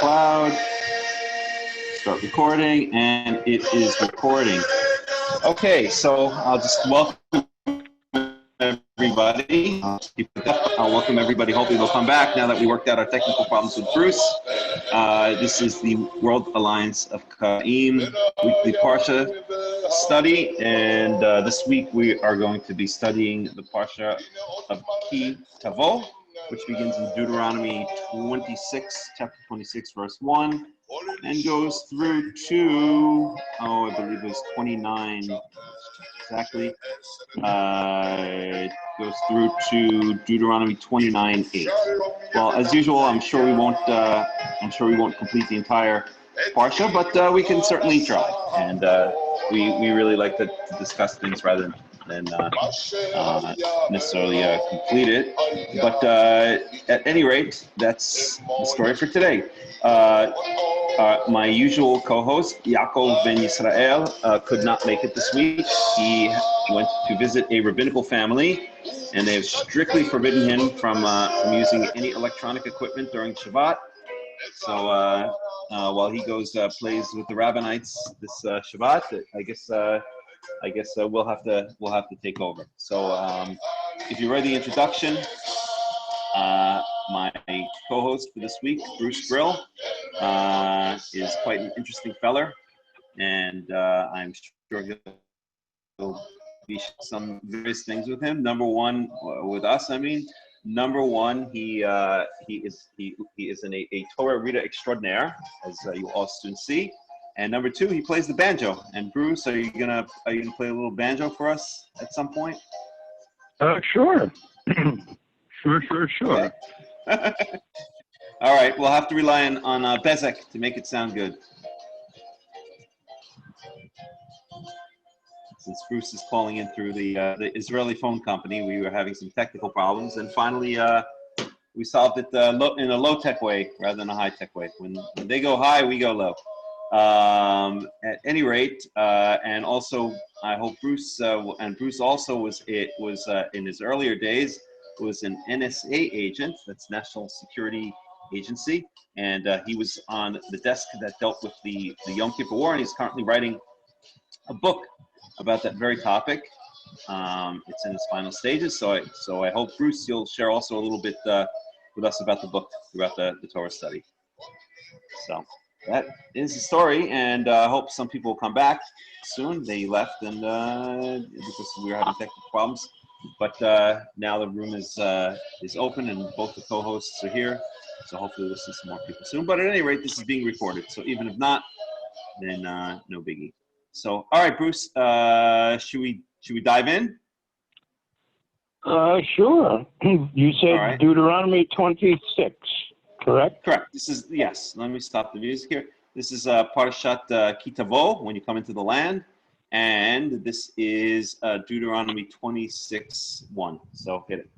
cloud. Start recording, and it is recording. Okay, so I'll just welcome everybody. I'll welcome everybody. Hopefully they'll come back now that we worked out our technical problems with Bruce. This is the World Alliance of Qara'im weekly Parsha study, and this week we are going to be studying the Parsha of Tavo, which begins in Deuteronomy 26, chapter 26, verse 1, and goes through to, I believe it was 29 exactly. It goes through to Deuteronomy 29:8. Well, as usual, I'm sure we won't complete the entire parsha, but we can certainly try. And we really like to discuss things rather than necessarily complete it. But at any rate, that's the story for today. My usual co-host, Yaakov Ben Yisrael, could not make it this week. He went to visit a rabbinical family, and they have strictly forbidden him from using any electronic equipment during Shabbat. So while he goes plays with the rabbinites this Shabbat, I guess we'll have to take over. So if you read the introduction, my co-host for this week, Bruce Brill, is quite an interesting feller, and I'm sure he'll be some various things with him. Number one, with us, number one, he is a Torah reader extraordinaire, as you all soon see. And number two, he plays the banjo. And Bruce, are you gonna play a little banjo for us at some point? Sure. Sure. Okay. All right, we'll have to rely on Bezek to make it sound good. Since Bruce is calling in through the Israeli phone company, we were having some technical problems, and finally we solved it in a low-tech way rather than a high-tech way. When they go high, we go low. At any rate, and also I hope Bruce also was in his earlier days was an NSA agent, that's National Security Agency, and he was on the desk that dealt with the Yom Kippur War, and he's currently writing a book about that very topic. It's in its final stages, so I hope, Bruce, you'll share also a little bit with us about the book, about the Torah study. So that is the story, and I hope some people will come back soon. They left and because we were having technical problems. But now the room is open, and both the co-hosts are here, so hopefully we'll see some more people soon. But at any rate, this is being recorded, so even if not, then no biggie. So, all right, Bruce, should we dive in? Sure. You said right. Deuteronomy 26, correct? Correct. This is, yes. Let me stop the music here. This is Parashath Tavo, when you come into the land. And this is Deuteronomy 26:1. So hit it.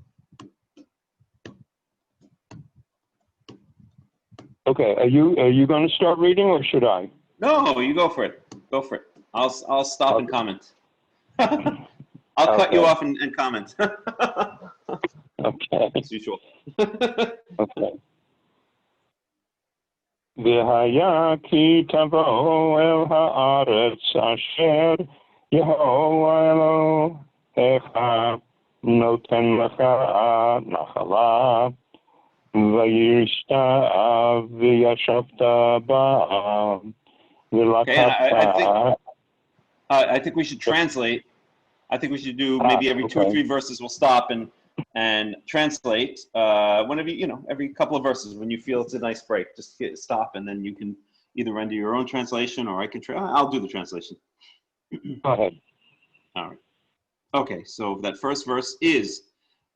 Okay. Are you going to start reading, or should I? No, you go for it. Go for it. I'll stop and comment. I'll cut you off and comment. Okay. As usual. Okay. והיה כי תבואו אל הארץ אשר יהוה אלוהיך נותן לך נחלה וירשת וישבת בה ולקחת. I think we should translate. I think we should do maybe every 2 or 3 verses we'll stop and translate whenever every couple of verses when you feel it's a nice break. Just stop, and then you can either render your own translation, or I can I'll do the translation. Go ahead. All right. Okay, so that first verse is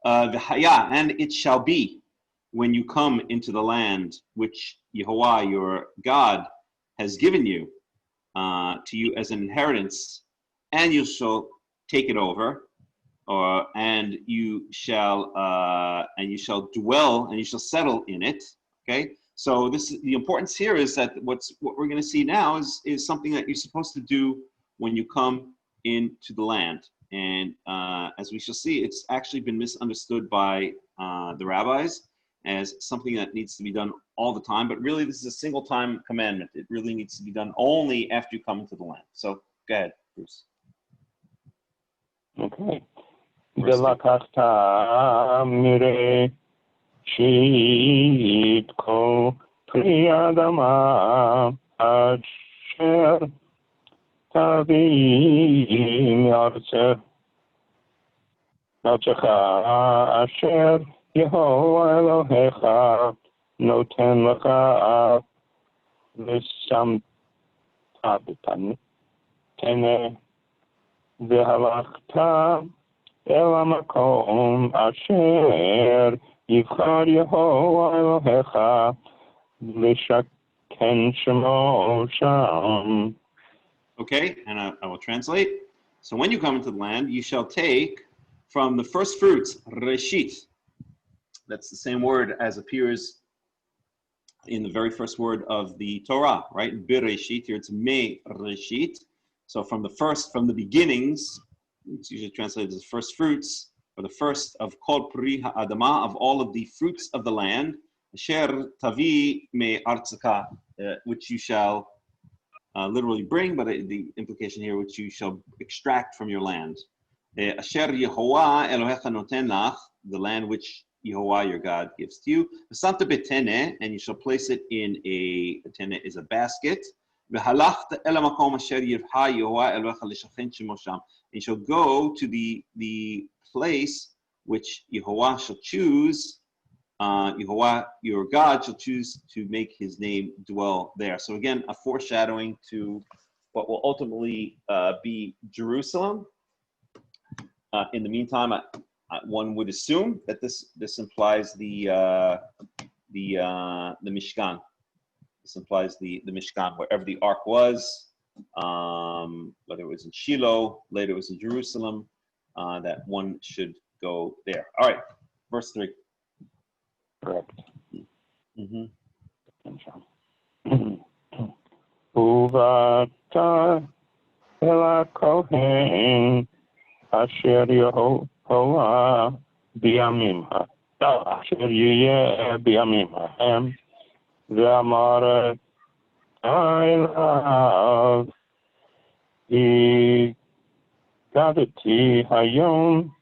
V'haya, and it shall be when you come into the land which Yehovah your God has given you to you as an inheritance, and you shall take it over. And you shall dwell, and you shall settle in it. Okay. So the importance here is that what we're going to see now is something that you're supposed to do when you come into the land. And as we shall see, it's actually been misunderstood by the rabbis, as something that needs to be done all the time, but really this is a single time commandment. It really needs to be done only after you come into the land. So go ahead, Bruce. Okay. Verse 2. Kol pri adama asher tavi מארצך אשר יהוה אלוהיך נותן לך ושמת בתנה והלכת אל המקום אשר יבחר יהוה אלוהיך לשכן שמו שם. Okay, and I will translate. So when you come into the land, you shall take from the first fruits, reshit. That's the same word as appears in the very first word of the Torah, right? Bereshit, here it's me reshit. So from the beginnings, it's usually translated as first fruits, or the first of kol pri ha'adama, of all of the fruits of the land, asher tavi me artzaka, which you shall literally bring, but the implication here, which you shall extract from your land. Asher Yehovah Elohecha noten lach, the land which Yehovah your God gives to you. V'samta betene, and you shall place it in a tene is a basket. V'halachta el hamakom asher yivha Yehovah Elohecha l'shachen shemo sham. You shall go to the place which Yehovah shall choose. Yehovah your God shall choose to make His name dwell there. So again, a foreshadowing to what will ultimately be Jerusalem. In the meantime, one would assume that this implies the Mishkan. This implies the Mishkan, wherever the ark was, whether it was in Shiloh, later it was in Jerusalem, that one should go there. All right, verse 3. Correct. Mm-hmm. Uvata el kohen asher Yehovah biyamim asher yeh biyamim hahem ve'amar elav higadati hayom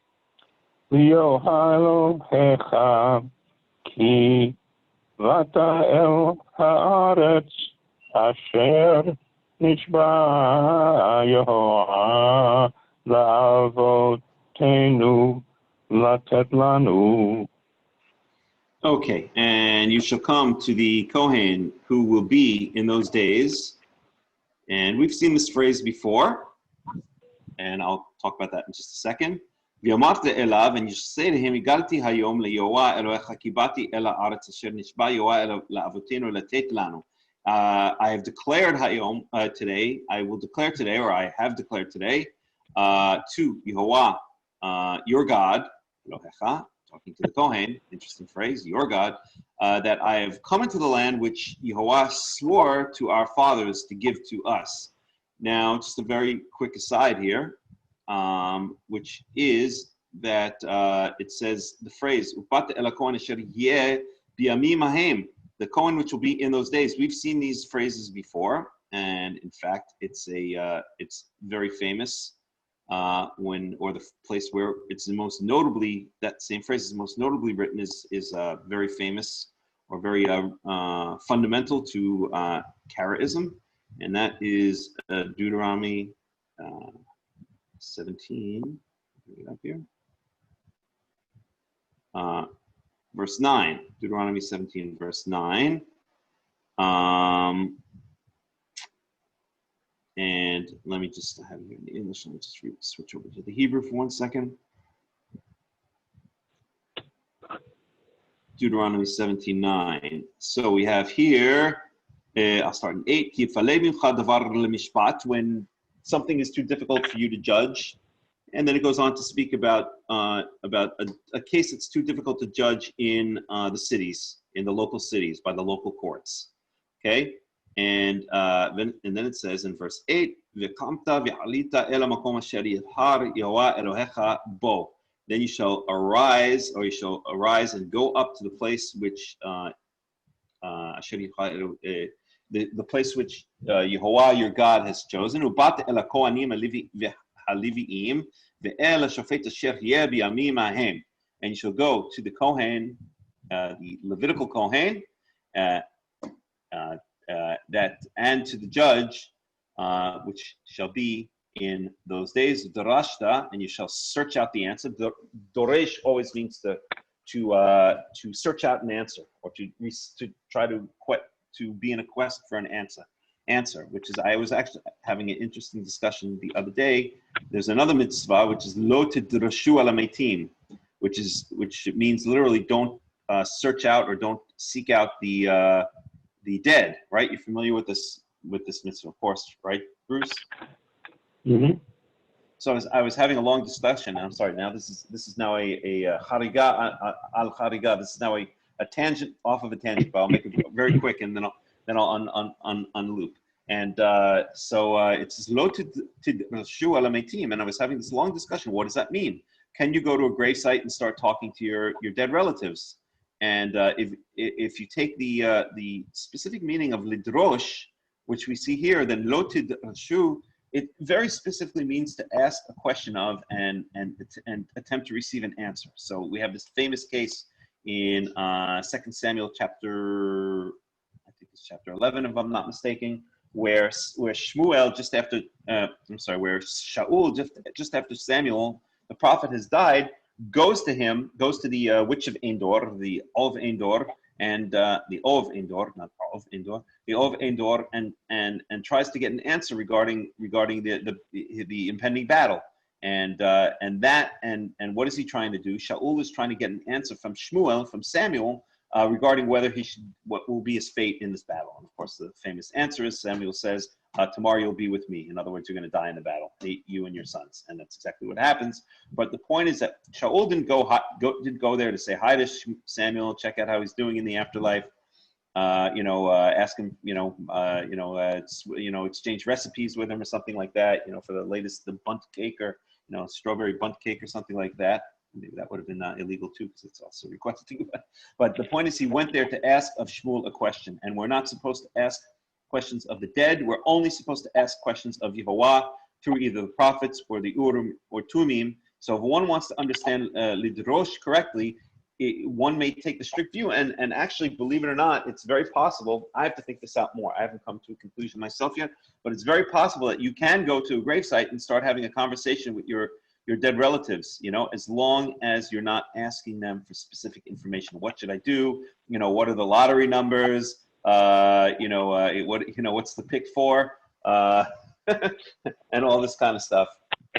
liyoha Elohecha ki vata el haaretz asher nishba Yehovah la'avotenu latet lanu. Okay, and you shall come to the Kohen who will be in those days. And we've seen this phrase before, and I'll talk about that in just a second. V'yamarta elav, and you shall say to him, Igalti hayom leYehovah Elohecha kibati ela aretz asher nishba Yehovah la'avotenu latet lanu. I have declared hayom today. I will declare today, or I have declared today, to Yehovah, your God, Elohecha, talking to the Kohen, interesting phrase, your God, that I have come into the land which Yehovah swore to our fathers to give to us. Now, just a very quick aside here, which is that it says the phrase, Upat el Kohen asher yeh biyamim hahem, the Kohen which will be in those days. We've seen these phrases before, and in fact, it's very famous. The place where it's the most notably, that same phrase is most notably written is very famous or very fundamental to Karaitism, and that is Deuteronomy 17. Bring it up here. Verse 9. Deuteronomy 17, verse 9. And let me just have it here in the English. Let me just switch over to the Hebrew for 1 second. Deuteronomy 17:9. So we have here, I'll start in 8. When something is too difficult for you to judge. And then it goes on to speak about a case that's too difficult to judge in the cities, in the local cities, by the local courts. Okay? And then it says in verse 8, then you shall arise, and go up to the place which the place which Yehovah your God has chosen. Ubat el hakohanim haleviim ve'el hashofet asher yeh biyamim hahem. And you shall go to the Kohen, the Levitical Kohen, that and to the judge, which shall be in those days, Dorashta, and you shall search out the answer. Doresh always means to search out an answer, or to try to be in a quest for an answer, which is, I was actually having an interesting discussion the other day. There's another mitzvah which is lo tidrashu ala metim, which means literally don't search out or don't seek out the dead. Right? You're familiar with this mitzvah, of course, right, Bruce? Mm-hmm. So I was having a long discussion. And I'm sorry. Now this is now a hariga al hariga. This is now a tangent off of a tangent. But I'll make it very quick, and then I'll unloop. And so it says lo tidrashu ala metim, and I was having this long discussion. What does that mean? Can you go to a gravesite and start talking to your dead relatives? And if you take the specific meaning of lidrosh, which we see here, then lo tidrashu, it very specifically means to ask a question of and attempt to receive an answer. So we have this famous case in 2 Samuel chapter, I think it's chapter 11, if I'm not mistaken, where Shmuel where Shaul just after Samuel, the prophet, has died, goes to the witch of Endor, the Ov Endor, and the Ov Endor, not Ov Endor, the Ov Endor, and tries to get an answer regarding the impending battle, and what is he trying to do? Shaul is trying to get an answer from Samuel, regarding what will be his fate in this battle. And of course, the famous answer is Samuel says, tomorrow you'll be with me. In other words, you're going to die in the battle, you and your sons. And that's exactly what happens. But the point is that Shaul didn't go there to say hi to Samuel, check out how he's doing in the afterlife, ask him, exchange recipes with him or something like that, for the bundt cake, or strawberry bundt cake or something like that. Maybe that would have been illegal too, because it's also requested. But the point is, he went there to ask of Shmuel a question, and we're not supposed to ask questions of the dead. We're only supposed to ask questions of Yehovah through either the prophets or the Urim or Tumim. So if one wants to understand Lidrosh correctly, one may take the strict view, and actually, believe it or not, it's very possible. I have to think this out more. I haven't come to a conclusion myself yet, but it's very possible that you can go to a gravesite and start having a conversation with your dead relatives, as long as you're not asking them for specific information. What should I do? What are the lottery numbers? What's the pick for? And all this kind of stuff.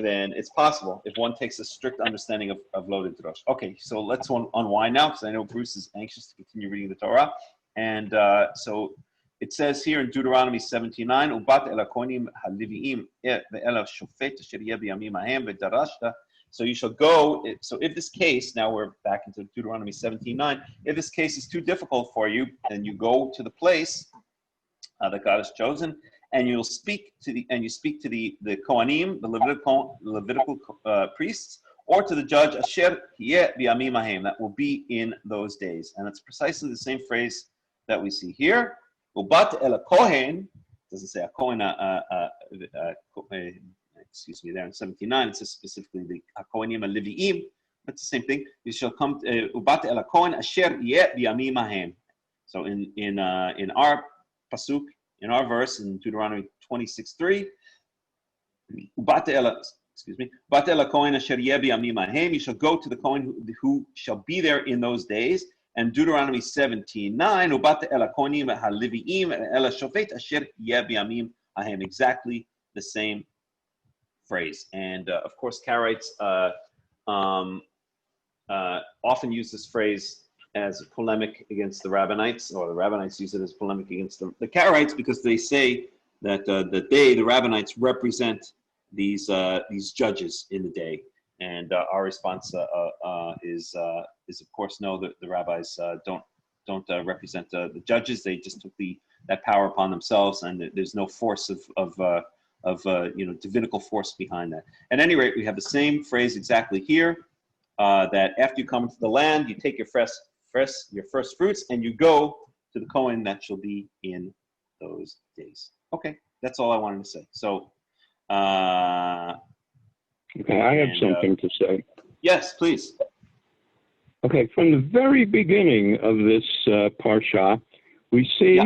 Then it's possible if one takes a strict understanding of Lo Lidrosh. Okay, so let's unwind now, because I know Bruce is anxious to continue reading the Torah. And so it says here in Deuteronomy 17:9, Ubat el hakohanim haleviim ve'el hashofet asher yeh biyamim hahem ve'darashta. So you shall go. So if this case, now we're back into Deuteronomy 17:9, if this case is too difficult for you, then you go to the place that God has chosen, and you speak to the Kohanim, the Levitical priests, or to the judge, Asher yeh biyamim hahem, that will be in those days. And it's precisely the same phrase that we see here. Ubat el Kohen, doesn't say a Kohen, excuse me, there in 17:9, it says specifically the Kohanim Leviim, but it's the same thing. You shall come, Ubat el Kohen Asher yeh biyamim hahem. So in our pasuk, in our verse in Deuteronomy 26:3, Ubat el Kohen Asher yeh biyamim hahem, you shall go to the Kohen who shall be there in those days. And Deuteronomy 17:9, Ubat el hakohanim haleviim el hashofet asher yeh biyamim hahem, exactly the same phrase. And of course, Karaites often use this phrase as a polemic against the Rabbinites, or the Rabbinites use it as polemic against the Karaites, because they say that the Rabbinites represent these judges in the day. And our response is of course no. The rabbis don't represent the judges. They just took that power upon themselves, and there's no force of divinical force behind that. At any rate, we have the same phrase exactly here. that after you come into the land, you take your first fruits and you go to the Kohen that shall be in those days. Okay, that's all I wanted to say. So, okay, I have something to say. Yes, please. Okay, from the very beginning of this Parsha, we see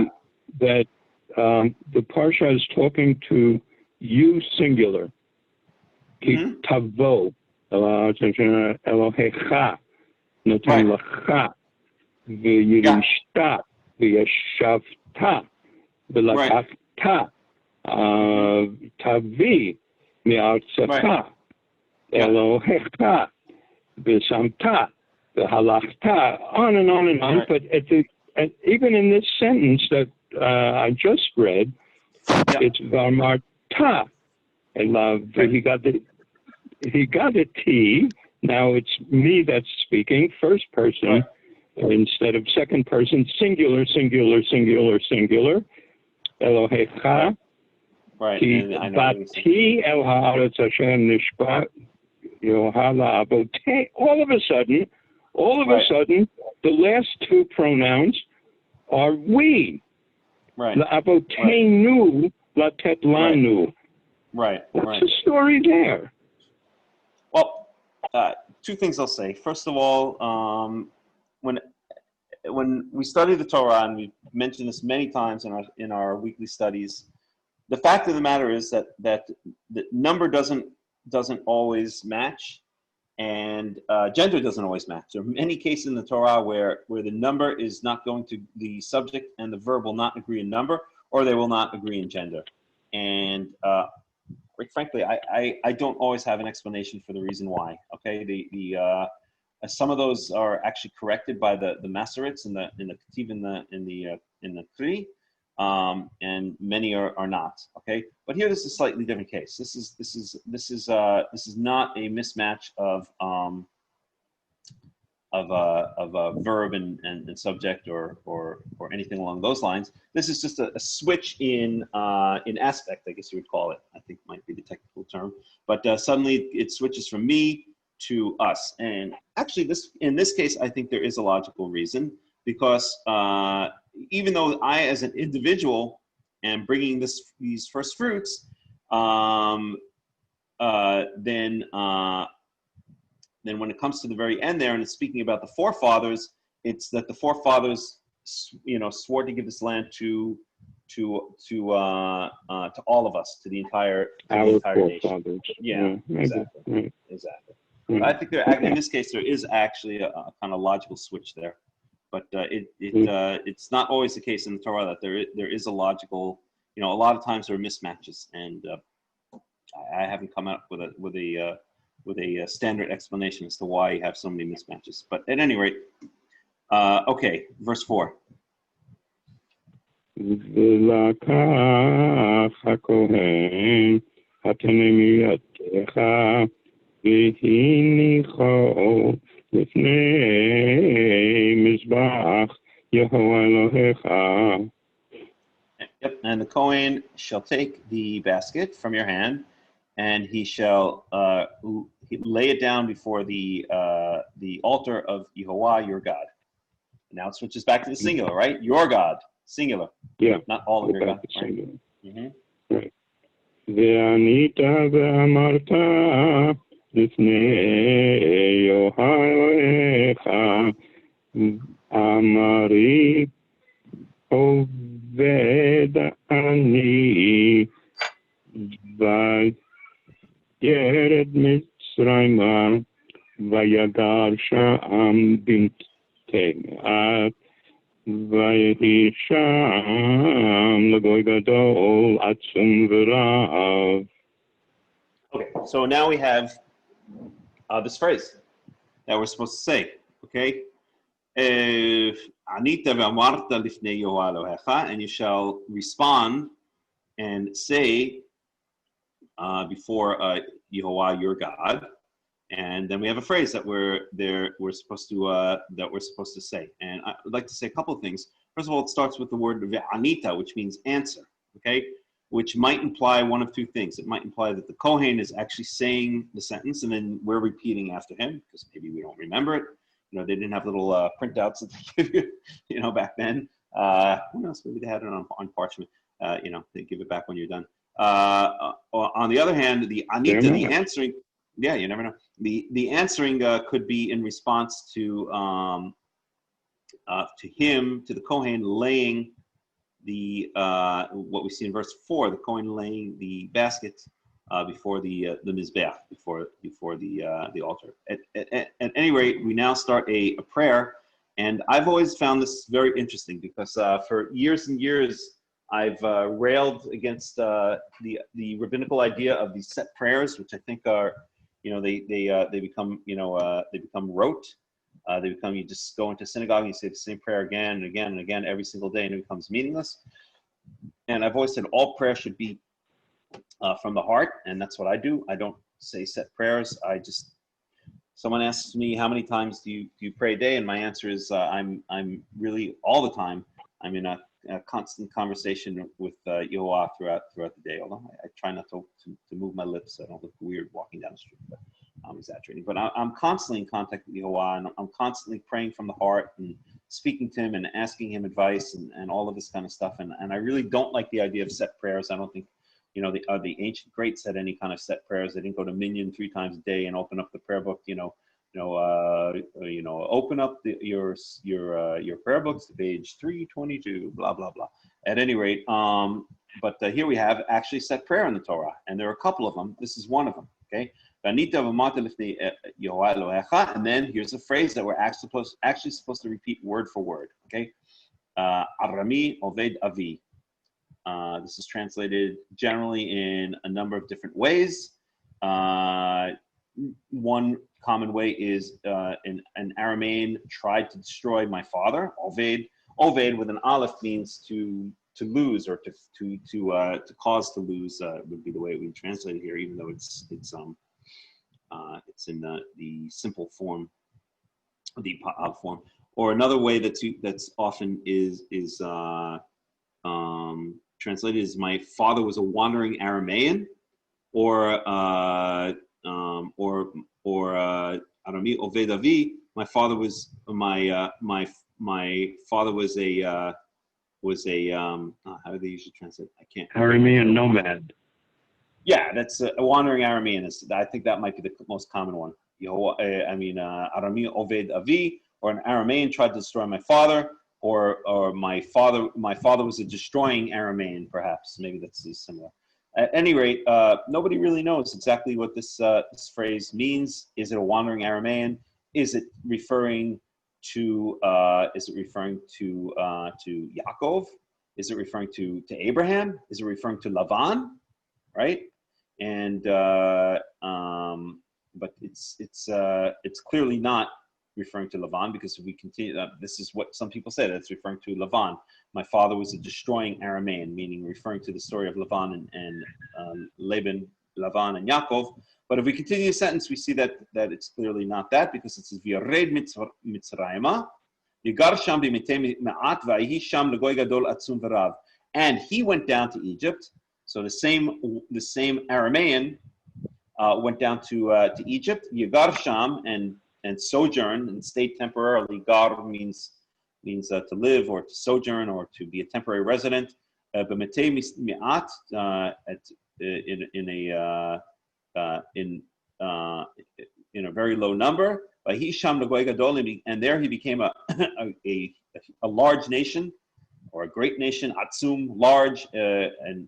that the Parsha is talking to you singular. Tavo, Elohecha, Natan Lecha, V'yirishta, V'yashavta, V'lakachta, Tavi, Mi'artzecha, Elohecha, V'samta, V'halachta, on and on and on. But even in this sentence that I just read, it's Vamarta. And he got a T. Now it's me that's speaking, first person instead of second person, singular, singular, singular, singular. Elohecha. Ki bati el haaretz asher nishbat yohala abote. All of a sudden, the last two pronouns are we. La'abotenu, latetlanu. What's the story there? Well, two things I'll say. First of all, when we study the Torah, and we've mentioned this many times in our weekly studies, the fact of the matter is that the number doesn't always match, and gender doesn't always match. There are many cases in the Torah where the number is not going to, the subject and the verb will not agree in number, or they will not agree in gender. And quite frankly, I don't always have an explanation for the reason why. Okay, some of those are actually corrected by the Masoretes in the Ketiv in the Kri, and many are not. Okay, but here this is a slightly different case. This is not a mismatch of a verb and subject or anything along those lines. This is just a switch in aspect, I guess you would call it. I think might be the technical term. But suddenly it switches from me to us. And actually, in this case, I think there is a logical reason, because even though I, as an individual, am bringing these first fruits, then when it comes to the very end there, and it's speaking about the forefathers, it's that the forefathers, swore to give this land to all of us, to the entire nation. Yeah, exactly. But I think in this case there is actually a kind of logical switch there, but it's not always the case in the Torah that there is a logical. A lot of times there are mismatches, and I haven't come up with a standard explanation as to why you have so many mismatches. But at any rate, okay, verse 4. Yep, and the Kohen shall take the basket from your hand, and he shall lay it down before the altar of Yehovah your God. Now it switches back to the singular, right? Your God, singular. Yeah. Not all of your God. Right. Mm-hmm. Right. Ve'anita ve'amarta lifnei Yoharecha amari oved ani v'yered mitzrayma v'yagar sha'am b'mte'at v'yehi sha'am l'goy gadol atzum v'rav. Okay, so now we have this phrase that we're supposed to say, okay? Anita ve'amarta lifnei Yehovah Elohecha, and you shall respond and say before Yehovah your God, and then we have a phrase that we're supposed to say. And I'd like to say a couple of things. First of all, it starts with the word ve'anita, which means answer. Okay, which might imply one of two things. It might imply that the Kohen is actually saying the sentence and then we're repeating after him because maybe we don't remember it. They didn't have little printouts that they give you, back then. Who knows? Maybe they had it on parchment. They give it back when you're done. On the other hand, the Anita, the answering, yeah, you never know. The answering could be in response to him, to the Kohen laying the what we see in verse 4, the Kohen laying the basket before the mizbeach, before the altar. At any rate, we now start a prayer, and I've always found this very interesting because for years and years I've railed against the rabbinical idea of these set prayers, which I think are, they become rote. They become, you just go into synagogue and you say the same prayer again and again and again every single day, and it becomes meaningless. And I've always said all prayer should be from the heart, and that's what I do. I don't say set prayers. Someone asks me how many times do you pray a day, and my answer is I'm really all the time. I'm in a constant conversation with Yehovah throughout the day. Although I try not to move my lips so I don't look weird walking down the street. But I'm exaggerating. But I'm constantly in contact with Yehovah, and I'm constantly praying from the heart and speaking to him and asking him advice and all of this kind of stuff. And I really don't like the idea of set prayers. I don't think the ancient greats had any kind of set prayers. They didn't go to Minyan 3 times a day and open up the prayer book. Open up your prayer books to page 322. Blah blah blah. At any rate, but here we have actually set prayer in the Torah, and there are a couple of them. This is one of them. Okay. And then here's a phrase that we're actually supposed to repeat word for word. Okay. Arami Oved Avi. This is translated generally in a number of different ways. One common way is an Aramean tried to destroy my father. Oved with an aleph means to lose or to cause to lose would be the way we translate it here, even though it's in the simple form, the form. Or another way that's often is translated is my father was a wandering Aramean, or Arami Oved Avi. My father was my father was a how do they usually translate? I can't. Aramean nomad. Yeah, that's a wandering Aramean. I think that might be the most common one. Arami Oved Avi, or an Aramean tried to destroy my father, or my father was a destroying Aramean, perhaps. Maybe that's similar. At any rate, nobody really knows exactly what this phrase means. Is it a wandering Aramean? Is it referring to Yaakov? Is it referring to Abraham? Is it referring to Lavan? Right? And but it's clearly not referring to Lavan, because if we continue, this is what some people say, that it's referring to Lavan. My father was a destroying Aramean, meaning referring to the story of Lavan and Laban, Lavan and Yaakov. But if we continue the sentence, we see that it's clearly not that, because it says V'yared Mitzrayima, Yigar Sham b'mitei me'at v'ayihi Sham l'goy gadol atzum v'rav. And he went down to Egypt. So the same Aramean went down to Egypt. Yigar Sham, and sojourn and stay temporarily. Gar means to live or to sojourn or to be a temporary resident. B'mitei mi'at, in a very low number. Sham l'goy gadol, and there he became a large nation, or a great nation. Atzum, large, and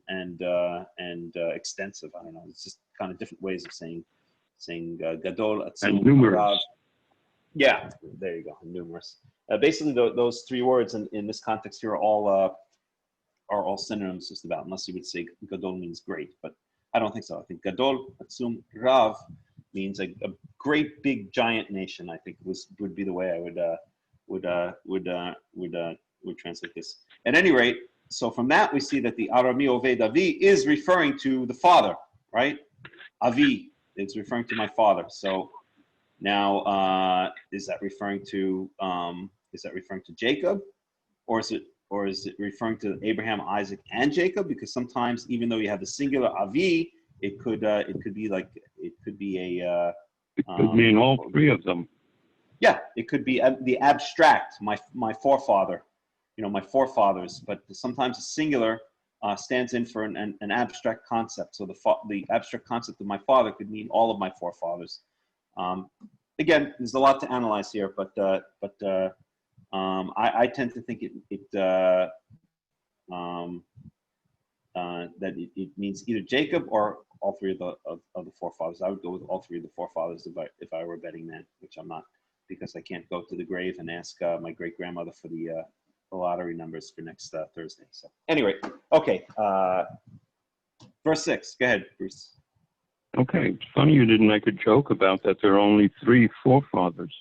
extensive. I don't know. It's just kind of different ways of saying gadol, atzum, and numerous. rav. Yeah, there you go. Numerous. Basically, those 3 words in this context here are all synonyms, just about, unless you would say gadol means great, but I don't think so. I think gadol, atzum, rav means a great, big, giant nation. I think would be the way I would translate this. At any rate, so from that we see that the Arami Oved Avi is referring to the father, right? Avi, it's referring to my father. So now, is that referring to Jacob, or is it or is it referring to Abraham, Isaac, and Jacob? Because sometimes, even though you have the singular Avi, it could be a It could mean all three of them. yeah, it could be the abstract, my forefather, my forefathers. But sometimes a singular stands in for an abstract concept. So the abstract concept of my father could mean all of my forefathers. Again, there's a lot to analyze here, but I tend to think that it means either Jacob or all three of the forefathers. I would go with all three of the forefathers if I were a betting man, which I'm not, because I can't go to the grave and ask my great grandmother for the lottery numbers for next Thursday. So anyway, okay, verse 6. Go ahead, Bruce. Okay, it's funny you didn't make a joke about that. There are only 3 forefathers.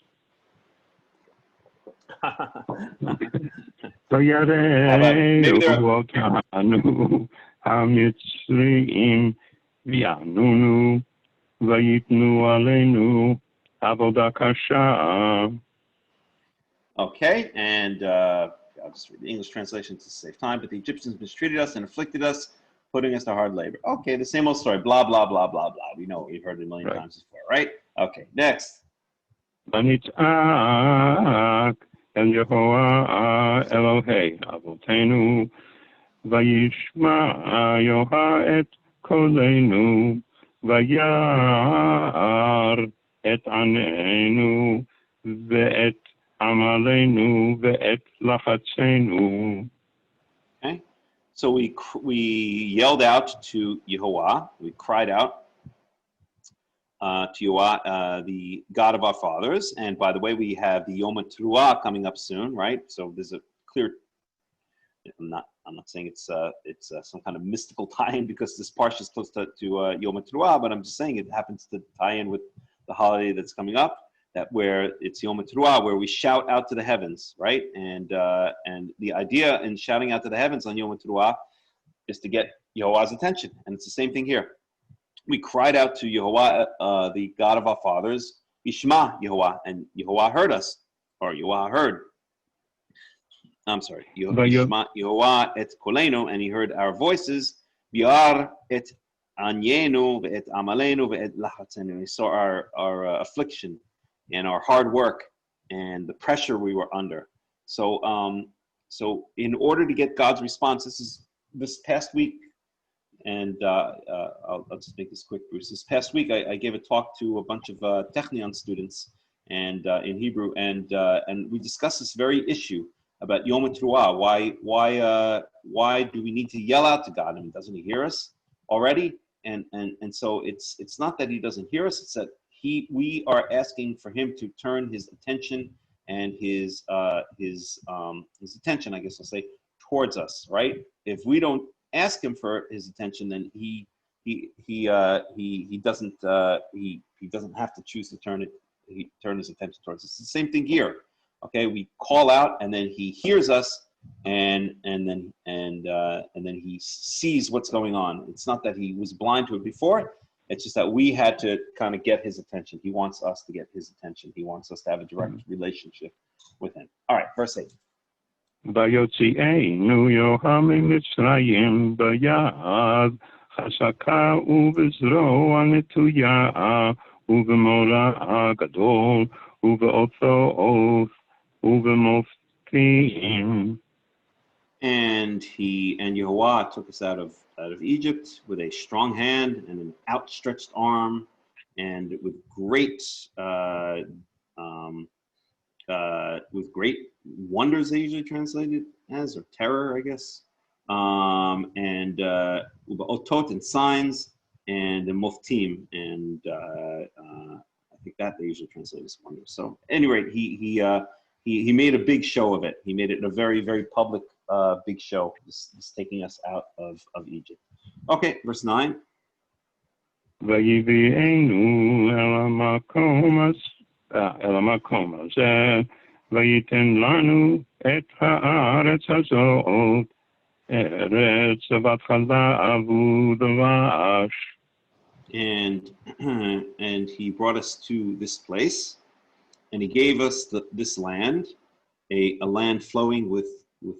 Okay, and I'll just read the English translation to save time. But the Egyptians mistreated us and afflicted us, putting us to hard labor. Okay, the same old story. Blah, blah, blah, blah, blah. We know it. We've heard it a million times before, right? Okay, next. El Yehovah Elohei Avotenu Vayishma Yoha et Kolenu Vayar et Anenu Ve'et Amalenu Ve'et Lachatzenu. Okay, so we yelled out to Yehovah. We cried out to Yehovah, the God of our fathers. And by the way, we have the Yom Teruah coming up soon, right? So there's a clear. I'm not saying it's some kind of mystical tie-in because this parsha is close to Yom Teruah, but I'm just saying it happens to tie in with the holiday that's coming up. That where it's Yom Teruah, where we shout out to the heavens, right? And the idea in shouting out to the heavens on Yom Teruah is to get Yehovah's attention, and it's the same thing here. We cried out to Yehovah, the God of our fathers, Ishma Yehovah, and Yehovah heard us, or Yehovah heard. I'm sorry, Ishma Yehovah et kolenu, and he heard our voices. Biar et anyenu ve'et amalenu ve'et lachatzenu. He saw our affliction and our hard work and the pressure we were under. So in order to get God's response, this past week. And I'll just make this quick, Bruce. This past week, I gave a talk to a bunch of Technion students and in Hebrew, and we discussed this very issue about Yom Teruah. Why do we need to yell out to God? I mean, doesn't He hear us already? And so it's not that He doesn't hear us; it's that we are asking for Him to turn His attention and his attention, I guess I'll say, towards us. Right? If we don't ask Him for His attention, then he doesn't have to choose to turn His attention towards us. It's the same thing here. Okay, we call out, and then He hears us, and then He sees what's going on. It's not that He was blind to it before. It's just that we had to kind of get His attention. He wants us to get His attention. He wants us to have a direct relationship with Him. All right, verse 8. Vayotzienu Yoha miMitzrayim b'yad chazaka u'b'zro'a netuya u'b'mora gadol u'b'othot u'b'moftim. And Yehovah took us out of Egypt with a strong hand and an outstretched arm, and with great wonders, they usually translate it as, or terror, I guess, and otot, and signs, and the moftim, and I think that they usually translate as wonders. So, at any rate, he made a big show of it. He made it a very, very public big show, just taking us out of Egypt. Okay, verse 9. Vayivienu el hamakom hazeh vayiten lanu et haaretz hazot eretz zavat chalav u'davash. And He brought us to this place, and He gave us this land, a land flowing with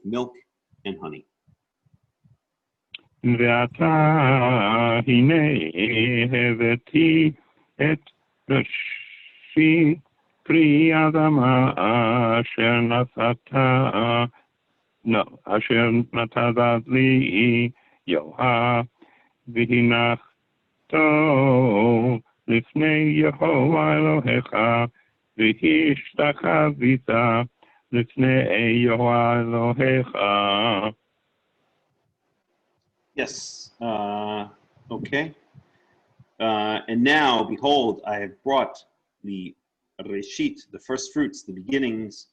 milk and honey. ועתה הנה הבאתי את ראשי פרי אדמה אשר נתת לי יהוה והנחתו לפני יהוה אלוהיך והשתחווית לפני יהוה אלוהיך. Yes. Okay. And now, behold, I have brought the Reshit, the first fruits, the beginnings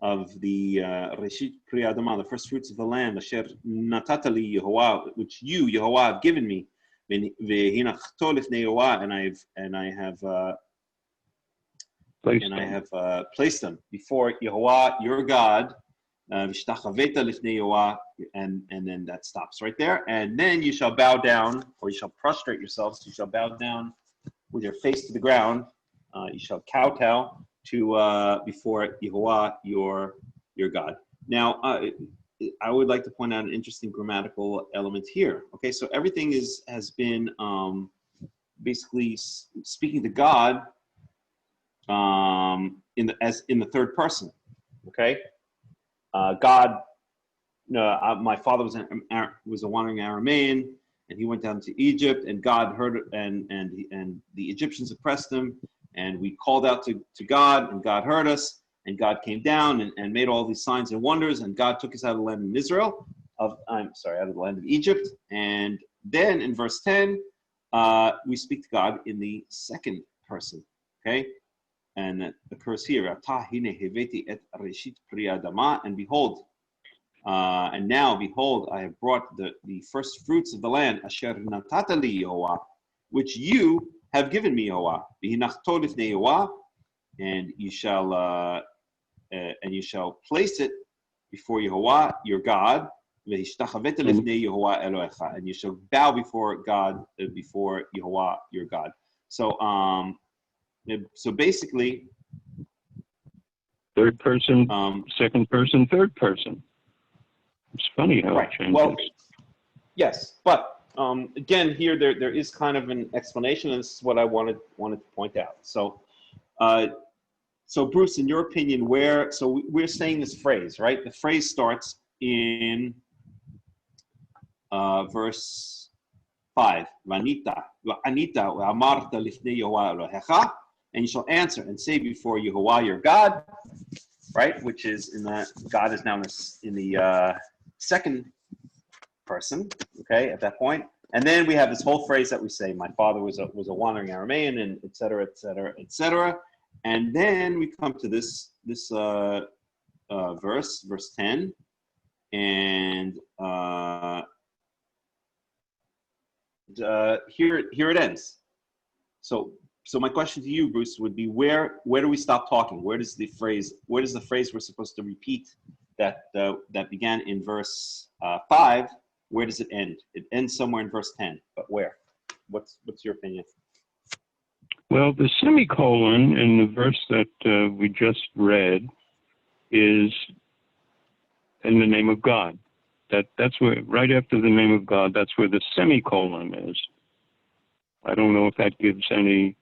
of the Reshit Pri Adama, the first fruits of the land, Asher Natatali Yehovah, which you, Yehovah, have given me, Vehinachto Lifnei Yehovah, and I have placed them before Yehovah, your God, Vishtachaveta Lifnei Yehovah, and then that stops right there. And then you shall bow down, or you shall prostrate yourselves. You shall bow down with your face to the ground. You shall kowtow to before Yehovah, your God. Now, I would like to point out an interesting grammatical element here. Okay, so everything has been basically speaking to God in the third person. Okay, God. My father was a wandering Aramean, and he went down to Egypt, and God heard, and the Egyptians oppressed him, and we called out to God, and God heard us, and God came down and made all these signs and wonders, and God took us out of the land of Israel, out of the land of Egypt, and then in verse 10, we speak to God in the second person, okay, and that occurs here. And behold. And now, behold, I have brought the first fruits of the land, Asher Natatali Yehovah, which you have given me, Yehovah. V'hinachto lifnei Yehovah, and you shall place it before Yehovah, your God. V'hishtachaveta lifnei Yehovah Elohecha, and you shall bow before God, before Yehovah, your God. So basically, third person, second person, third person. It's funny how it changes. Well, yes, but again, here there is kind of an explanation, and this is what I wanted to point out. So, so Bruce, in your opinion, we're saying this phrase, right? The phrase starts in verse 5. Vanita, amarta lifnei Yehovah Elohecha, and you shall answer and say before Yehovah your God, right? Which is God is now in the second person, okay, at that point. And then we have this whole phrase that we say, my father was a wandering Aramean, and et cetera, et cetera, et cetera. And then we come to this verse 10, and here it ends. So my question to you, Bruce, would be where do we stop talking? Where does the phrase we're supposed to repeat that began in verse 5, where does it end? It ends somewhere in verse 10, but where? What's your opinion? Well, the semicolon in the verse that we just read is in the name of God. That's where, right after the name of God, that's where the semicolon is. I don't know if that gives any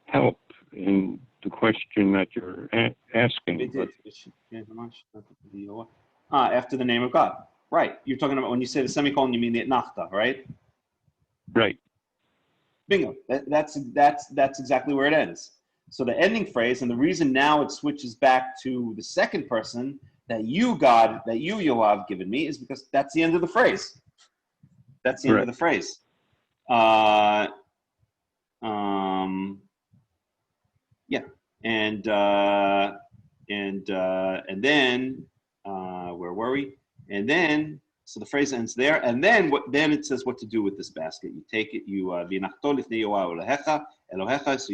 help in the question that you're asking. After the name of God. Right. You're talking about when you say the semicolon, you mean the etnachta, right? Right. Bingo. That's exactly where it ends. So the ending phrase, and the reason now it switches back to the second person, that you, God, that you, Yehovah, have given me, is because that's the end of the phrase. That's the end of the phrase. Yeah. And then where were we? And then so the phrase ends there, and then then it says what to do with this basket. You take it, you so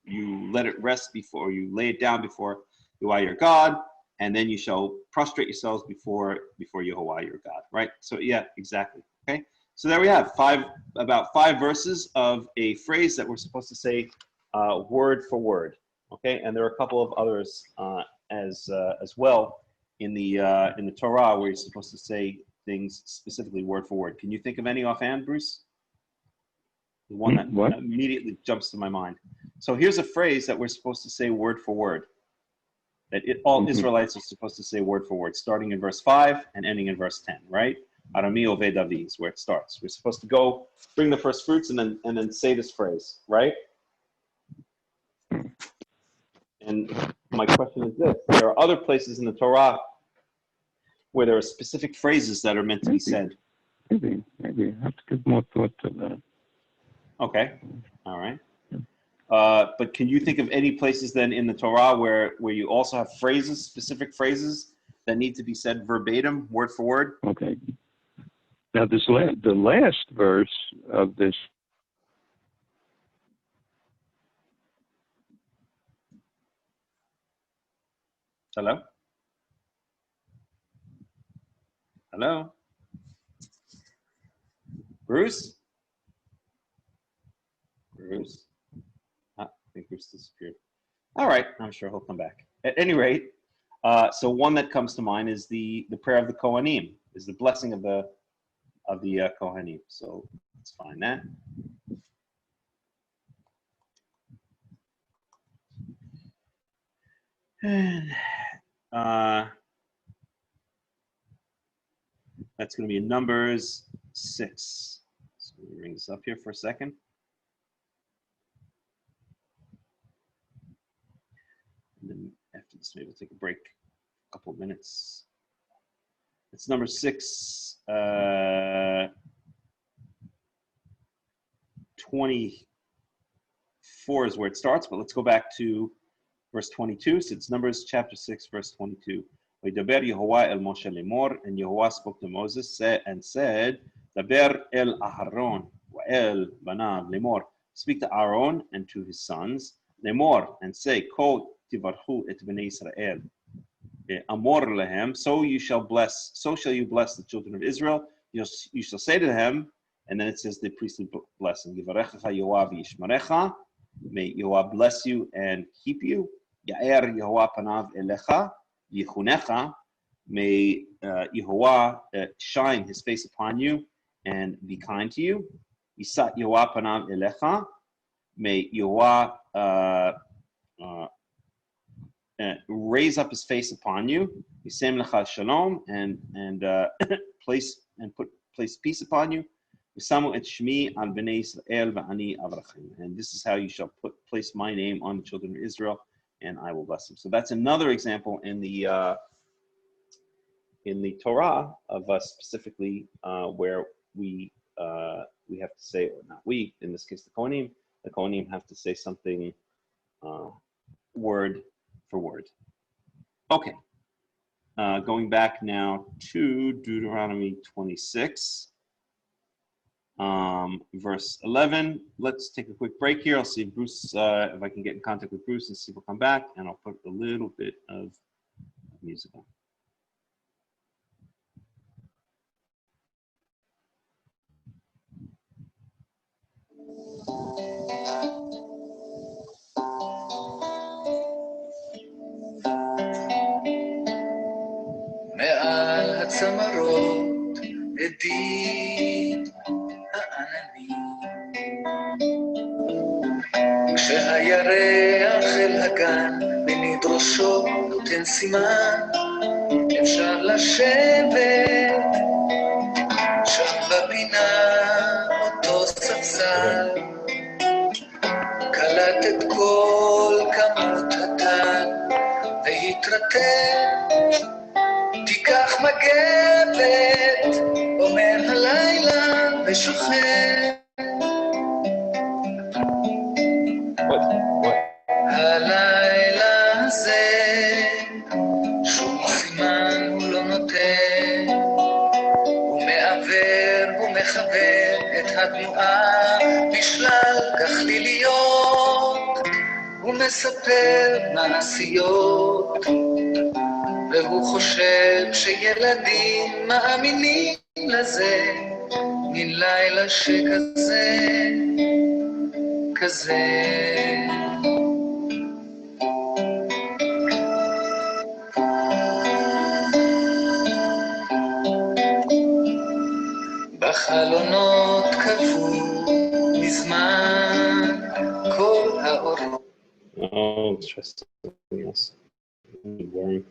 you let it rest before you lay it down before Yehovah your God, and then you shall prostrate yourselves before Yehovah your God. Right? So yeah, exactly. Okay. So there we have about five verses of a phrase that we're supposed to say word for word. Okay, and there are a couple of others as well in the Torah where you're supposed to say things specifically word for word. Can you think of any offhand, Bruce? The one that immediately jumps to my mind. So here's a phrase that we're supposed to say word for word, that all Israelites are supposed to say word for word, starting in verse 5 and ending in verse 10, right? Arami Oved Avi is where it starts. We're supposed to go bring the first fruits and then say this phrase, right? And my question is this: there are other places in the Torah where there are specific phrases that are meant to be said. Maybe I have to give more thought to that. Okay, all right. But can you think of any places then in the Torah where you also have phrases, specific phrases that need to be said verbatim, word for word? Okay. Now the last verse of this. Hello? Hello? Bruce? Bruce? I think Bruce disappeared. All right, I'm sure he'll come back. At any rate, so one that comes to mind is the prayer of the Kohanim, is the blessing of the Kohanim. So let's find that. And that's going to be in Numbers 6. So let me bring this up here for a second. And then after this, maybe we'll take a break, a couple of minutes. It's number 6, 24 is where it starts, but let's go back to verse 22. So it's Numbers chapter 6, verse 22. V'daber Yehovah el Moshe lemor, and Yehovah spoke to Moses and said, Daber el Aharon wa el banav lemor. Speak to Aaron and to his sons, lemor, and say, Ko tivarchu et bnei Israel. Amor lehem, so you shall bless the children of Israel. You shall say to them, and then it says the priestly blessing. Yivarechecha Yehovah v'yishmarecha. May Yehovah bless you and keep you. Ya'er Yehovah panav elecha yichunecha. May Yehovah shine his face upon you and be kind to you. Yisat Yehovah panav elecha. May Yehovah raise up his face upon you. Yisem lecha shalom, and place peace upon you. V'samu et shmi al bnei Israel v'ani avrachim. And this is how you shall place my name on the children of Israel, and I will bless them. So that's another example in the Torah of us specifically where we have to say, or not we, in this case the Kohanim have to say something word for word. Okay, going back now to Deuteronomy 26. Verse 11. Let's take a quick break here. I'll see if Bruce, if I can get in contact with Bruce and see if he'll come back, and I'll put a little bit of music on. מעל הצמרות עדים העננים, כשהירח אל הגן מניד ראשו נותן סימן, אפשר לשבת שם בפינה אותו ספסל, קלט את כל כמות הטל והתרתק, תיקח מגבת, אומר הלילה ושוכן. הלילה הזה שום סימן הוא לא נותן, הוא מעבר ומחבר את התנועה בשלל גחליליות, הוא מספר מעשיות, והוא חושב שילדים מאמינים לזה, מן לילה שכזה, כזה. בחלונות קבעו מזמן כל האורות. Oh, let's try something else. Boring.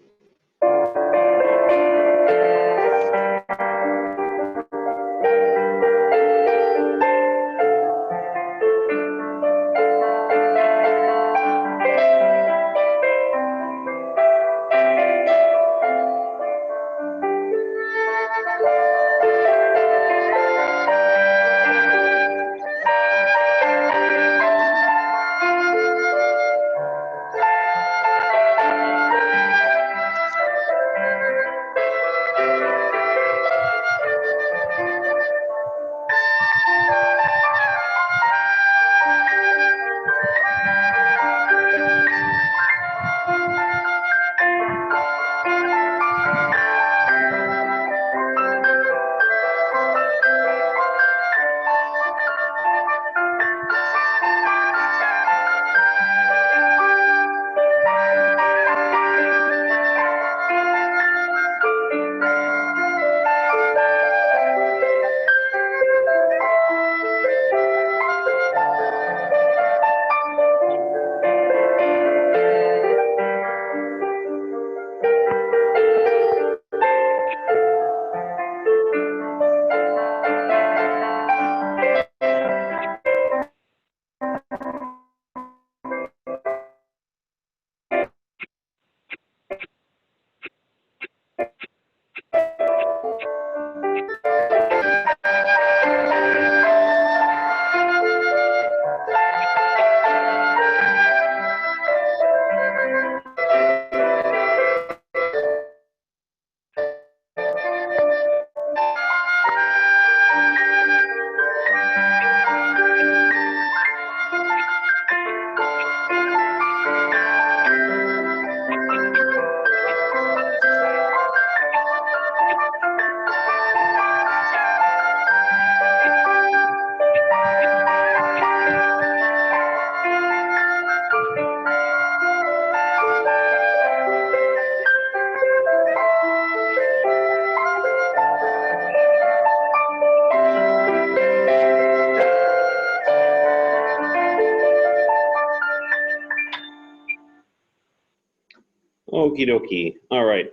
Okie dokie. All right.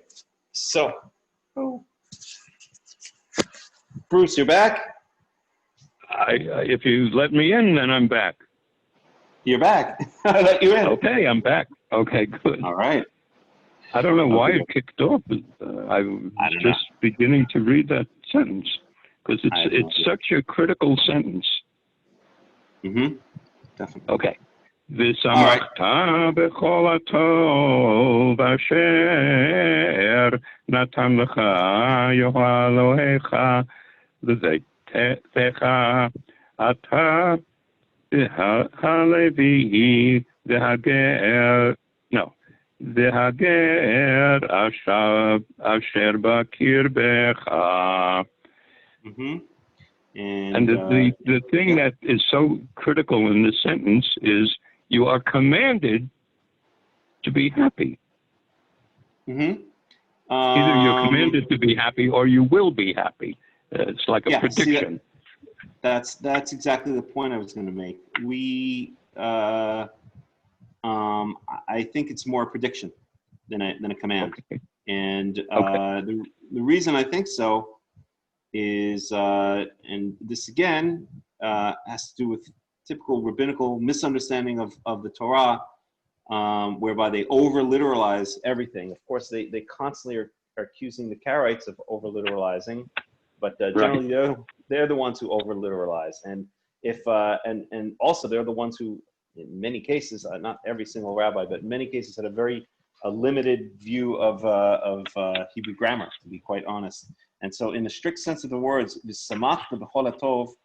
So, Bruce, you're back? If you let me in, then I'm back. You're back. I let you in. Okay, I'm back. Okay, good. All right. I don't know why Okay. it kicked off. I was just beginning to read that sentence because it's such a critical sentence. Mm-hmm. Definitely. Okay. V'samachta b'chol hatov asher natan lecha Yehovah Elohecha v'zeitecha ata halevi v'hager asher b'kirbecha. Mm-hmm. And the thing that is so critical in this sentence is you are commanded to be happy. Mm-hmm. Either you're commanded to be happy or you will be happy. It's like a prediction. See, that's exactly the point I was going to make. I think it's more a prediction than a command. Okay. And the reason I think so is, and this again has to do with typical rabbinical misunderstanding of the Torah, whereby they over-literalize everything. Of course, they constantly are accusing the Karaites of over-literalizing, but generally they're the ones who over-literalize. And if and also they're the ones who, in many cases, not every single rabbi, but in many cases, had a limited view of Hebrew grammar, to be quite honest. And so, in the strict sense of the words, "V'samachta b'chol hatov,"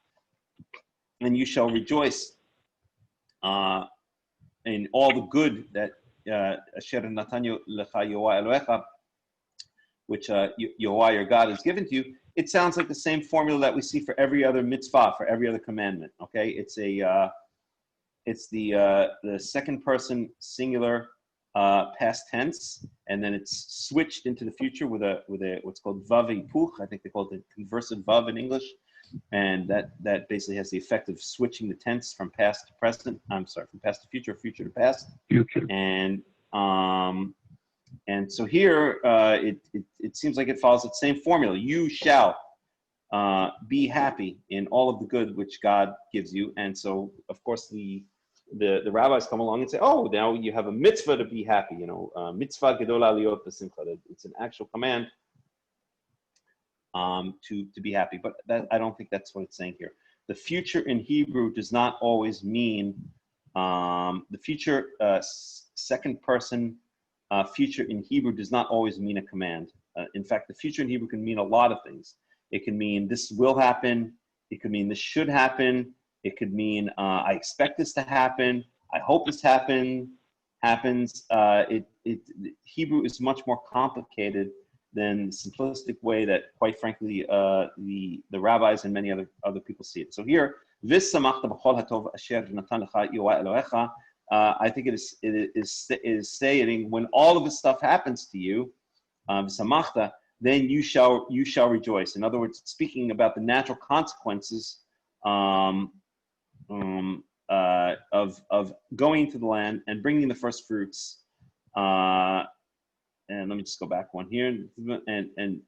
and you shall rejoice in all the good that Asher Natanya lecha Yehovah Elohecha, which Yehovah your God has given to you. It sounds like the same formula that we see for every other mitzvah, for every other commandment. Okay, it's the second person singular past tense, and then it's switched into the future with a what's called vav hipuch. I think they call it the conversive vav in English, and that basically has the effect of switching the tense from past to present. I'm sorry, from past to future, future to past. Future. And so here it seems like it follows the same formula. You shall be happy in all of the good which God gives you. And so, of course, the rabbis come along and say, oh, now you have a mitzvah to be happy. Mitzvah gedola liot b'simcha. It's an actual command to be happy. But I don't think that's what it's saying here. The future in Hebrew does not always mean the future second person future in Hebrew does not always mean a command. In fact, the future in Hebrew can mean a lot of things. It can mean this will happen. It could mean this should happen. It could mean I expect this to happen. I hope this happens. Hebrew is much more complicated than the simplistic way that, quite frankly, the rabbis and many other people see it. So here, I think it is stating when all of this stuff happens to you, then you shall rejoice. In other words, speaking about the natural consequences of going to the land and bringing the first fruits. And let me just go back one here, and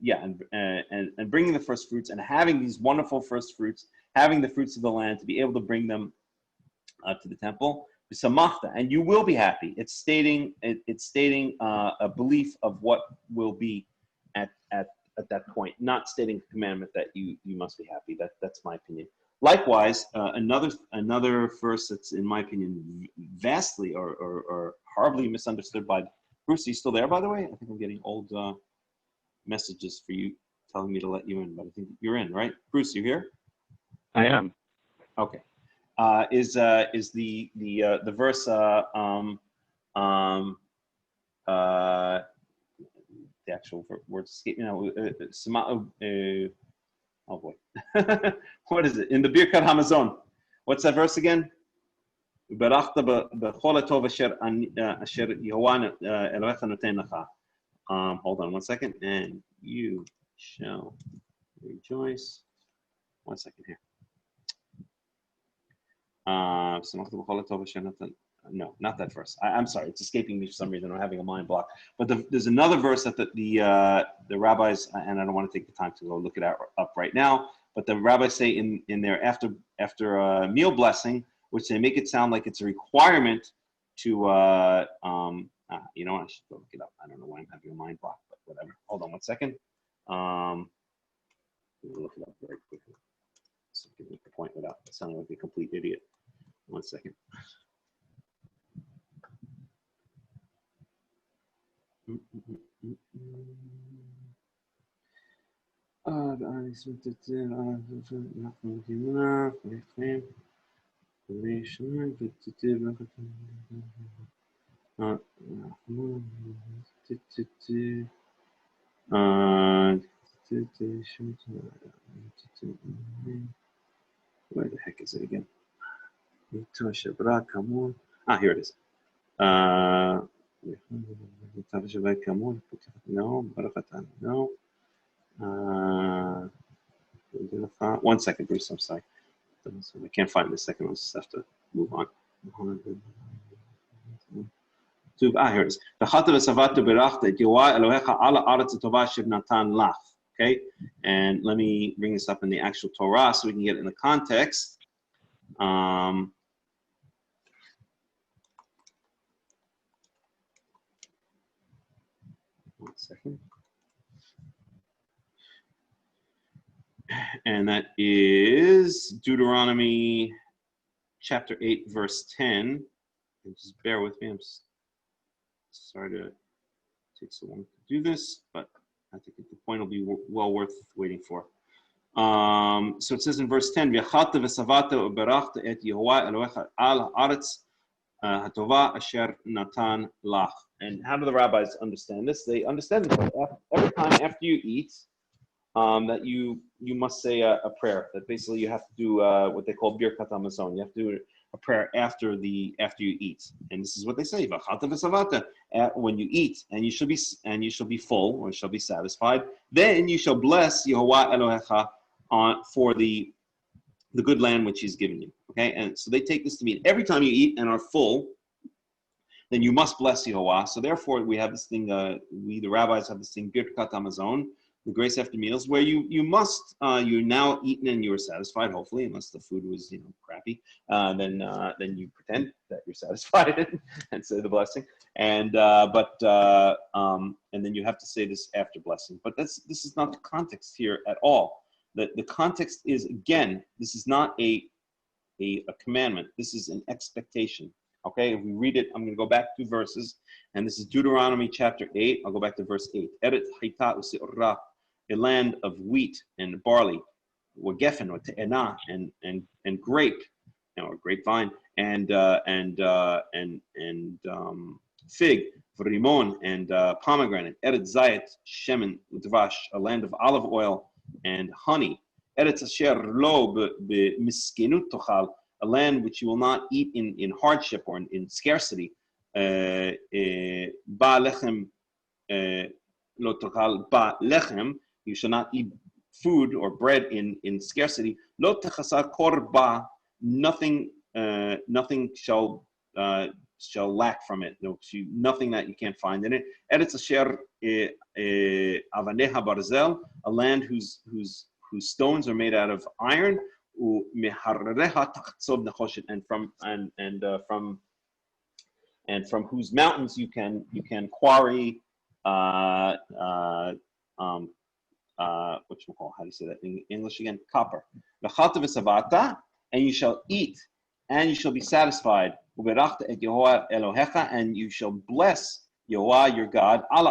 bringing the first fruits and having these wonderful first fruits, having the fruits of the land to be able to bring them to the temple. And you will be happy. It's stating a belief of what will be at that point, not stating a commandment that you must be happy. That's my opinion. Likewise, another verse that's, in my opinion, vastly or horribly misunderstood by Bruce. Are you still there, by the way? I think I'm getting old messages for you telling me to let you in, but I think you're in, right? Bruce, you here? I am. Okay. Is the verse the actual words escape me now? Oh boy, what is it in the Birkat Hamazon? What's that verse again? Hold on one second, and you shall rejoice. 1 second here. No, not that verse. I'm sorry, it's escaping me for some reason. I'm having a mind block. But there's another verse that the rabbis, and I don't want to take the time to go look it up right now, but the rabbis say in there after a meal blessing, which they make it sound like it's a requirement to, you know what, I should go look it up. I don't know why I'm having a mind block, but whatever. Hold on 1 second. Look it up very quickly. So I can make the point without sounding like a complete idiot. 1 second. Where the heck is it again? Here it is. No. 1 second, Bruce. I'm sorry. I can't find the second one. I just have to move on. Here it is. Okay, and let me bring this up in the actual Torah so we can get it in the context. 1 second. And that is Deuteronomy chapter 8, verse 10. And just bear with me. I'm sorry to take so long to do this, but I think the point will be well worth waiting for. So it says in verse 10, "V'yachalta v'savata u'berachta et Yehovah Elohecha al haaretz hatova asher natan lach." And how do the rabbis understand this? They understand this every time after you eat, that you must say a prayer. That basically you have to do what they call Birkat Hamazon. You have to do a prayer after you eat, and this is what they say: "V'achalta v'savata." When you eat, and you shall be full, or shall be satisfied. Then you shall bless Yehovah Elohecha for the the good land which he's given you. Okay, and so they take this to mean every time you eat and are full, then you must bless Yehovah. So therefore, we have this thing. We the rabbis have this thing, Birkat Hamazon, the grace after meals, where you must you're now eaten and you are satisfied. Hopefully, unless the food was crappy, then you pretend that you're satisfied and say the blessing. And then you have to say this after blessing. But this is not the context here at all. The context is, again, this is not a commandment. This is an expectation. Okay, if we read it, I'm going to go back 2 verses, and this is Deuteronomy chapter 8. I'll go back to verse 8. Eret Haita Use'orah, a land of wheat and barley, or geffen, or te'ena, and grape, or grapevine, and fig, v'rimon, and pomegranate. Eret Zayet, shemen, udvash, a land of olive oil and honey. Eretz asher lo b'miskenut tochal, a land which you will not eat in hardship or in scarcity. Ba lechem lo tochal ba lechem, you shall not eat food or bread in scarcity. Lo techasar korba, nothing shall lack from it. Nothing that you can't find in it. Eretz asher avaneha barzel, a land whose stones are made out of iron. And from whose mountains you can quarry what you call, how do you say that in English again? Copper. And you shall eat and you shall be satisfied, and you shall bless Yehovah your God on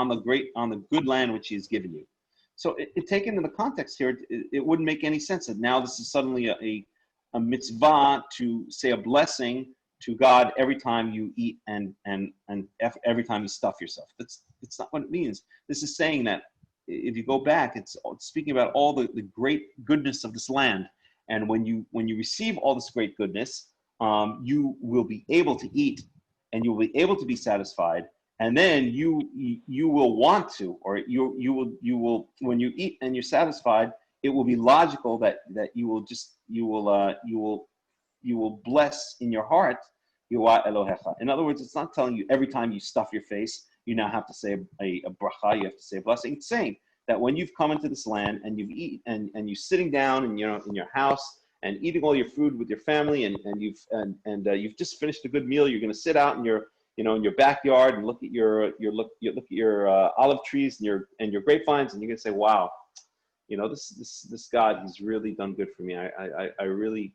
the good land which he has given you. So taken in the context here, it wouldn't make any sense that now this is suddenly a mitzvah to say a blessing to God every time you eat and every time you stuff yourself. That's not what it means. This is saying that if you go back, it's speaking about all the great goodness of this land. And when you receive all this great goodness, you will be able to eat and you will be able to be satisfied. And then you will want to, or you will when you eat and you're satisfied, it will be logical that you will bless in your heart Yehovah Elohecha. In other words, it's not telling you every time you stuff your face, you now have to say a bracha, you have to say a blessing. It's saying that when you've come into this land and you've eaten and you're sitting down in your house and eating all your food with your family and you've just finished a good meal, you're going to sit out in your backyard and look at your olive trees and your grapevines, and you're gonna say, "Wow, this God, he's really done good for me. I really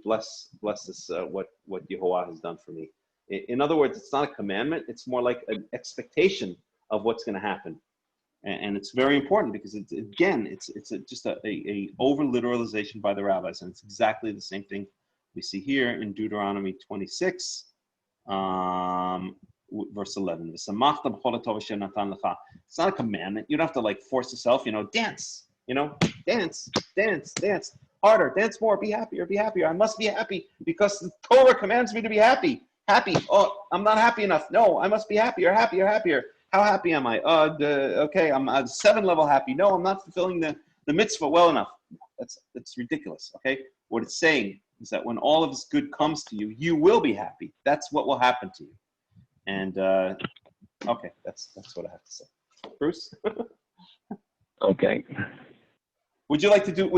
bless this what Yehovah has done for me." In other words, it's not a commandment; it's more like an expectation of what's going to happen, and it's very important because it's just a over literalization by the rabbis, and it's exactly the same thing we see here in Deuteronomy 26. Verse 11. It's not a commandment. You don't have to force yourself, dance, dance harder, dance more, be happier. I must be happy because the Torah commands me to be happy. Oh, I'm not happy enough. No, I must be happier. How happy am I? Okay, I'm 7-level happy. No, I'm not fulfilling the mitzvah well enough. That's ridiculous. Okay, what it's saying is that when all of this good comes to you, you will be happy. That's what will happen to you. And okay, that's what I have to say. Bruce? Okay. Would you like to do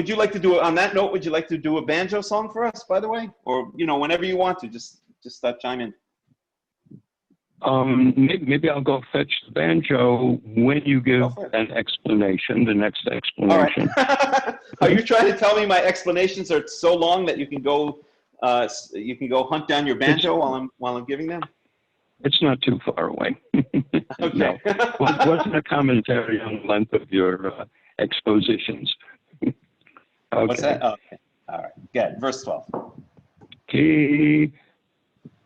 on that note, would you like to do a banjo song for us, by the way? Or, whenever you want to, just chime in. Maybe I'll go fetch the banjo when you give an explanation, the next explanation. All right. Are you trying to tell me my explanations are so long that you can go hunt down your banjo while I'm giving them? It's not too far away. Okay. No. It wasn't a commentary on the length of your expositions. Okay. What's that? Oh, okay. All right. Good. Verse 12.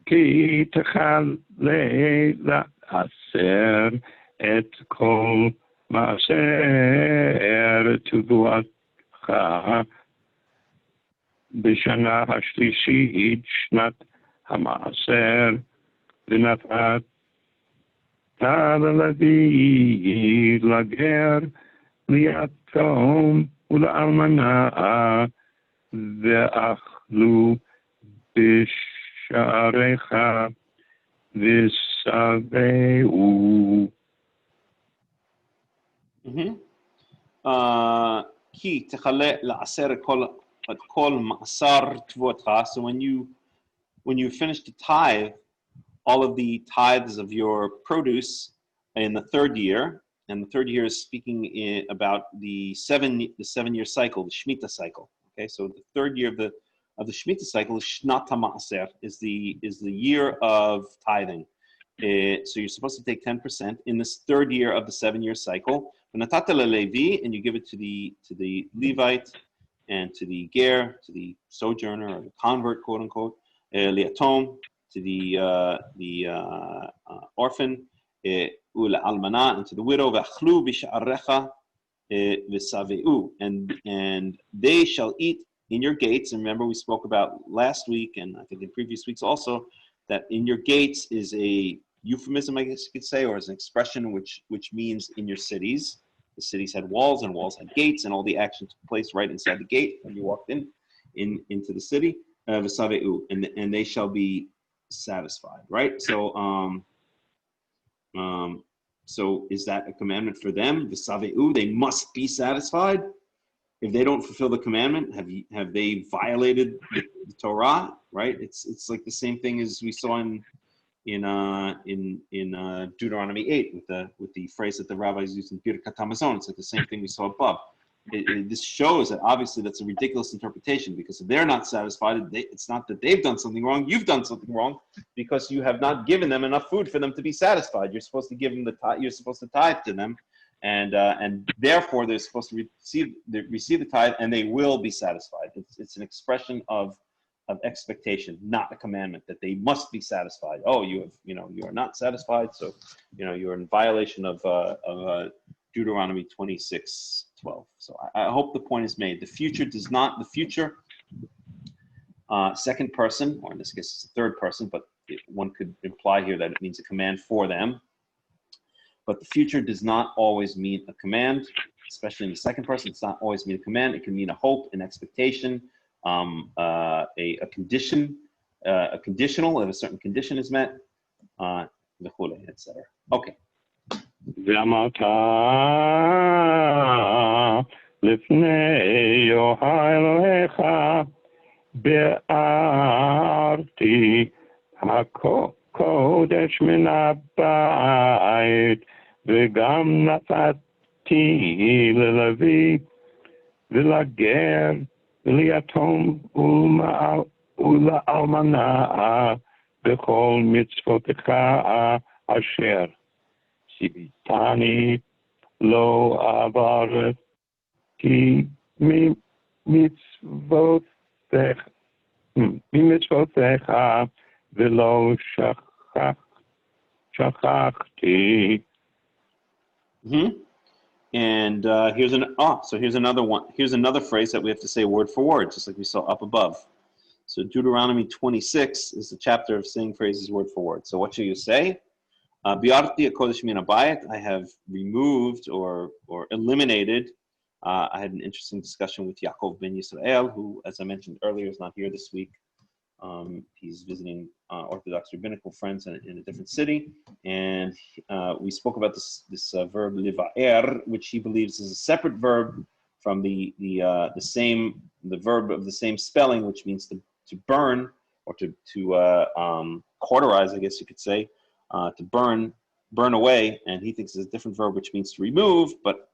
כי תכלה לעשר את כל מעשר תבואתך בשנה השלישית שנת המעשר ונתת ללוי לגר ליתום ולאלמנה ואכלו בשעריך ושבעו. כי תכלה לעשר את כל מעשר תבואתך. So when you finish the tithe, all of the tithes of your produce in the third year, and the third year is speaking about the 7-year cycle, the Shemitah cycle. Okay, so the third year of the Shemitah cycle is Shnat HaMa'aser, is the year of tithing. So you're supposed to take 10% in this third year of the 7-year cycle. And you give it to the Levite and to the ger, to the sojourner or the convert, quote unquote, liatom, to the orphan, almana, and to the widow, v'achlu b'sha'arecha v'saveu, and they shall eat in your gates. And remember, we spoke about last week, and I think in previous weeks also, that in your gates is a euphemism, I guess you could say, or is an expression which means in your cities. The cities had walls, and walls had gates, and all the action took place right inside the gate when you walked into the city. And they shall be satisfied, right? So so is that a commandment for them? V'saveu, they must be satisfied. If they don't fulfill the commandment, have they violated the Torah? Right? It's like the same thing as we saw in Deuteronomy 8 with the phrase that the rabbis used in Birkat Hamazon. It's like the same thing we saw above. This shows that obviously that's a ridiculous interpretation, because if they're not satisfied, it's not that they've done something wrong, you've done something wrong, because you have not given them enough food for them to be satisfied. You're supposed to give them you're supposed to tithe to them, and therefore they're supposed to receive the tithe, and they will be satisfied. It's an expression of expectation, not a commandment that they must be satisfied. Oh, you are not satisfied, so you're in violation of Deuteronomy 26:12. So I hope the point is made. The future second person, or in this case it's a third person, but one could imply here that it means a command for them. But the future does not always mean a command, especially in the second person. It's not always mean a command. It can mean a hope, an expectation, a condition, a conditional, if a certain condition is met, etc. Okay. ואמרת לפני יהוה אלוהיך ביארתי הקודש מן הבית, וגם נתתי ללוי ולגר וליתום ולאלמנה בכל מצוותיך אשר ציוויתני לא עברתי ממצוותיך ולא שכחתי. And here's another one. Here's another phrase that we have to say word for word, just like we saw up above. So Deuteronomy 26 is the chapter of saying phrases word for word. So what shall you say? Biarti HaKodesh min habayit, I have removed or eliminated. I had an interesting discussion with Yaakov ben Yisrael, who, as I mentioned earlier, is not here this week. He's visiting Orthodox rabbinical friends in a different city, and we spoke about this verb liva'er, which he believes is a separate verb from the verb of the same spelling, which means to burn or to cauterize, I guess you could say, to burn away, and he thinks it's a different verb which means to remove, but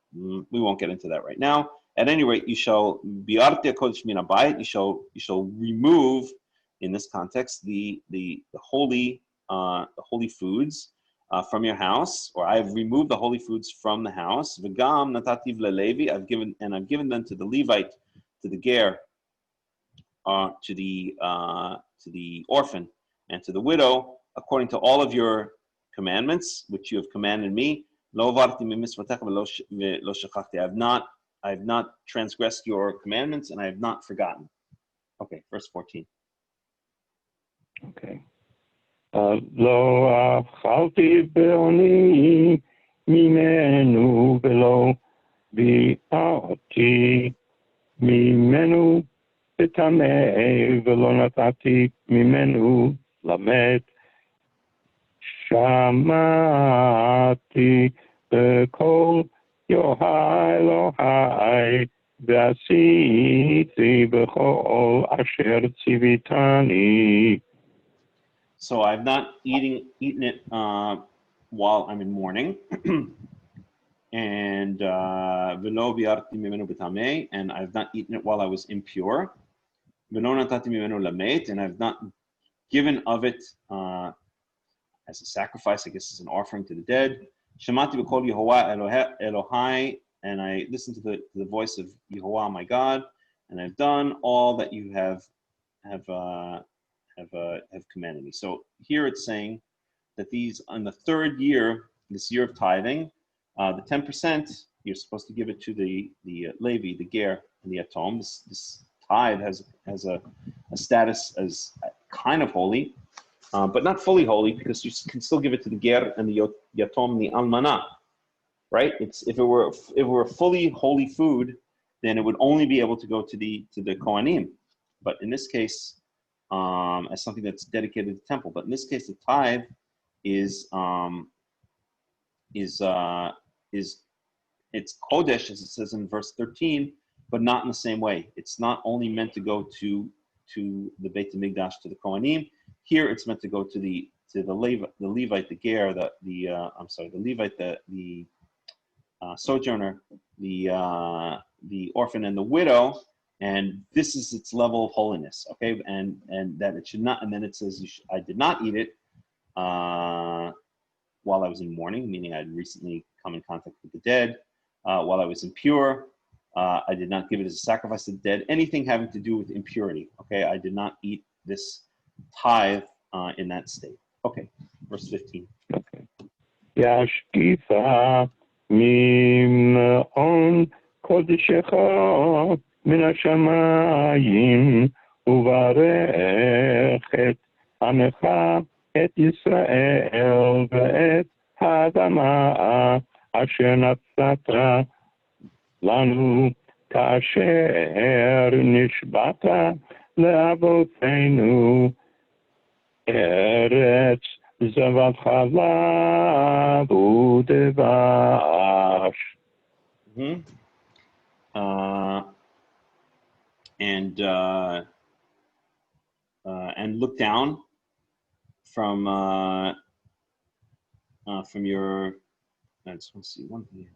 we won't get into that right now. At any rate, you shall bi'arti HaKodesh min habayit, you shall remove, in this context, the holy foods from your house, or I have removed the holy foods from the house. V'gam natativ leLevi, I've given them to the Levite, to the ger, to the orphan, and to the widow, according to all of your commandments, which you have commanded me. Lo avarti mitzvotecha v'lo shechachti. I have not transgressed your commandments, and I have not forgotten. Okay, verse 14. Okay. לא אכלתי בעוני ממנו ולא ביארתי ממנו בטמא ולא נתתי ממנו למת. שמעתי בקול יהוה אלוהי ועשיתי בכל אשר ציוויתני. So I've not eaten it while I'm in mourning. And velo biarti mimenu b'tamei, and I've not eaten it while I was impure. Velo natati mimenu lamet, and I've not given of it as a sacrifice, I guess as an offering to the dead. Shemati b'kol Yehovah Elohai, and I listened to the voice of Yehovah my God, and I've done all that you have commanded me. So here it's saying that these on the third year, this year of tithing, the 10% you're supposed to give it to the Levi, the Ger, and the Atom. This tithe has a status as kind of holy, but not fully holy, because you can still give it to the Ger and the Yatom and the Almanah, right? It's if it were fully holy food, then it would only be able to go to the Kohanim. But in this case, as something that's dedicated to the temple. But in this case, the tithe is it's kodesh, as it says in verse 13, but not in the same way. It's not only meant to go to the Beit HaMikdash, to the Kohanim. Here, it's meant to go to the Levite, the Ger, the Levite, the sojourner, the orphan, and the widow. And this is its level of holiness, okay? And that it should not. And then it says, I did not eat it while I was in mourning, meaning I'd recently come in contact with the dead. While I was impure, I did not give it as a sacrifice to the dead. Anything having to do with impurity, okay? I did not eat this tithe in that state. Okay, verse 15. Okay. Yashkifa mim'on kodeshecha min hashamayim uvarech et amecha et Yisrael ve'et ha'adama asher natzat lanu kasher nishbata le'avotenu eretz zavat chalav u'devash. And look down from your. I just want to see one thing.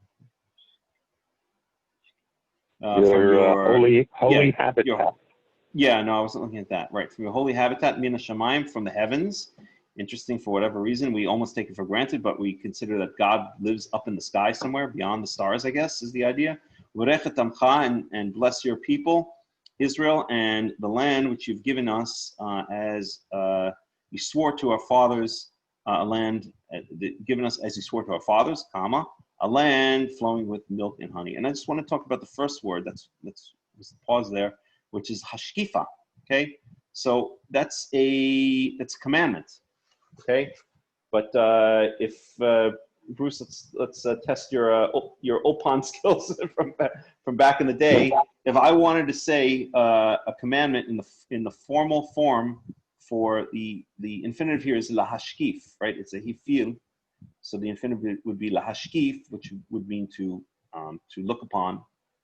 From your holy habitat. No, I wasn't looking at that. Right, from your holy habitat, mina shamayim, from the heavens. Interesting, for whatever reason, we almost take it for granted, but we consider that God lives up in the sky somewhere beyond the stars, I guess, is the idea. And bless your people, Israel, and the land which you've given us as you swore to our fathers, a land given us as you swore to our fathers, comma, a land flowing with milk and honey. And I just want to talk about the first word. Let's pause there, which is hashkifa. Okay, so that's a commandment. Okay, but if Bruce, let's test your Opon skills from back in the day. If I wanted to say a commandment in the formal form for the infinitive here is lahashkif, right? It's a hifil, so the infinitive would be lahashkif, which would mean to look upon.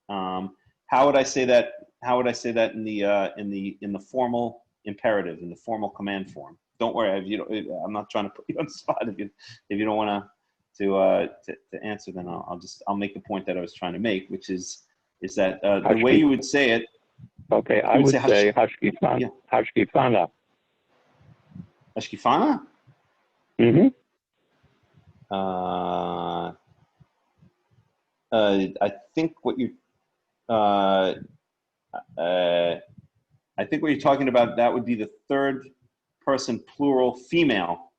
How would I say that? How would I say that in the formal imperative, in the formal command form? Don't worry, I'm not trying to put you on the spot. If you don't want to answer, then I'll make the point that I was trying to make, which is that the way you would say it. Okay, I would say hashkifana. Yeah. Hashkifana. Hashkifana? Mm-hmm. I think what you. I think what you're talking about, that would be the third person plural female,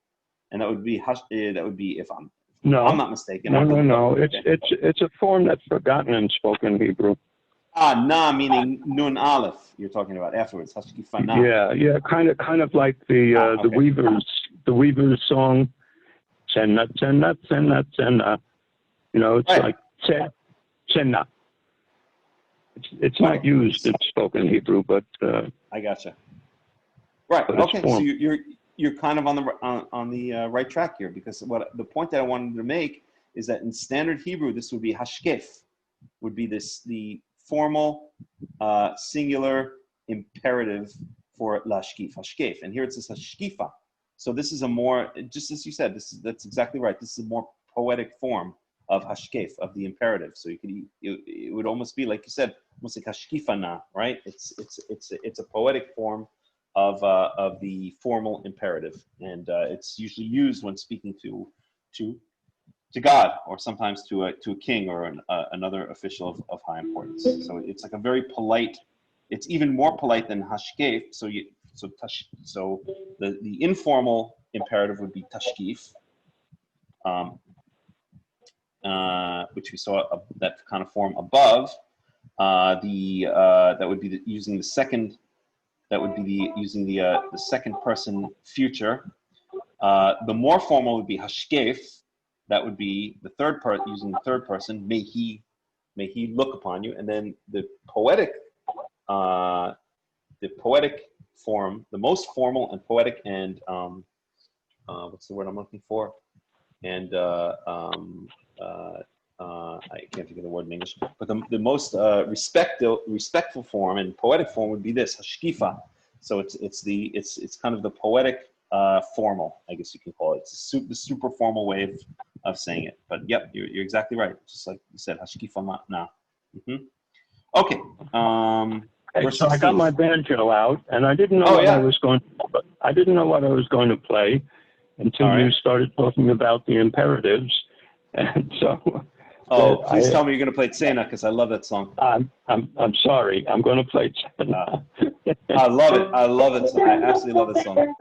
and that would be if I'm not mistaken. No. It's a form that's forgotten in spoken Hebrew. Na meaning nun aleph. You're talking about afterwards. Hashkifana. Yeah, kind of like the Weavers song. Tsenna, tsenna, tsenna, tsenna. It's right. Like tsenna. It's not used in spoken Hebrew, but I gotcha. Right. But it's Okay. So form. you're kind of on the right track here, because what the point that I wanted to make is that in standard Hebrew, this would be hashkef, would be the formal singular imperative for lashkif, hashkef, and here it says hashkifa. So this is a more, just as you said, that's exactly right. This is a more poetic form of hashkef, of the imperative. So it would almost be like you said, almost like hashkifana, right? It's a poetic form of the formal imperative, and it's usually used when speaking to God, or sometimes to a king or another official of high importance. So it's like a very polite. It's even more polite than hashkef. So the informal imperative would be tashkif, which we saw that kind of form above. That would be using the second. That would be using the second person future. The more formal would be hashkef. That would be the third part, using the third person. May he look upon you. And then the poetic form, the most formal and poetic, and what's the word I'm looking for? And I can't think of the word in English. But the most respectful form and poetic form would be this hashkifa. So it's kind of the poetic formal, I guess you can call it. It's the super formal way of saying it. But yep, you're exactly right. Just like you said, hashkifa now. Mm-hmm. Okay. Okay, so I got my banjo out, and I didn't know I was going. I didn't know what I was going to play until you started talking about the imperatives, and so. Please tell me you're going to play Tsena, because I love that song. I'm sorry. I'm going to play Tsena. I love it. I love it. I absolutely love this song.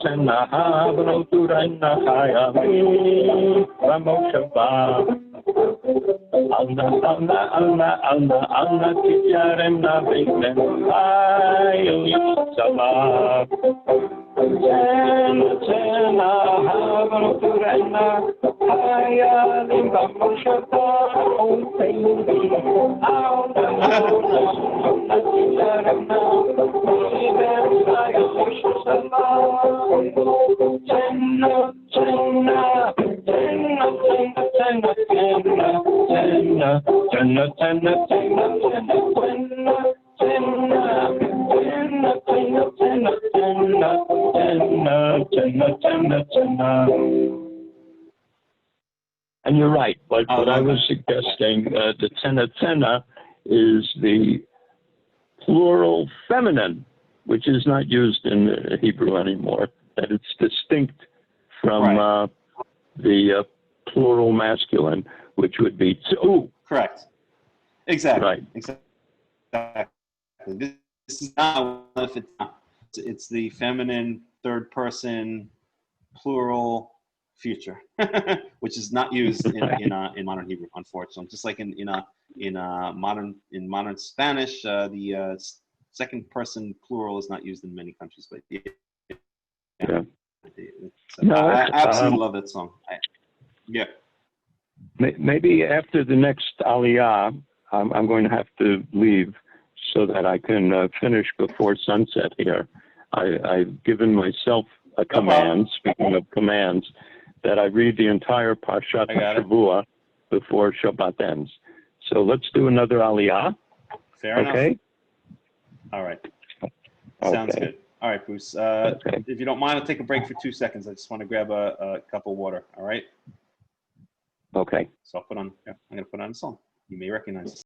Tena havro turayna hayami Yom Shabbath. Alna tijarem na veilen Yom Shabbath. Tena havro turayna hayami Yom Shabbath. Alna tijarem na And you're right, but I was suggesting the Tena is the plural feminine, which is not used in Hebrew anymore, that it's distinct from the plural masculine, which would be tzu. Correct. Exactly. Right. Exactly. This is not, it's the feminine third person plural future, which is not used in modern Hebrew, unfortunately. Just like in modern Spanish, the second person plural is not used in many countries, but I absolutely love that song. Maybe after the next Aliyah, I'm going to have to leave so that I can finish before sunset here. I've given myself a command, speaking of commands, that I read the entire Parashath Shavua before Shabbat ends. So let's do another Aliyah. Fair enough. All right. Sounds good. All right, Bruce. If you don't mind, I'll take a break for 2 seconds. I just want to grab a cup of water. All right? Okay. So I'm going to put on a song. You may recognize it.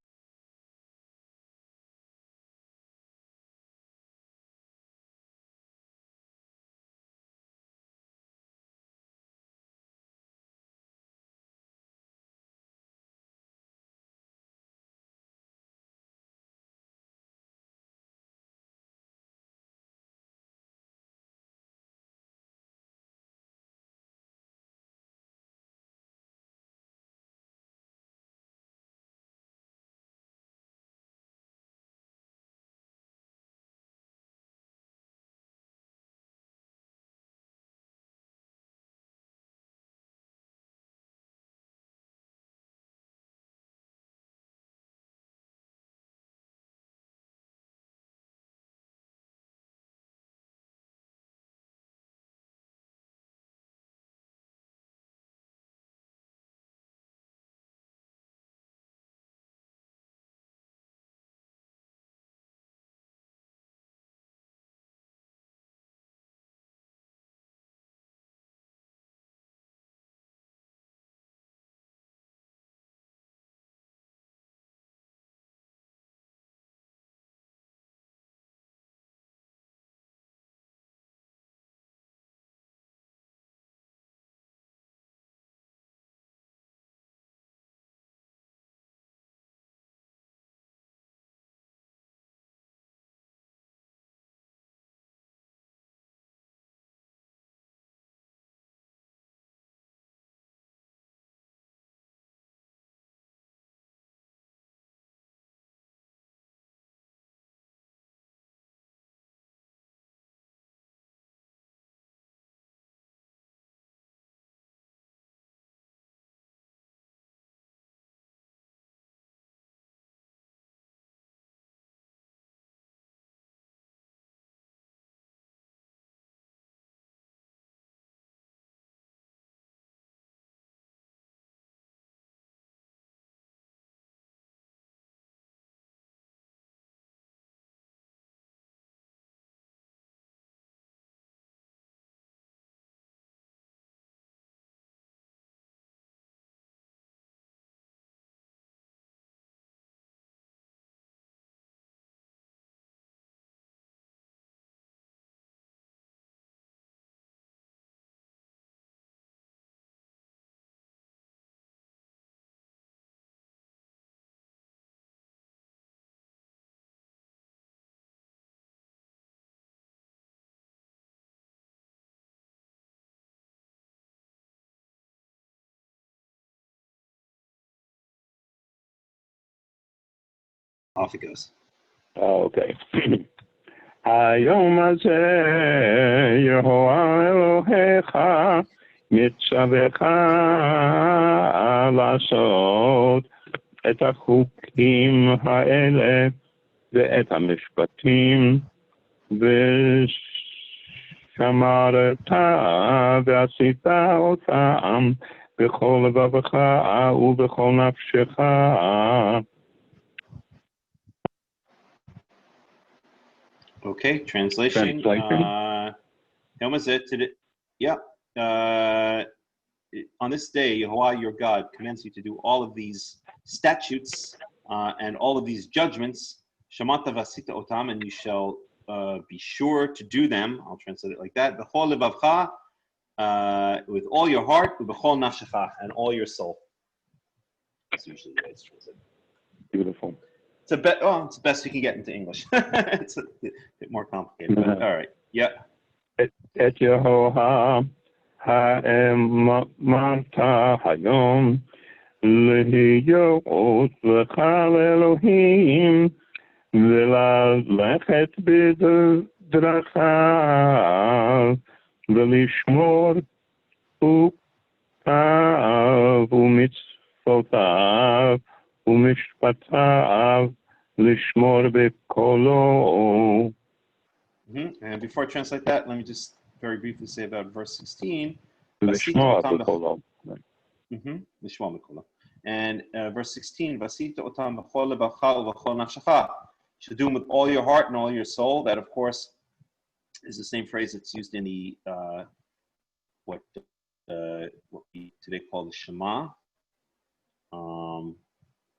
Off it goes. Okay. היום הזה יהוה אלוהיך מצווך לעשות את החוקים האלה ואת המשפטים ושמרת ועשית אותם בכל לבבך ובכל נפשך. Okay, translation. Yom Hazeh today. Yeah. On this day, Yehovah your God commands you to do all of these statutes and all of these judgments. Shamata vasita otam, and you shall be sure to do them. I'll translate it like that. B'chol lebavcha, with all your heart, b'chol nafshecha, and all your soul. That's usually the way it's translated. Beautiful. It's the best you can get into English. It's a bit more complicated, but all right. Yeah. את יהוה האמרת היום להיות לך לאלוהים וללכת בדרכיו ולשמור חוקיו ומצוותיו ומשפטיו לשמור בקולו. And before I translate that, let me just very briefly say about verse 16. לשמור בקולו. לשמור בקולו. And verse 16, Vasita otam b'chol lebavcha u'b'chol nafshecha. You should do them with all your heart and all your soul. That, of course, is the same phrase that's used in the what we today call the Shema,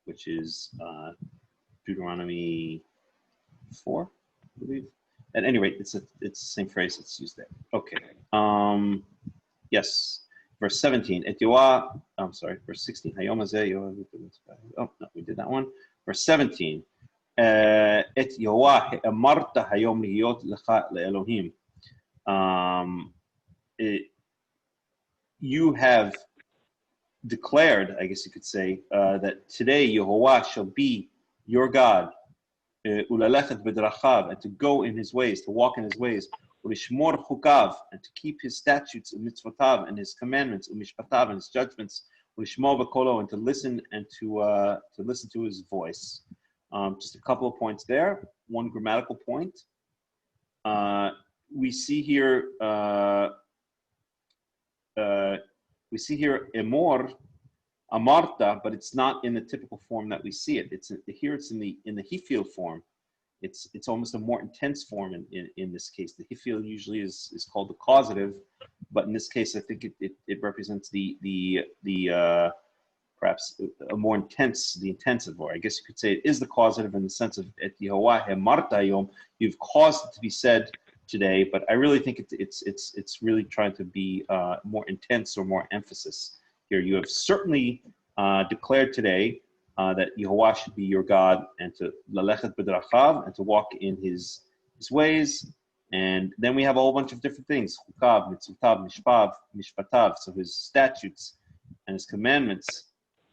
which is Deuteronomy 4, I believe. At any rate, it's the same phrase that's used there. Okay. Yes. Verse 17. Verse 16. Hayom hazeh. Oh, no, we did that one. Verse 17. Et Yehovah amarta hayom lihiyot lecha leElohim. You have declared, I guess you could say, that today Yehovah shall be your God. Ulalechet b'drachav, and to go in his ways, to walk in his ways. Ulishmor chukav, and to keep his statutes, umitzvotav, and his commandments, umishpatav, and his judgments. Ulishmor b'kolo, and to listen and to listen to his voice. Just a couple of points there. One grammatical point. We see here emor, amarta, but it's not in the typical form that we see it. It's in the hifil form. It's almost a more intense form in this case. The hifil usually is called the causative, but in this case, I think it represents the perhaps a more intense, the intensive, or I guess you could say it is the causative in the sense of et Yehovah hemarta yom, you've caused it to be said today, but I really think it's really trying to be more intense or more emphasis here. You have certainly declared today that Yehovah should be your God, and to lalechet b'drachav, and to walk in his ways. And then we have a whole bunch of different things: chukav, mitzvotav, mishpatav, so his statutes and his commandments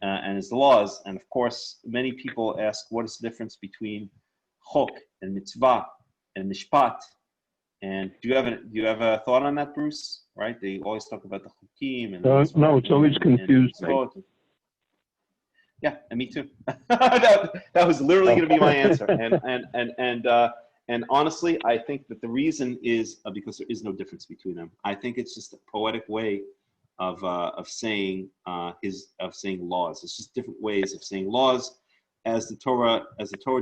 and his laws. And of course, many people ask, what is the difference between chok and mitzvah and mishpat? And do you have a thought on that, Bruce? Right? They always talk about the chukim and no, it's always confused me. Yeah, and me too. that was literally going to be my answer. And honestly, I think that the reason is because there is no difference between them. I think it's just a poetic way of saying laws. It's just different ways of saying laws, as the Torah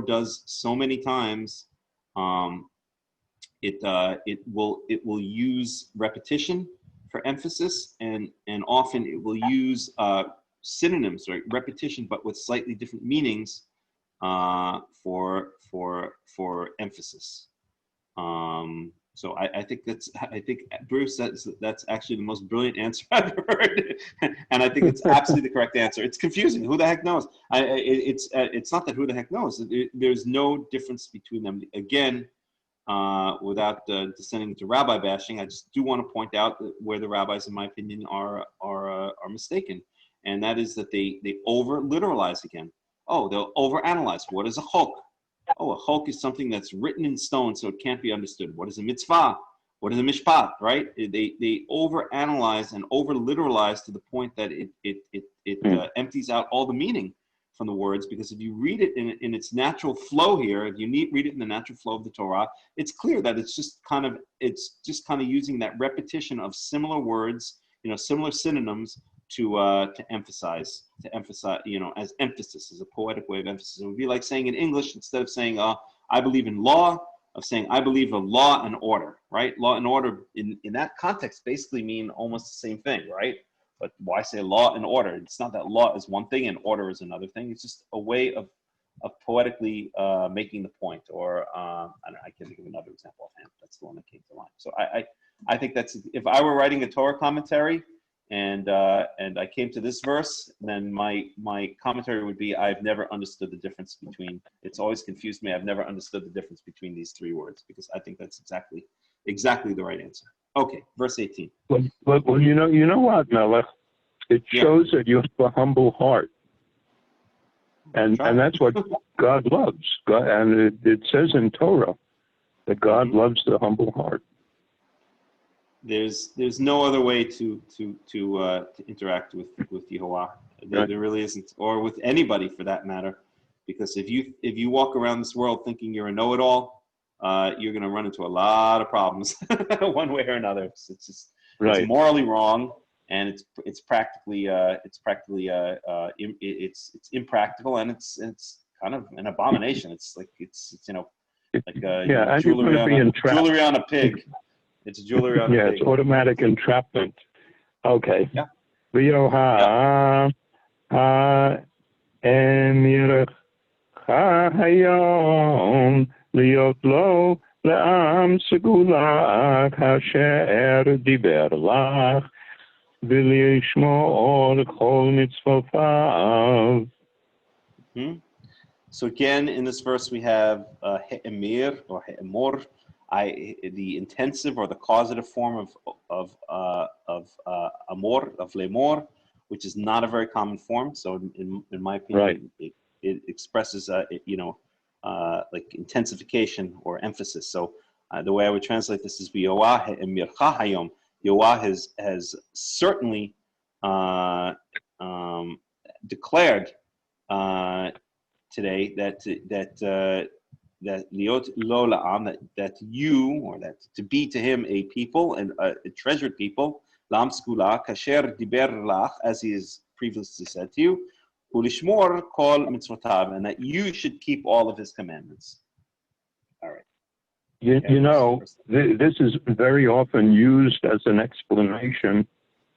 does so many times. It will use repetition for emphasis, and often it will use synonyms, right? Repetition, but with slightly different meanings for emphasis. So I think Bruce, that's actually the most brilliant answer I've heard, and I think it's absolutely the correct answer. It's confusing. Who the heck knows? It's not that who the heck knows. There's no difference between them. Again, without descending into rabbi bashing, I just do want to point out where the rabbis, in my opinion, are mistaken, and that is that they over literalize again. Oh, they'll overanalyze. What is a chok? Oh, a chok is something that's written in stone, so it can't be understood. What is a mitzvah? What is a mishpat? Right? They overanalyze and over-literalize to the point that it empties out all the meaning from the words. Because if you read it in its natural flow here, if you read it in the natural flow of the Torah, it's clear that it's just kind of using that repetition of similar words, similar synonyms to emphasize, as emphasis, as a poetic way of emphasis. It would be like saying in English, instead of saying I believe in law, of saying I believe in law and order, right? Law and order in that context basically mean almost the same thing, right? But why say law and order? It's not that law is one thing and order is another thing. It's just a way of poetically making the point. Or I can't think of another example offhand. That's the one that came to mind. So I think that's, if I were writing a Torah commentary and I came to this verse, then my commentary would be, I've never understood the difference between, it's always confused me. I've never understood the difference between these three words, because I think that's exactly the right answer. Okay, verse 18. Well, you know what, Melech? It shows that you have a humble heart. And that's what God loves. And it says in Torah that God loves the humble heart. There's no other way to interact with Yehovah. There really isn't, or with anybody for that matter, because if you walk around this world thinking you're a know-it-all, you're going to run into a lot of problems, one way or another. It's it's morally wrong, and it's practically impractical, and it's kind of an abomination. It's jewelry on a pig. It's jewelry on a pig. It's automatic entrapment. Okay. Yeah. להיות לו לעם סגולה כאשר דיבר לך ולשמור כל מצוותיו. So again, in this verse we have he'emir or he'emor, the intensive or the causative form of amor, of lemor, which is not a very common form. So in my opinion, it expresses like intensification or emphasis. So the way I would translate this is Yoah he'emircha hayom. Yoah has certainly declared today that liot lo la'am, that you, or that to be to him a people and a treasured people, lam skula kasher diber lach, as he has previously said to you, ulishmor kol mitzvotav, and that you should keep all of his commandments. All right. This is very often used as an explanation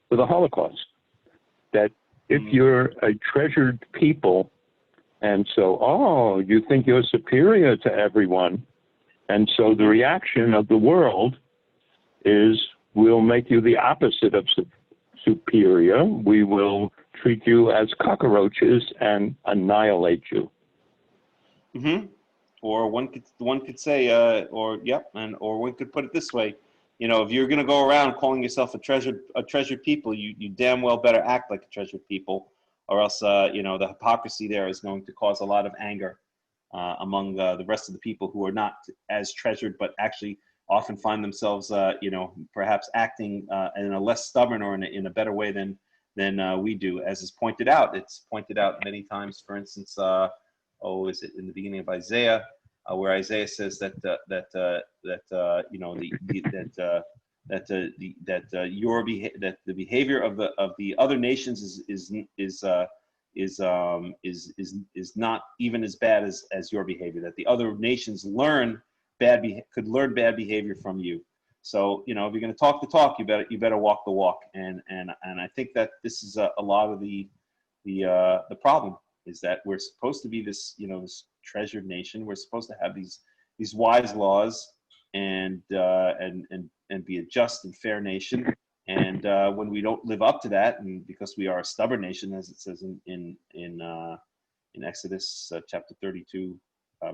for the Holocaust, that if you're a treasured people, and so, you think you're superior to everyone, and so the reaction of the world is, we'll make you the opposite of superior. We will treat you as cockroaches and annihilate you. Or one could say, or one could put it this way: if you're going to go around calling yourself a treasured people, you damn well better act like a treasured people, or else the hypocrisy there is going to cause a lot of anger among the rest of the people who are not as treasured, but actually often find themselves, perhaps acting in a less stubborn or in a better way than we do, as is pointed out. It's pointed out many times. For instance, is it in the beginning of Isaiah, where Isaiah says that the behavior of the other nations is not even as bad as your behavior. That the other nations could learn bad behavior from you. So if you're going to talk the talk, you better walk the walk. And I think that this is a lot of the problem, is that we're supposed to be this this treasured nation. We're supposed to have these wise laws and be a just and fair nation. And when we don't live up to that, and because we are a stubborn nation, as it says in Exodus chapter 32,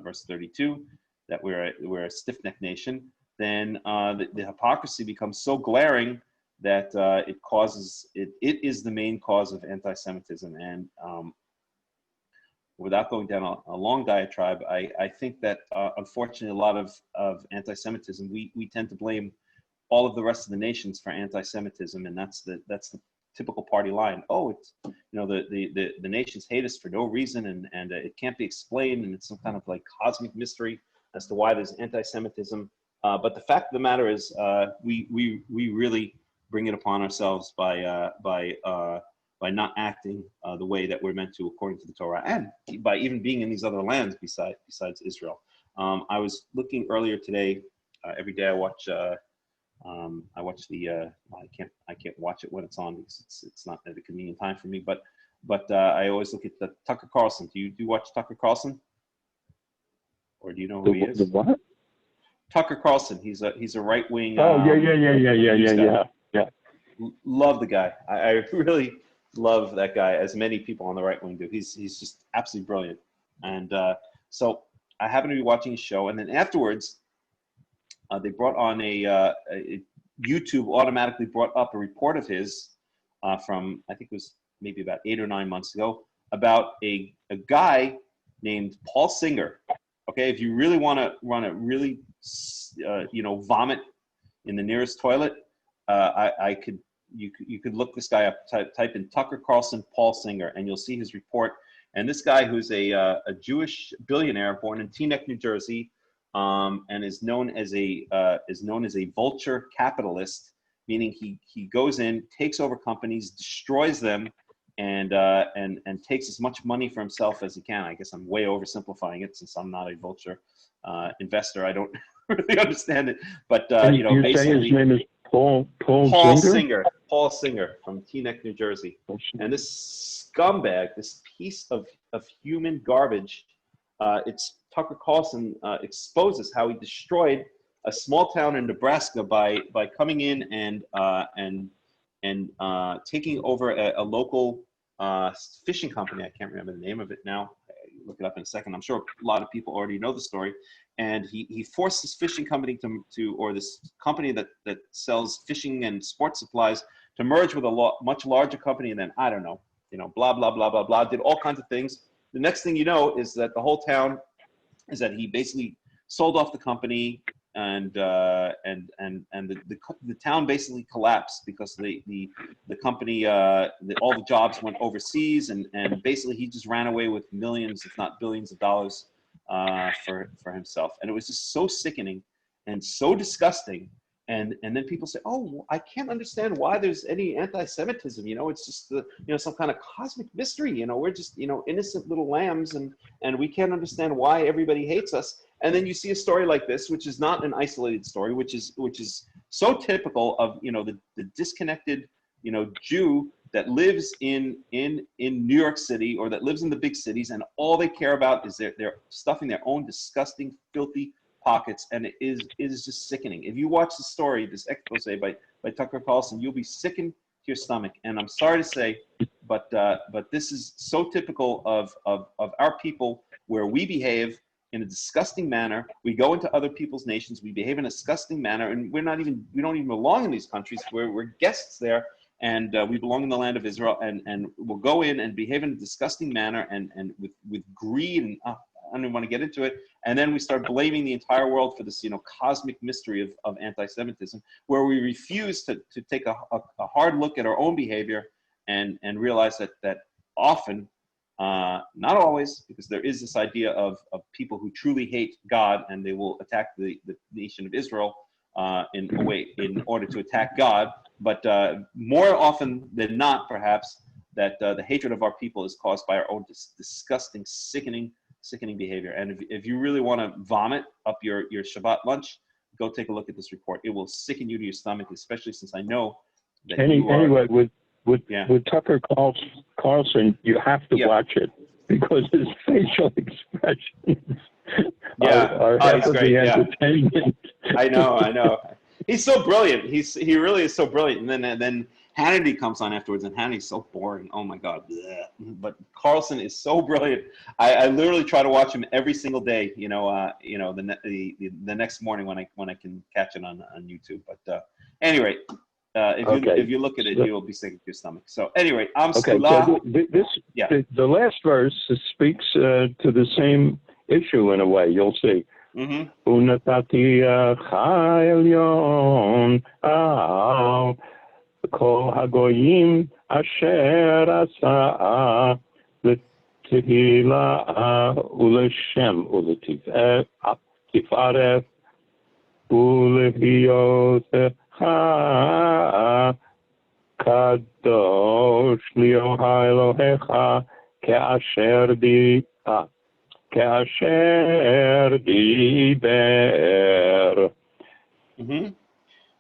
verse 32, that we're a stiff-necked nation, then the hypocrisy becomes so glaring that it is the main cause of anti-Semitism. And without going down a long diatribe, I think that unfortunately a lot of anti-Semitism, we tend to blame all of the rest of the nations for anti-Semitism, and that's the typical party line. Oh, it's the nations hate us for no reason, and it can't be explained, and it's some kind of like cosmic mystery as to why there's anti-Semitism. But the fact of the matter is, we really bring it upon ourselves by not acting the way that we're meant to according to the Torah, and by even being in these other lands besides Israel. I was looking earlier today. Every day I watch the I can't watch it when it's on because it's not at a convenient time for me. But I always look at the Tucker Carlson. Do you watch Tucker Carlson, or do you know who he is? The what? Tucker Carlson. He's a right wing. Yeah. Love the guy. I really love that guy, as many people on the right wing do. He's just absolutely brilliant. And so I happened to be watching his show, and then afterwards, they brought on YouTube automatically brought up a report of his from, I think it was maybe about 8 or 9 months ago, about a guy named Paul Singer. Okay, if you really want to really vomit in the nearest toilet, you could look this guy up. Type in Tucker Carlson Paul Singer, and you'll see his report. And this guy, who's a Jewish billionaire born in Teaneck, New Jersey, and is known as a vulture capitalist, meaning he goes in, takes over companies, destroys them, and takes as much money for himself as he can. I guess I'm way oversimplifying it since I'm not a vulture investor. I don't really understand it, but you basically, say his name is Paul Singer? Paul Singer from Teaneck, New Jersey. And this scumbag, this piece of human garbage, it's Tucker Carlson exposes how he destroyed a small town in Nebraska by coming in and taking over a local fishing company. I can't remember the name of it now. I'll look it up in a second. I'm sure a lot of people already know the story. And he forced this fishing company or this company that sells fishing and sports supplies to merge with a much larger company. And then, I don't know, blah, blah, blah, blah, blah, did all kinds of things. The next thing you know is that the whole town is that he basically sold off the company, and the town basically collapsed because the company, all the jobs went overseas, and basically he just ran away with millions, if not billions of dollars for himself. And it was just so sickening and so disgusting. And then people say, oh, I can't understand why there's any anti-Semitism. It's just some kind of cosmic mystery. We're just innocent little lambs, and we can't understand why everybody hates us. And then you see a story like this, which is not an isolated story, which is so typical of the disconnected Jew that lives in New York City, or that lives in the big cities, and all they care about is they're stuffing their own disgusting, filthy pockets, and it is just sickening. If you watch the story, this expose by Tucker Carlson, you'll be sickened to your stomach. And I'm sorry to say, but this is so typical of our people, where we behave in a disgusting manner. We go into other people's nations, we behave in a disgusting manner, and we don't even belong in these countries. We're guests there, and we belong in the land of Israel, and we'll go in and behave in a disgusting manner, and with greed, and I don't even want to get into it. And then we start blaming the entire world for this, cosmic mystery of anti-Semitism, where we refuse to take a hard look at our own behavior and realize that often, not always, because there is this idea of people who truly hate God, and they will attack the nation of Israel in order to attack God. But more often than not, perhaps, that the hatred of our people is caused by our own disgusting, sickening behavior. And if you really want to vomit up your Shabbat lunch, go take a look at this report. It will sicken you to your stomach, especially since I know that anyway, with Tucker Carlson, you have to watch it, because his facial expressions are half of the entertainment. I know. He's so brilliant. He really is so brilliant. And then Hannity comes on afterwards, and Hannity's so boring. Oh my God. Blech. But Carlson is so brilliant. I literally try to watch him every single day, the next morning when I can catch it on YouTube. But anyway, if you look at it, you'll be sick to your stomach. So anyway, okay. So the last verse speaks to the same issue in a way. You'll see. Unatati chayilyon al kol hagoyim asher asa letihila uleshem uletifareth ulehiyotecha kadosh liohai lohecha keasher di Kasher diber.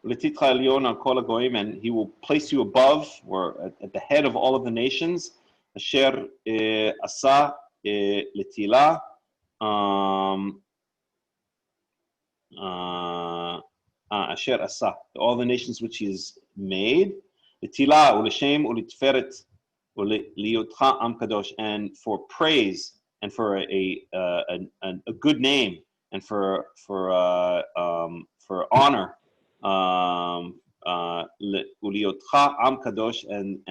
L'titcha elyon al kol hagoyim, and he will place you above or at the head of all of the nations. Asher asa letila. Asher asa, all the nations which he has made. Letila uleshem ulitferet uliyotcha am kadosh, and for praise and for a good name and for honor, uliyotcha am kadosh, and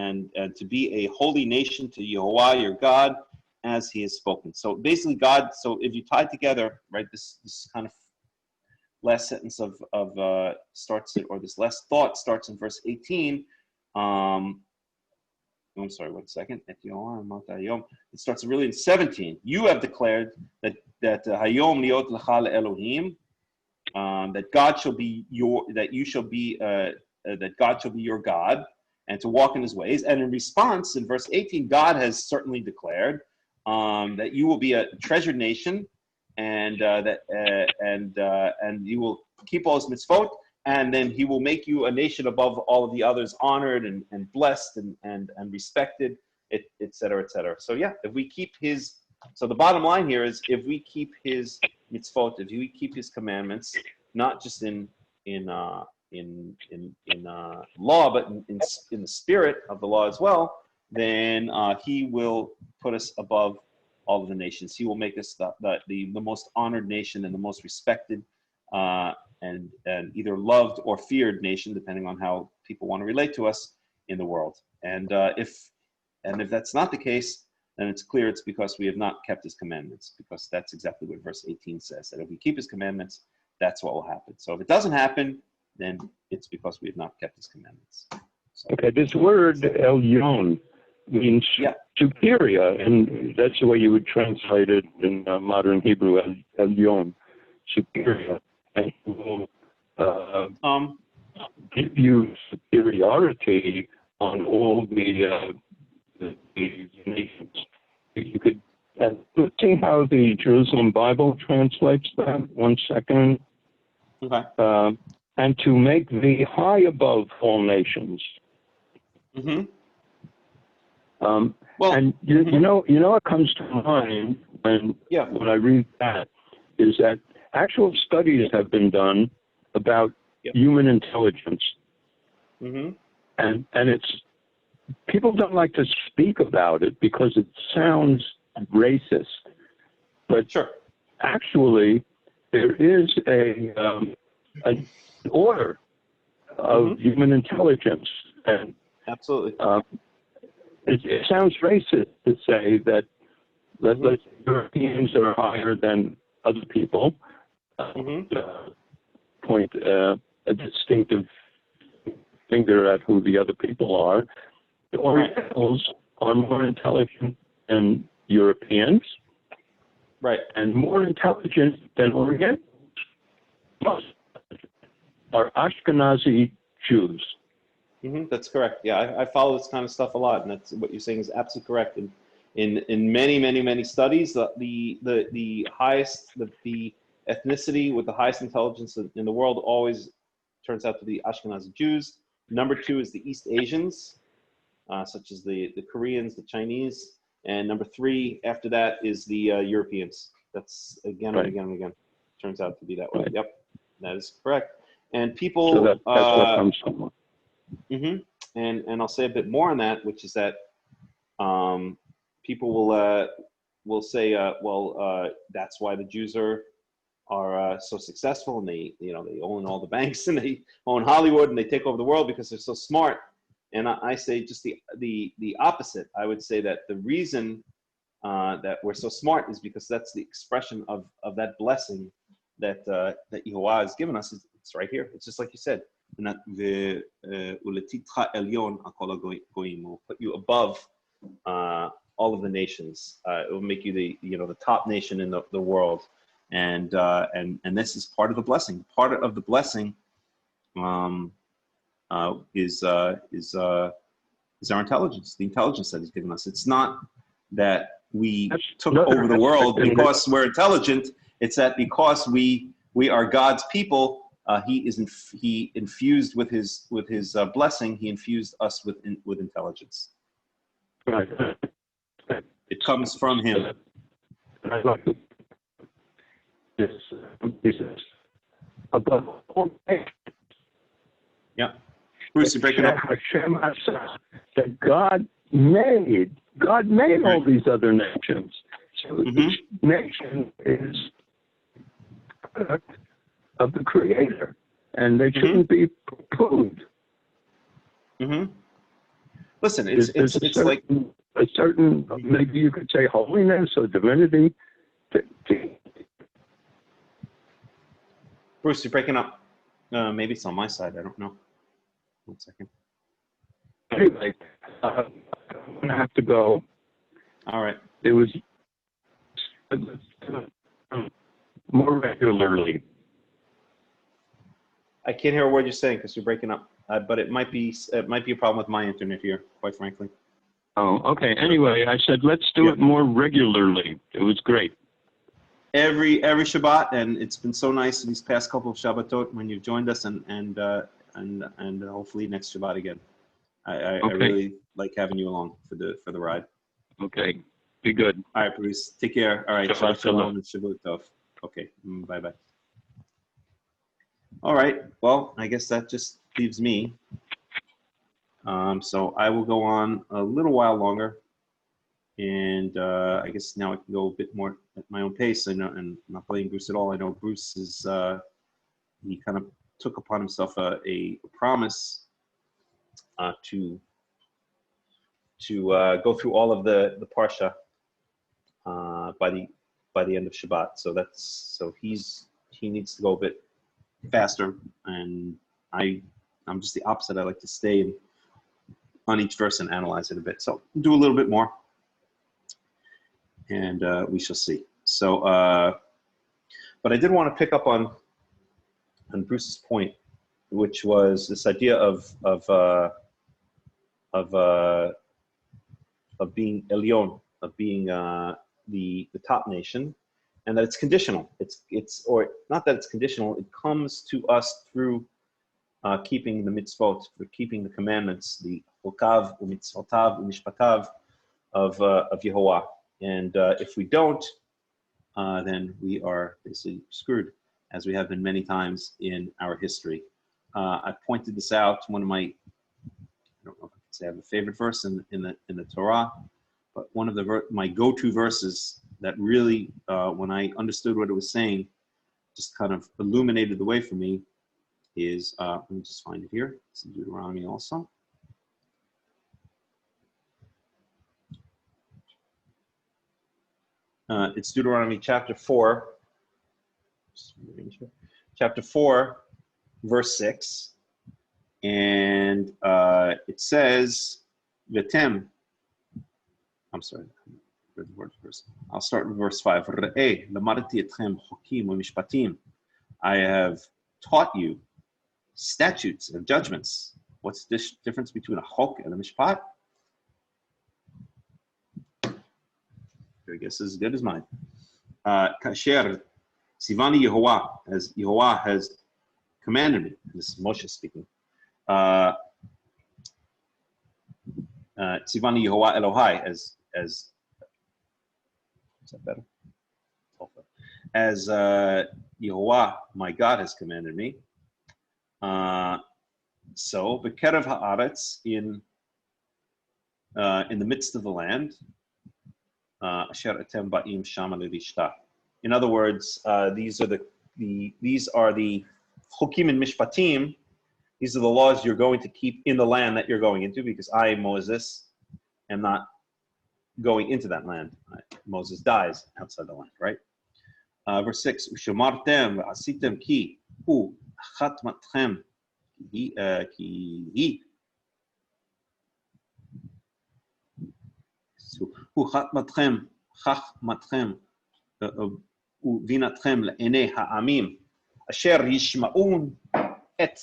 to be a holy nation to Yehovah your God, as He has spoken. So basically, God. So if you tie together, right, this kind of last sentence of starts it, or this last thought starts in verse 18. I'm sorry, 1 second. It starts really in 17. You have declared that Hayom liot lecha Elohim, that God shall be that God shall be your God, and to walk in His ways. And in response, in verse 18, God has certainly declared that you will be a treasured nation, and you will keep all His mitzvot. And then He will make you a nation above all of the others, honored and blessed and respected, et cetera, et cetera. So yeah, if we keep His, so the bottom line here is, if we keep His mitzvot, if we keep His commandments, not just in law, but in the spirit of the law as well, then He will put us above all of the nations. He will make us the most honored nation and the most respected and either loved or feared nation, depending on how people want to relate to us in the world. And if that's not the case, then it's clear it's because we have not kept His commandments, because that's exactly what verse 18 says, that if we keep His commandments, that's what will happen. So if it doesn't happen, then it's because we have not kept His commandments. So, okay, this word elyon means superior, and that's the way you would translate it in modern Hebrew, elyon, superior. And will give you superiority on all the nations. You could let's see how the Jerusalem Bible translates that. 1 second. Okay. And to make thee high above all nations. And you know what comes to mind when I read that is that actual studies have been done about human intelligence, and it's people don't like to speak about it because it sounds racist, but actually there is an order of human intelligence, and absolutely, it sounds racist to say that Europeans are higher than other people. Point a distinctive finger at who the other people are. The Orientals are more intelligent than Europeans, right? And more intelligent than Orientals. Most are Ashkenazi Jews. That's correct. Yeah, I follow this kind of stuff a lot, and that's what you're saying is absolutely correct. In many studies, the highest the ethnicity with the highest intelligence in the world always turns out to be Ashkenazi Jews. Number 2 is the East Asians, such as the Koreans, the Chinese, and number 3 after that is the Europeans. That's again and again and again. Turns out to be that way. Right. Yep, that is correct. And people. So that's what comes from. And I'll say a bit more on that, which is that people will say, that's why the Jews are are so successful, and they own all the banks, and they own Hollywood, and they take over the world because they're so smart. And I say just the opposite. I would say that the reason that we're so smart is because that's the expression of that blessing that Yehovah has given us. It's right here. It's just like you said. And that will put you above all of the nations. It will make you the top nation in the world. And this is part of the blessing. Part of the blessing is our intelligence, the intelligence that He's given us. It's not that we took over the world because we're intelligent. It's that because we are God's people, He infused with His blessing. He infused us with intelligence. Right. It comes from Him. I like this. Above all, Yeah. Bruce, you're breaking up. That God made all these other nations. So each nation is a product of the Creator, and they shouldn't be poo-pooed. Listen, it's like a certain, maybe you could say, holiness or divinity. Bruce, you're breaking up. Maybe it's on my side. I don't know. 1 second. Anyway, I'm going to have to go. All right. It was more regularly. I can't hear a word you're saying because you're breaking up. But it might be a problem with my internet here, quite frankly. Oh, okay. Anyway, I said let's do it more regularly. It was great. Every Shabbat, and it's been so nice these past couple of Shabbatot when you've joined us, and hopefully next Shabbat again. I really like having you along for the ride. Okay, be good. All right, Bruce. Take care. All right, Shabbat Shalom and Shabbat Tov. Okay, bye. All right. Well, I guess that just leaves me. So I will go on a little while longer. And I guess now I can go a bit more at my own pace. I know, and I'm not blaming Bruce at all. I know Bruce is, he kind of took upon himself a promise to go through all of the Parsha by the end of Shabbat. So he needs to go a bit faster, and I'm just the opposite. I like to stay on each verse and analyze it a bit. So do a little bit more. And we shall see. So, but I did want to pick up on Bruce's point, which was this idea of being Elyon, of being the top nation, and that it's conditional. It's or not that it's conditional. It comes to us through keeping the mitzvot, through keeping the commandments, the chokav, umitzvotav, umishpatav of Yehovah. And if we don't, then we are basically screwed, as we have been many times in our history. I pointed this out. One of my, I don't know if I can say I have a favorite verse in the Torah, but one of my go-to verses that really, when I understood what it was saying, just kind of illuminated the way for me is, let me just find it here. It's in Deuteronomy also. It's Deuteronomy chapter 4, verse 6, and it says, "V'tem." I'm sorry, I'll start with verse 5. "Re'eh lamadati etchem chokim u'mishpatim." I have taught you statutes and judgments. What's the difference between a chok and a mishpat? I guess as good as mine. Kasher Sivani Yehovah, as Yehovah has commanded me. This is Moshe speaking. Sivani Yehovah Elohai, as is that better? As Yehovah, my God, has commanded me. So Bekerev haaretz, in the midst of the land. In other words, these are the these are the Chokim and Mishpatim. These are the laws you're going to keep in the land that you're going into, because I, Moses, am not going into that land. Moses dies outside the land, right? Verse 6, Ushamartem asitem ki hu chatmatchem ki hu chatmatchem chachmatchem uvinatchem le'enei ha'amim asher yishma'un et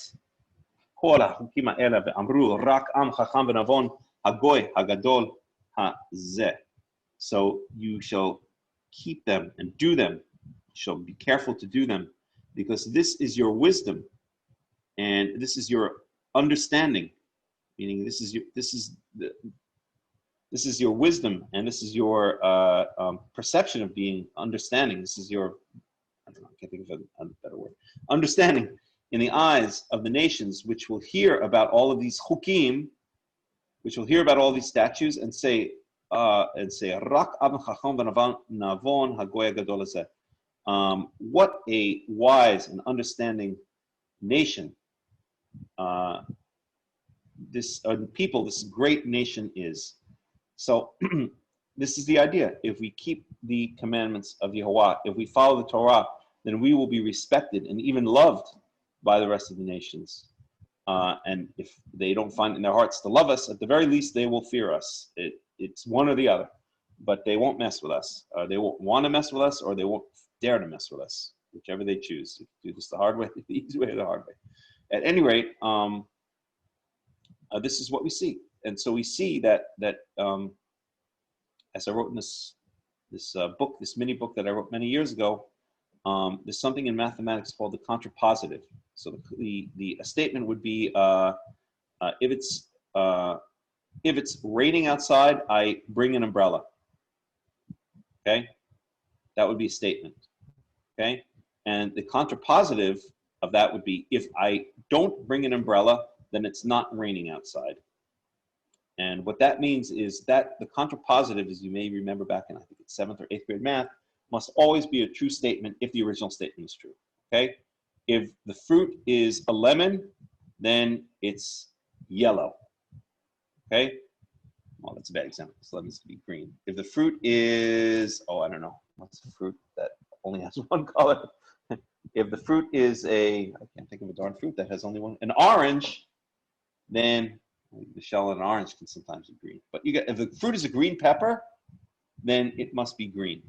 kol ha'chukim ha'ela ve'amru rak am chacham v'navon hagoy hagadol ha'zeh. So you shall keep them and do them. You shall be careful to do them, because this is your wisdom and this is your understanding. Meaning, this is your wisdom, and this is your perception of being understanding. This is your, I don't know, I can't think of a better word. Understanding in the eyes of the nations, which will hear about all of these chukim, which will hear about all these statutes and say, Rak Am Chacham v'Navon Hagoy Gadol hazeh. What a wise and understanding nation this people, this great nation is. So this is the idea. If we keep the commandments of Yehovah, if we follow the Torah, then we will be respected and even loved by the rest of the nations. And if they don't find it in their hearts to love us, at the very least, they will fear us. It's one or the other, but they won't mess with us. They won't want to mess with us, or they won't dare to mess with us, whichever they choose. You do this the hard way, the easy way, or the hard way. At any rate, this is what we see. And so we see that as I wrote in this book, this mini book that I wrote many years ago, there's something in mathematics called the contrapositive. So the statement would be, if it's raining outside, I bring an umbrella. Okay, that would be a statement. Okay, and the contrapositive of that would be, if I don't bring an umbrella, then it's not raining outside. And what that means is that the contrapositive, as you may remember back in, I think it's 7th or 8th grade math, must always be a true statement if the original statement is true. Okay, if the fruit is a lemon, then it's yellow. Okay, well, that's a bad example. So lemons can be green. If the fruit is, I don't know, what's the fruit that only has one color? If the fruit is I can't think of a darn fruit that has only one, an orange, then the shell of an orange can sometimes be green. But if the fruit is a green pepper, then it must be green.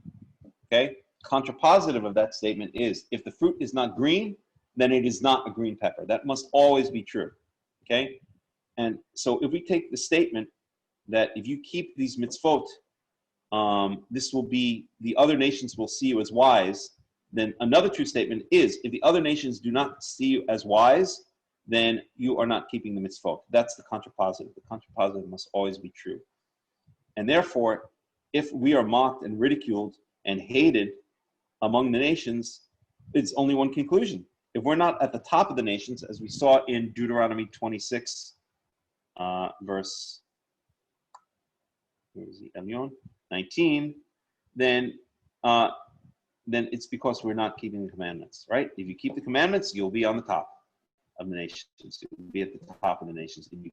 Okay? Contrapositive of that statement is, if the fruit is not green, then it is not a green pepper. That must always be true. Okay? And so if we take the statement that if you keep these mitzvot, this will be, the other nations will see you as wise, then another true statement is, if the other nations do not see you as wise, then you are not keeping the mitzvot. That's the contrapositive. The contrapositive must always be true. And therefore, if we are mocked and ridiculed and hated among the nations, it's only one conclusion. If we're not at the top of the nations, as we saw in Deuteronomy 26, verse 19, then it's because we're not keeping the commandments, right? If you keep the commandments, you'll be on the top of the nations. You'll be at the top of the nations. If you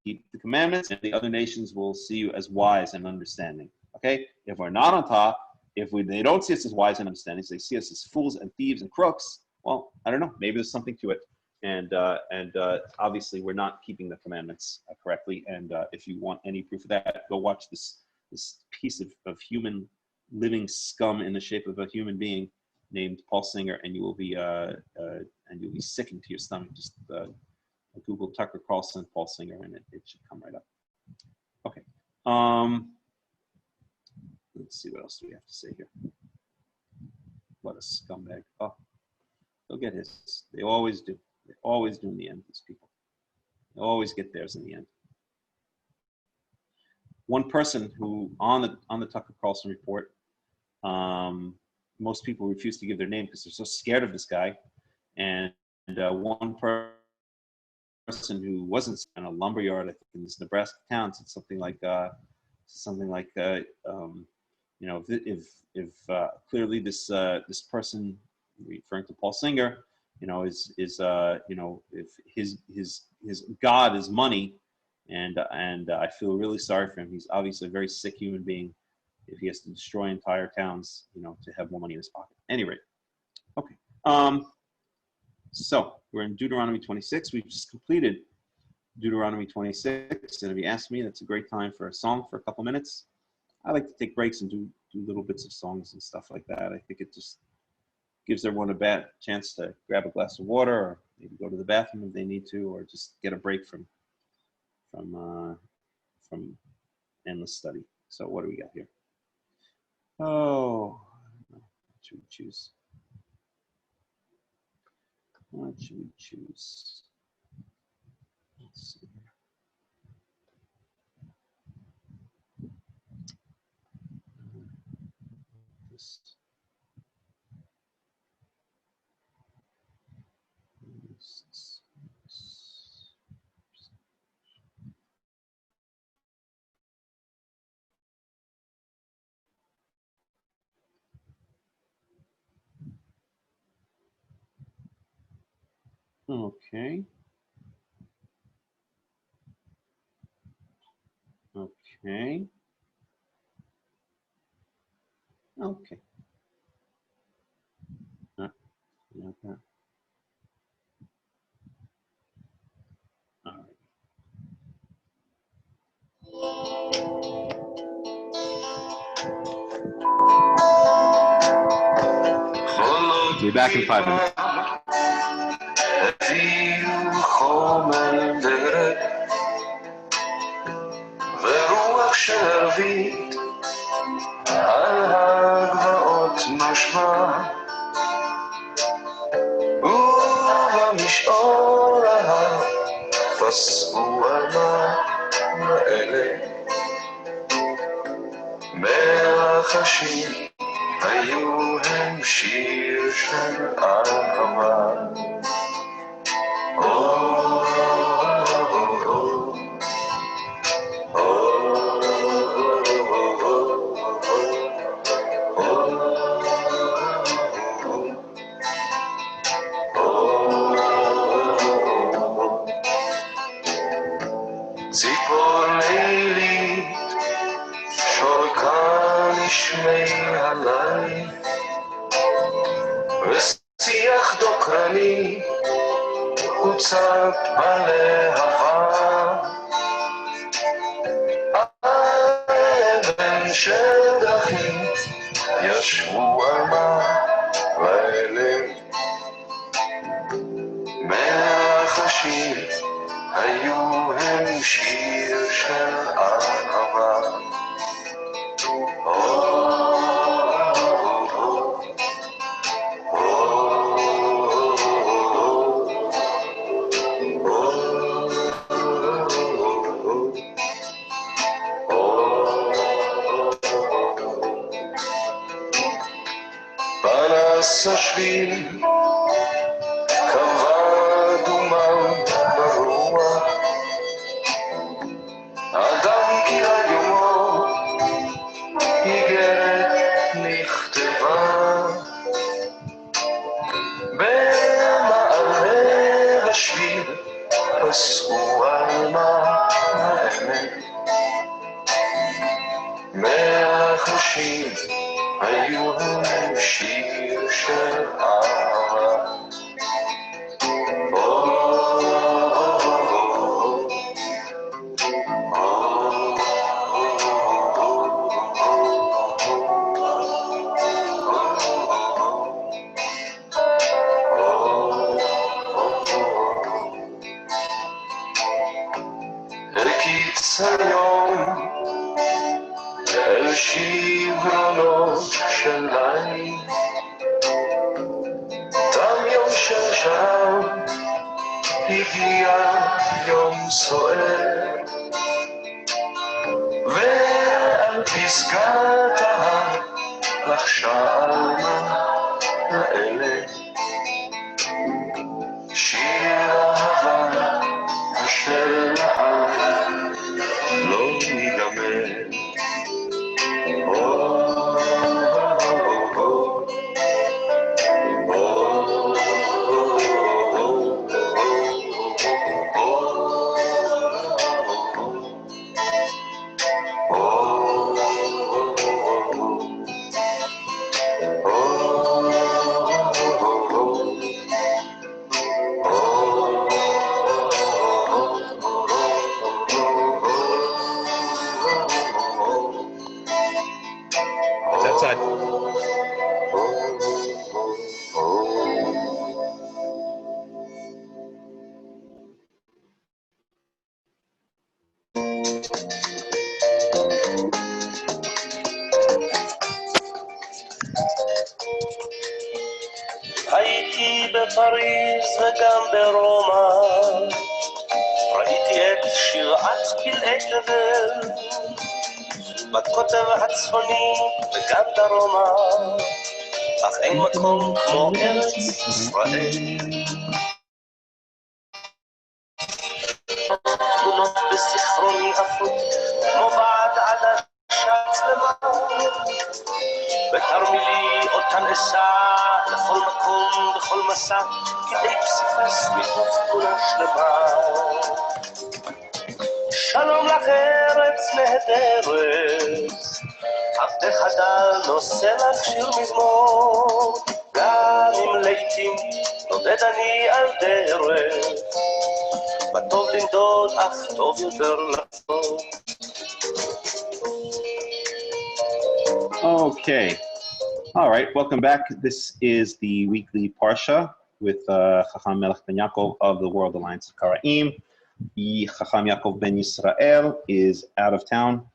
keep the commandments, and the other nations will see you as wise and understanding. Okay? If we're not on top, they don't see us as wise and understanding, so they see us as fools and thieves and crooks, well, I don't know. Maybe there's something to it. And obviously, we're not keeping the commandments correctly. And if you want any proof of that, go watch this piece of human living scum in the shape of a human being named Paul Singer, and you will be sickened to your stomach. Just Google Tucker Carlson, Paul Singer, and it should come right up. Okay. Let's see, what else do we have to say here? What a scumbag. Oh, he'll get his. They always do. They always do in the end, these people. They always get theirs in the end. One person who, on the Tucker Carlson report, most people refuse to give their name because they're so scared of this guy. And one person who wasn't in a lumberyard, I think, in this Nebraska town, said something like, if clearly this person referring to Paul Singer, is if his God is money, and I feel really sorry for him. He's obviously a very sick human being if he has to destroy entire towns, to have more money in his pocket. At any rate, okay. So we're in Deuteronomy 26. We've just completed Deuteronomy 26, and if you ask me, that's a great time for a song for a couple minutes. I like to take breaks and do little bits of songs and stuff like that. I think it just gives everyone a bad chance to grab a glass of water, or maybe go to the bathroom if they need to, or just get a break from endless study. So what do we got here? Oh, what should we choose? What should we choose? Let's see here. Okay. Okay. Okay. Like that. All right. Be back in 5 minutes. ורוח שרביט על הגבעות משמע, ובמשעול ההר פסעו האלה מרחשים, היו הם שיר של אהבה. ציפור לילית שורקה נשמי הליל, ושיח דוקרני הוצת בלהבה, אבן של דרכים ישבו האלה מרחשים, היו הם שיר של אהבה. פנס השביל קבע דומם ברוח, אדם כי על יומו איגרת נכתבה, במעלה השביל פסעו על האמת, מרחשים היו הם שיר של אהבה. הקיץ היום אל שברונות של ליל, תם יום של שם הגיע יום סוער, ועל פסגת ההר לחשה עלמה האלה שיר אהבה אשר לעד לא ייגמר. Oh הייתי בפריז וגם ברומא, ראיתי את שבעת פלאי תבל, בקוטב הצפוני וגם דרומה, אך אין מקום כמו ארץ ישראל. תמונות בספרוני עפות, כמו בעד עדשה צלמה, בתרמילי אותן אשא, לכל מקום, בכל מסע, כדי פסיפס מתוך תמונה שלמה. שלום לך ארץ נהדרת, עבדך דל נושא לך שיר מזמור, גם אם לעתים נודד אני על דרך, בטוב לנדוד אך טוב יותר לחזור. Okay. All right. Welcome back. This is the weekly Parsha with Hakham Melech ben Yaakov of the World Alliance of Qara'im. The Hakham Yaakov ben Yisrael is out of town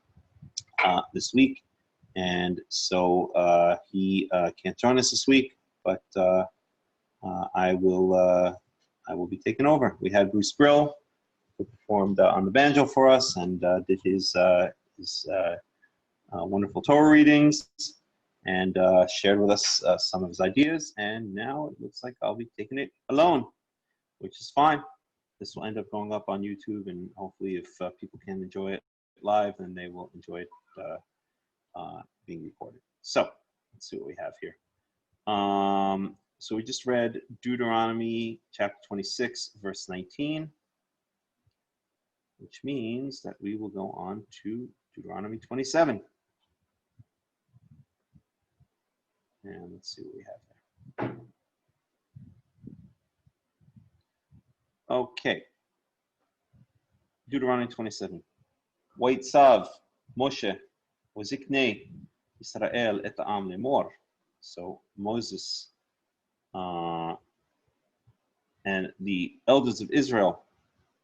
this week, and so he can't join us this week. But I will be taking over. We had Bruce Brill, who performed on the banjo for us and did his wonderful Torah readings and shared with us some of his ideas. And now it looks like I'll be taking it alone, which is fine. This will end up going up on YouTube, and hopefully if people can enjoy it live, then they will enjoy it being recorded. So let's see what we have here. So we just read Deuteronomy chapter 26, verse 19, which means that we will go on to Deuteronomy 27. And let's see what we have there. Okay. Deuteronomy 27. Waitzav Moshe Waziknei Israel et Am Lemor. So Moses and the elders of Israel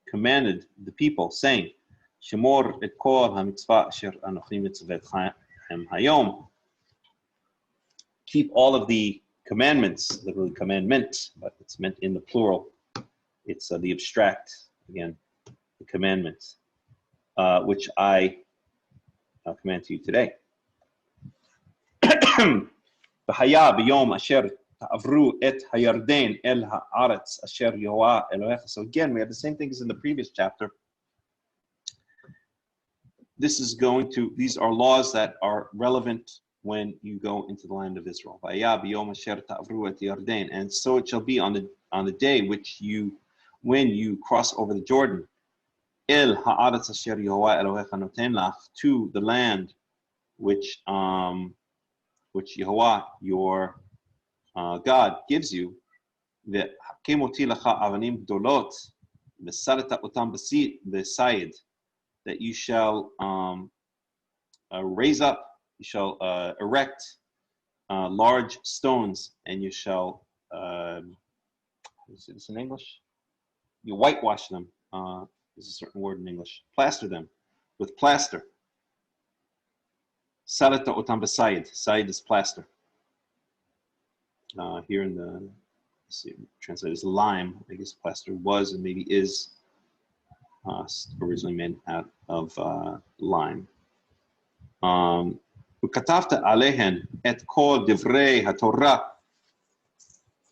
commanded the people, saying, Shemor et kol ha-mitzvah asher anochi mitzvetchem hayom. Keep all of the commandments, literally commandment, but it's meant in the plural. It's the abstract, again, the commandments, which I command to you today. V'haya b'yom asher ta'avru et hayarden el ha'aretz asher Yehovah Elohecha. So again, we have the same thing as in the previous chapter. These are laws that are relevant when you go into the land of Israel. And so it shall be on the day when you cross over the Jordan, El ha'aretz asher Yehovah Elohecha noten lach, to the land which Yehovah your God gives you. That you shall raise up. You shall erect large stones, and you shall, is this in English? You whitewash them. There's a certain word in English. Plaster them with plaster. Salata otam b'sayid. Sayid is plaster. Here in the, let's see, translated as lime. I guess plaster was and maybe is originally made out of lime. וכתבת עליהן את כל דברי התורה,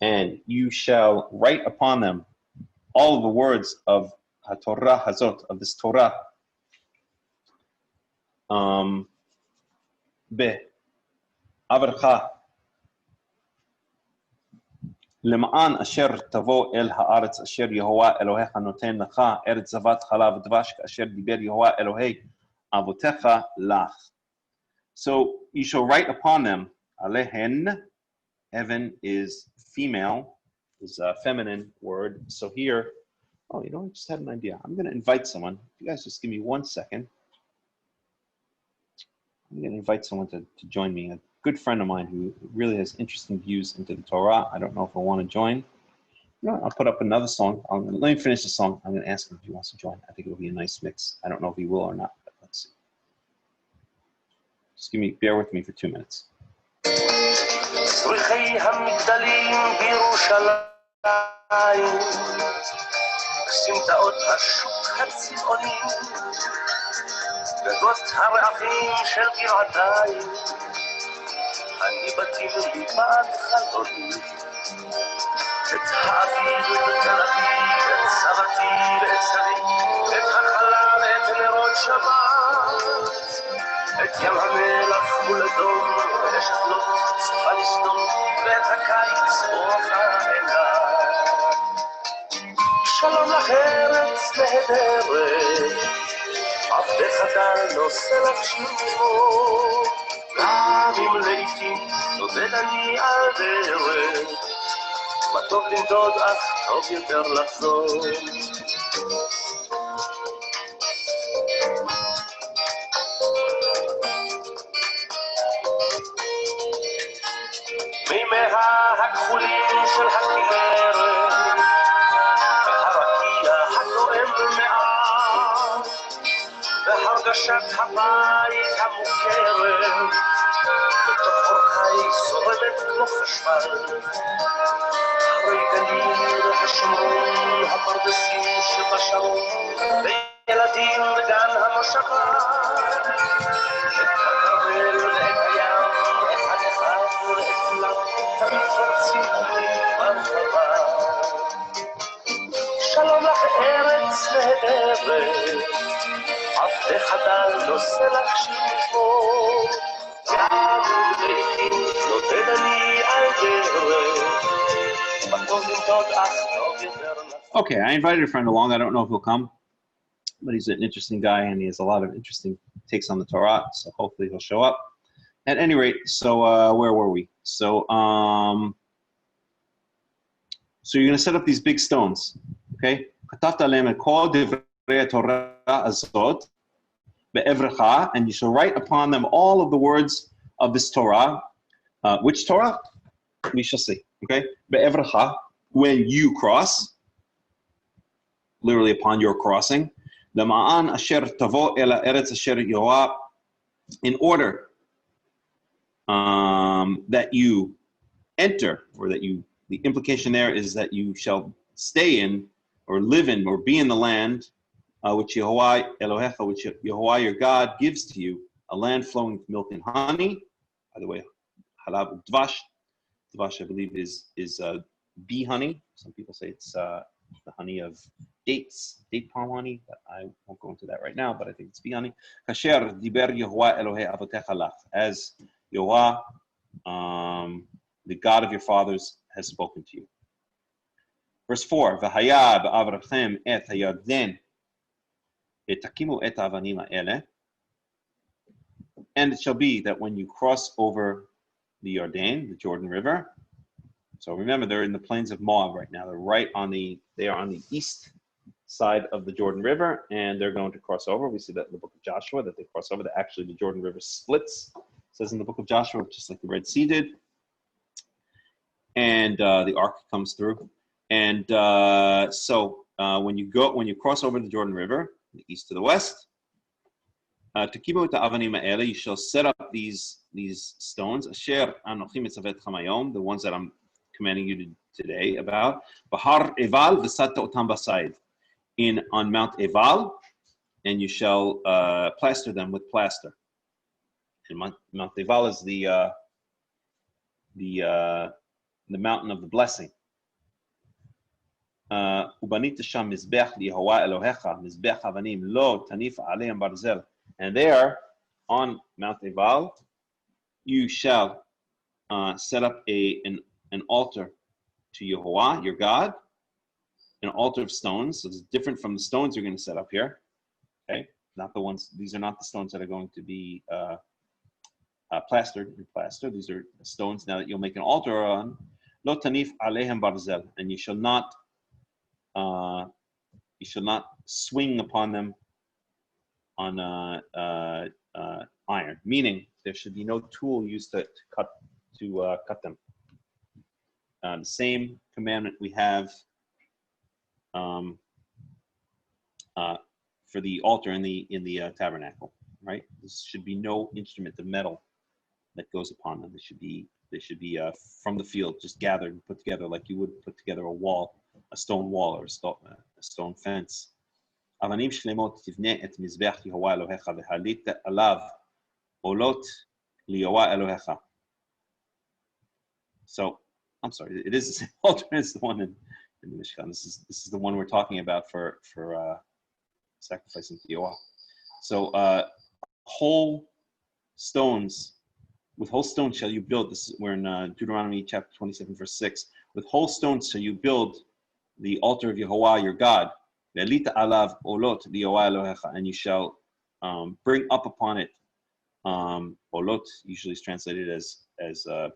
and you shall write upon them all of the words of HaTorah hazot, of this Torah, בעברך, למען אשר תבוא אל הארץ אשר יהוה אלוהיך נותן לך, ארץ זבת חלב ודבש, כאשר דיבר יהוה אלוהי אבותיך לך. So you shall write upon them, alehen, heaven is female, is a feminine word. So here, I just had an idea. I'm going to invite someone. If you guys just give me 1 second. I'm going to invite someone to join me, a good friend of mine who really has interesting views into the Torah. I don't know if I want to join. I'll put up another song. Let me finish the song. I'm going to ask him if he wants to join. I think it'll be a nice mix. I don't know if he will or not, but let's see. Just bear with me for 2 minutes. צריכי המגדלים בירושלים, סמטאות השוק הצבעוני, גגות הרעפים של גבעתיים, אני בתים ליבת חלוני, את האביב בתל אביב, את סבתי ואת סבי, את החלל ואת נרות שבת, את ים המלח מול אדום, ואשת לוט צופה לסדום, ואת הקיץ אורך העיניים. שלום לך ארץ נהדרת, עבדך דל נושא לך שירו, גם אם לעתים נודד אני על דרך, מה טוב לנדוד אך טוב יותר לחזור. מימיה הכחולים של הכנרת, והרקיע הנואם מעט, והרגשת הבית המוכרת, בתוך אורכי זורמת כמו חשמל. הרי גליל השומרון, הפרדסים שבשרון, וילדים בגן המושבה, את הכרמל ואת הים, את הנכר ואת כולם, תמיד חוצים לי ברחבה. שלום לך ארץ נהדרת, עבדך דל נושא לך שירו, גם לעתים נודד אני על דרך, מה טוב לנדוד אך טוב יותר לך. Okay, I invited a friend along. I don't know if he'll come, but he's an interesting guy and he has a lot of interesting takes on the Torah, so hopefully he'll show up. At any rate, so where were we? So you're going to set up these big stones, okay? And you shall write upon them all of the words of this Torah. Which Torah? We shall see, okay? When you cross, literally upon your crossing, in order that you enter, or that you, the implication there is that you shall stay in, or live in, or be in the land which Yehovah Elohecha, which Yehovah your God gives to you, a land flowing with milk and honey. By the way, halab dvash. Dvash, I believe, is bee honey. Some people say it's the honey of dates, date palm honey, but I won't go into that right now, but I think it's bee honey. Kasher diber Yehovah Elohei avotecha lach, as Yehovah, the God of your fathers, has spoken to you. Verse 4, V'haya b'avrachem et hayarden etakimu et avanim ha'ele, and it shall be that when you cross over the Jordan River. So remember, they're in the plains of Moab right now. They are on the east side of the Jordan River, and they're going to cross over. We see that in the book of Joshua, that they cross over. That actually the Jordan River splits. It says in the book of Joshua, just like the Red Sea did. And the ark comes through. And when you cross over the Jordan River, the east to the west, you shall set up these stones, the ones that I'm commanding you today about, on Mount Eval, and you shall plaster them with plaster. And Mount Eval is the mountain of the blessing. And there, on Mount Eval, you shall set up an altar to Yehovah, your God, an altar of stones. So it's different from the stones you're going to set up here. Okay, not the ones. These are not the stones that are going to be plastered in plaster. These are stones now that you'll make an altar on. Lo tanif alehem barzel, and you shall not swing upon them on iron. Meaning, there should be no tool used to cut them. The same commandment we have for the altar in the tabernacle, right? There should be no instrument of metal that goes upon them. They should be They should be from the field, just gathered and put together like you would put together a wall, a stone wall or a stone fence. אבנים שלמות תבנה את מזבח יהוה אלוהיך והעלית עליו עולות ליהוה אלוהיך. So, I'm sorry, it is the same altar as the one in the Mishkan. This is the one we're talking about for sacrificing to Yehovah. So whole stones, with whole stones shall you build. This is, we're in Deuteronomy chapter 27, verse 6. With whole stones shall you build the altar of Yehovah your God. And you shall bring up upon it olot, usually is translated as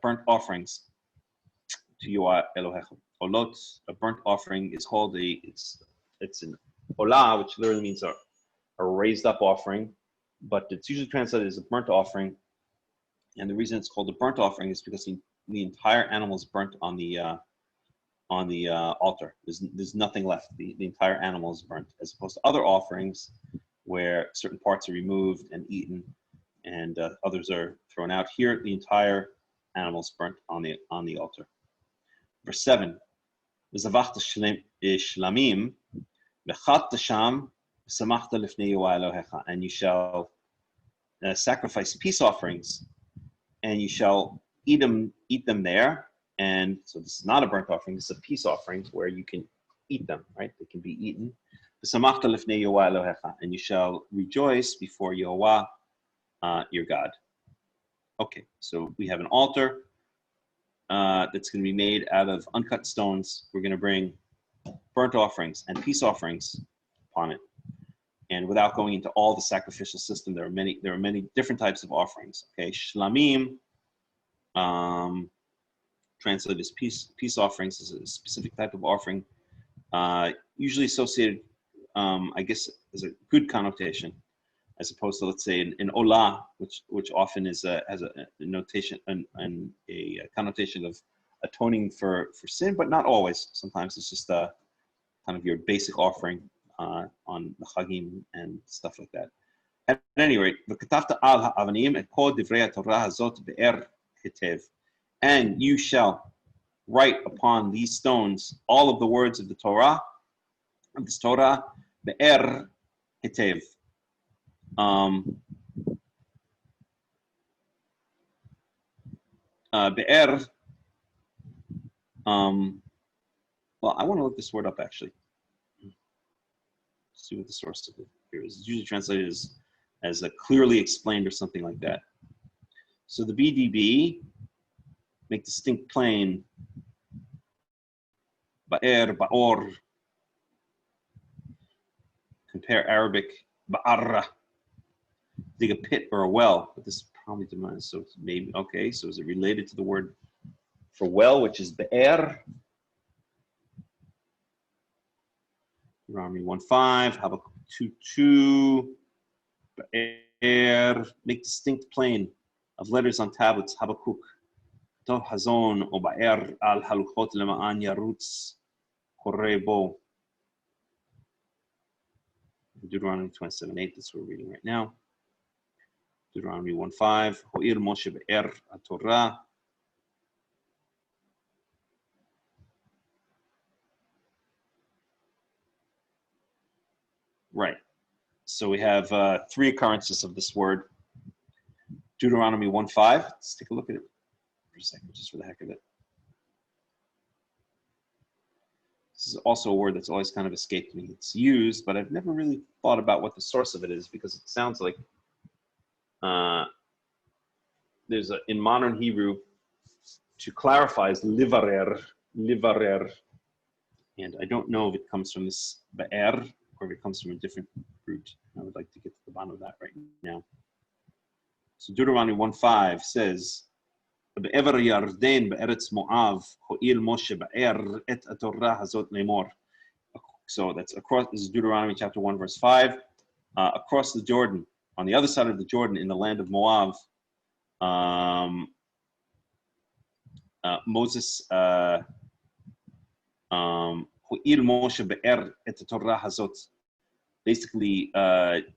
burnt offerings to Yehovah Elohecha. Olot, a burnt offering, is called it's an olah, which literally means a raised up offering, but it's usually translated as a burnt offering. And the reason it's called a burnt offering is because the entire animal is burnt on the altar. There's nothing left. The entire animal is burnt, as opposed to other offerings where certain parts are removed and eaten and others are thrown out. Here, the entire animal is burnt on the altar. Verse 7. וזבחת שלמים וחטאת שם ושמחת לפני יהוה אלוהיך. And you shall sacrifice peace offerings, and you shall eat them there. And so this is not a burnt offering, this is a peace offering where you can eat them, right? They can be eaten. ושמחת לפני יהוה אלוהיך. And you shall rejoice before Yehovah, your God. Okay, so we have an altar that's going to be made out of uncut stones. We're going to bring burnt offerings and peace offerings upon it. And without going into all the sacrificial system, there are many different types of offerings. Okay, shlamim, translated as peace offerings, is a specific type of offering, usually associated, I guess, as a good connotation, as opposed to, let's say, an olah, which often has a notation and a connotation of atoning for sin, but not always. Sometimes it's just kind of your basic offering on the chagim and stuff like that. At any rate, and you shall write upon these stones all of the words of the Torah, be'er hitev. Be'er, well, I want to look this word up actually. See what the source of it here is. It's usually translated as a clearly explained or something like that. So the BDB, make distinct plain, ba'er, ba'or, compare Arabic, ba'arra, dig a pit or a well, but this is probably defined, so it's maybe, okay, so is it related to the word for well, which is be'er? Deuteronomy 1:5, Habakkuk 2:2, be'er, make distinct plain of letters on tablets, Habakkuk, Tov hazon o ba'er al haluchot lema'an yarutz korei bo. Deuteronomy 27:8, that's what we're reading right now. Deuteronomy 1:5, Ho'ir Moshe be'er HaTorah. Right. So we have 3 occurrences of this word. Deuteronomy 1:5. Let's take a look at it for a second, just for the heck of it. This is also a word that's always kind of escaped me. It's used, but I've never really thought about what the source of it is, because it sounds like there's in modern Hebrew, to clarify is livarer, and I don't know if it comes from this be'er or if it comes from a different root. I would like to get to the bottom of that right now. So Deuteronomy 1:5 says, "Be'ever Yarden be'eretz Moav ho'il Moshe be'er et haTorah hazot lemor." So that's across. This is Deuteronomy chapter 1 verse 5. Across the Jordan, on the other side of the Jordan, in the land of Moab, Moses ho'il Moshe be'er et haTorah hazot, basically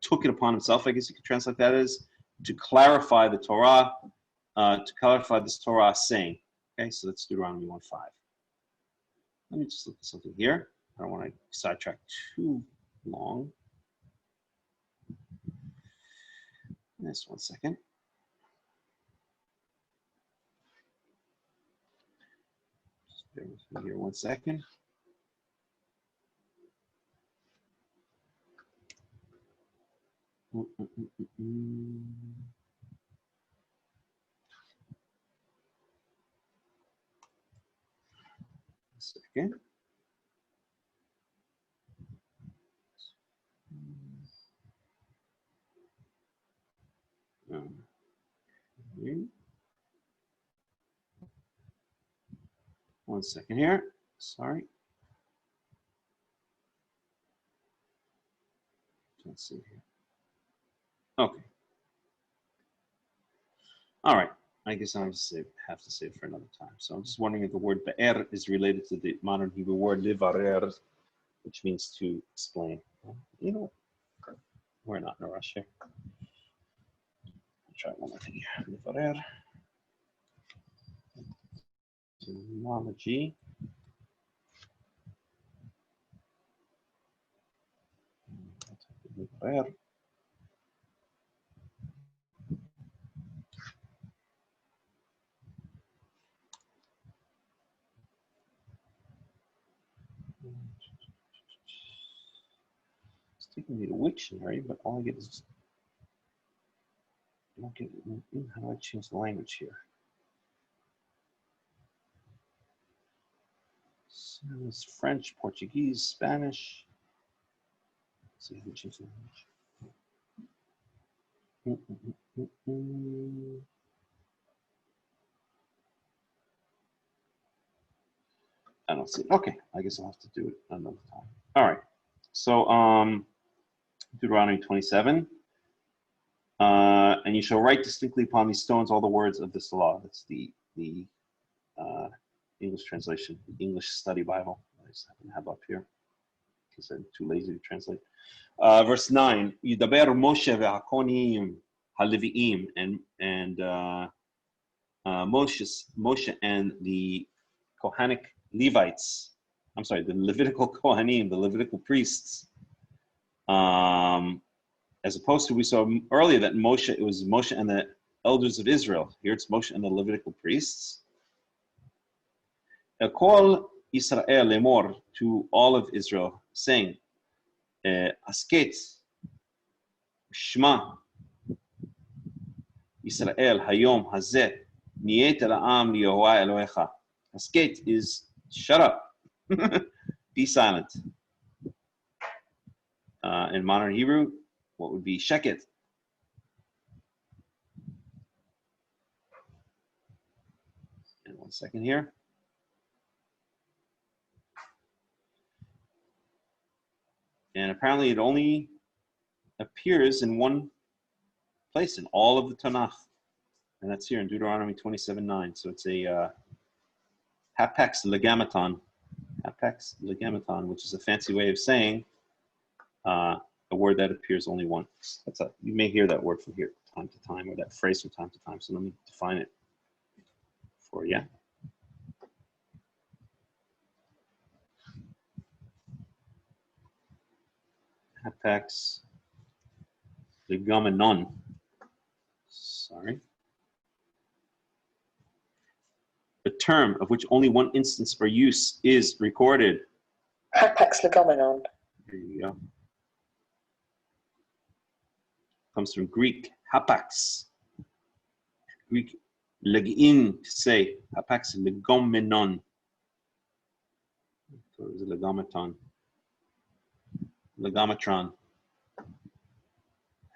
took it upon himself, I guess you could translate that as, to clarify the Torah to clarify this Torah saying. Okay, so that's Deuteronomy 1:5. Let me just look at something here. I don't want to sidetrack too long. Just 1 second. Just bear with me here 1 second. Second. Okay. 1 second here. Sorry. Let's see here. Okay. All right. I guess I have to save it for another time. So I'm just wondering if the word be'er is related to the modern Hebrew word livarer, which means to explain. You know, we're not in a rush here. I'll try one more thing here. Livarer. Etymology. Livarer. It's taking me to Wiktionary, but all I get is I don't get how do I change the language here? So it's French, Portuguese, Spanish. Let's see if we change the language. I don't see it. Okay, I guess I'll have to do it another time. All right. So Deuteronomy 27. And you shall write distinctly upon these stones all the words of this law. That's the English translation, the English Study Bible. I just happen to have up here because I'm too lazy to translate. Verse 9. Yidaber Moshe ve'hakonim haleviim, and Moshe and the Kohanic Levites, I'm sorry, the Levitical Kohanim, the Levitical priests, as opposed to, we saw earlier that Moshe, it was Moshe and the elders of Israel. Here it's Moshe and the Levitical priests. Call Israel lemor, to all of Israel, saying, Asket, Shema, Israel, Hayom, Hazeh, Niyet la'am liYehovah Elohecha. Asket is shut up, be silent. In modern Hebrew, what would be sheket? And 1 second here. And apparently it only appears in one place in all of the Tanakh. And that's here in Deuteronomy 27:9. So it's a hapax legammaton. Hapax legammaton, which is a fancy way of saying a word that appears only once. You may hear that word from here time to time, or that phrase from time to time. So let me define it for you. Hapax legammaton. Sorry. A term of which only one instance or use is recorded. Hapax legomenon. There you go. Comes from Greek, hapax. Greek, legin, to say. Hapax legomenon. So it was a legometon. Legometron.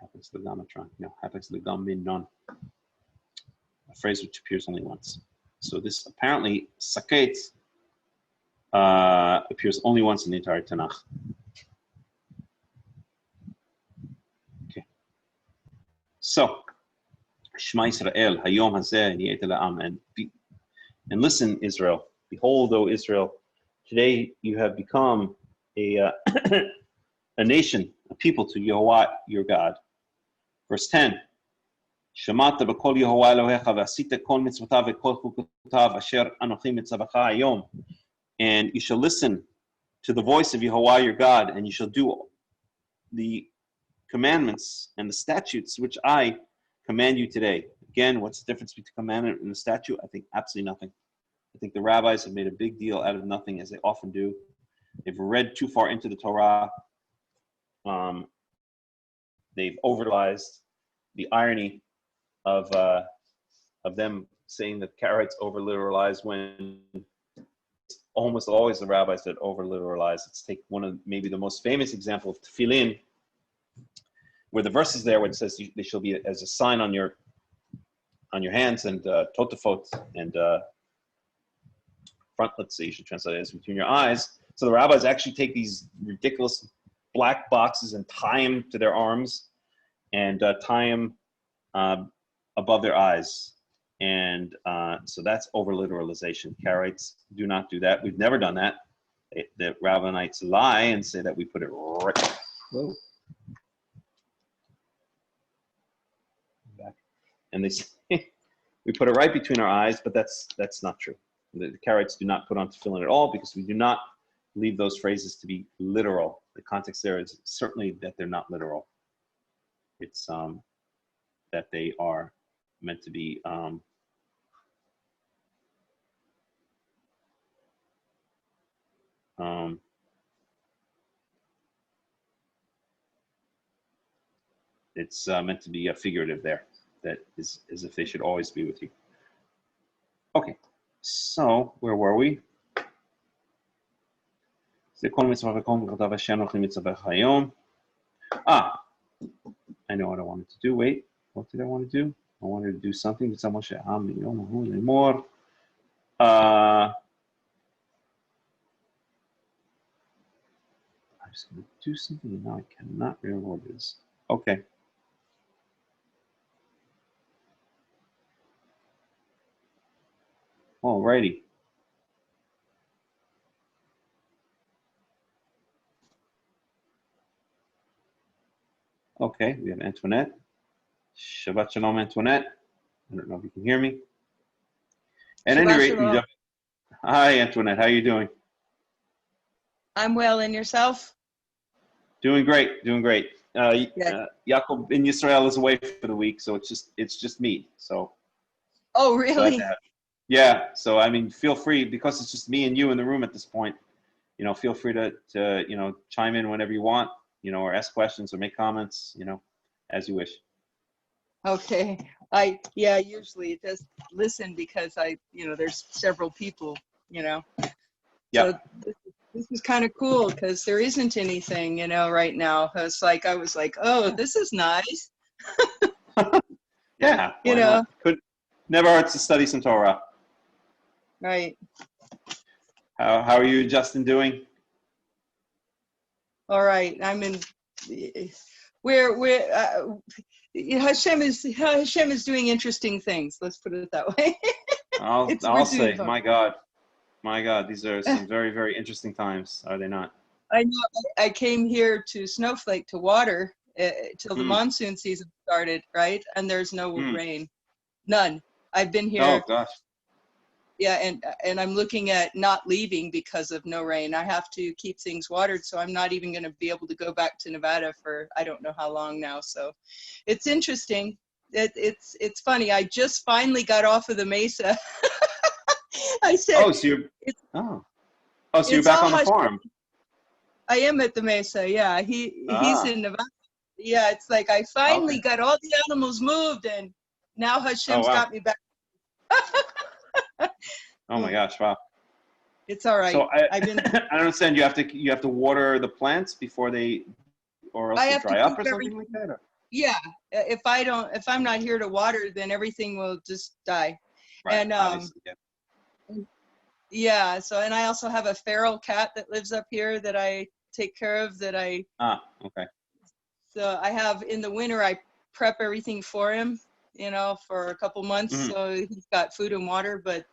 Hapax legometron. No, hapax legomenon. A phrase which appears only once. So this apparently, saket, appears only once in the entire Tanakh. Okay. So, Shema Yisrael, Hayom Hazeh, Niyet la'am, and listen, Israel. Behold, O Israel, today you have become a nation, a people to Yehovah, your God. Verse 10. שמעת בקול יהוה אלוהיך ועשית כל מצוותיו וכל חוקותיו אשר אנוכי מצווך היום. And you shall listen to the voice of Yehovah your God, and you shall do the commandments and the statutes which I command you today. Again, what's the difference between commandment and the statute? I think absolutely nothing. I think the rabbis have made a big deal out of nothing, as they often do. They've read too far into the Torah. They've overanalyzed the irony of them saying that Karaites over-literalize when it's almost always the rabbis that over-literalize. Let's take one of maybe the most famous example of tefillin, where the verse is there where it says they shall be as a sign on your hands, and totafot, and frontlets, so you should translate it as between your eyes. So the rabbis actually take these ridiculous black boxes and tie them to their arms, and tie them above their eyes. And so that's over-literalization. Karaites do not do that. We've never done that. The Rabbinites lie and say that we put it right. Whoa. Back. And they say we put it right between our eyes, but that's not true. The Karaites do not put on tefillin at all, because we do not believe those phrases to be literal. The context there is certainly that they're not literal. It's that they are meant to be it's meant to be a figurative there. That is as if they should always be with you. Okay, so where were we? I know what I wanted to do. Wait, what did I want to do? I wanted to do something. I'm just going to do something, and now I cannot remember what it is. Okay. Alrighty. Okay, we have Antoinette. Shabbat Shalom, Antoinette. I don't know if you can hear me. At any rate, hi, Antoinette. How are you doing? I'm well, and yourself? Doing great, doing great. Yaakov in Israel is away for the week, so it's just me. So. Oh, really? Yeah. So I mean, feel free, because it's just me and you in the room at this point. You know, feel free to chime in whenever you want. Or ask questions or make comments. As you wish. Okay. Usually just listen, because there's several people. Yeah. So this is kind of cool, because there isn't anything, right now. I was like, oh, this is nice. Yeah. Never hurts to study some Torah. Right. How are you, Justin, doing? All right. I'm in. Hashem is doing interesting things. Let's put it that way. I'll say, my God, these are some very, very interesting times, are they not? I know. I came here to Snowflake to water till the monsoon season started, right? And there's no rain, none. I've been here. Oh gosh. Yeah, and I'm looking at not leaving because of no rain. I have to keep things watered, so I'm not even going to be able to go back to Nevada for I don't know how long now. So it's interesting. It's funny. I just finally got off of the mesa. I said. Oh, so you're back on the farm. I am at the mesa. Yeah, he's in Nevada. Yeah, it's like I finally got all the animals moved, and now Hashem's got me back. Oh my gosh! Wow. It's all right. So I don't understand. You have to water the plants before they, or else they dry up or something like that. Or? Yeah. If I'm not here to water, then everything will just die. Right. And yeah. So, and I also have a feral cat that lives up here that I take care of. Okay. So I have in the winter I prep everything for him. For a couple months, so he's got food and water. But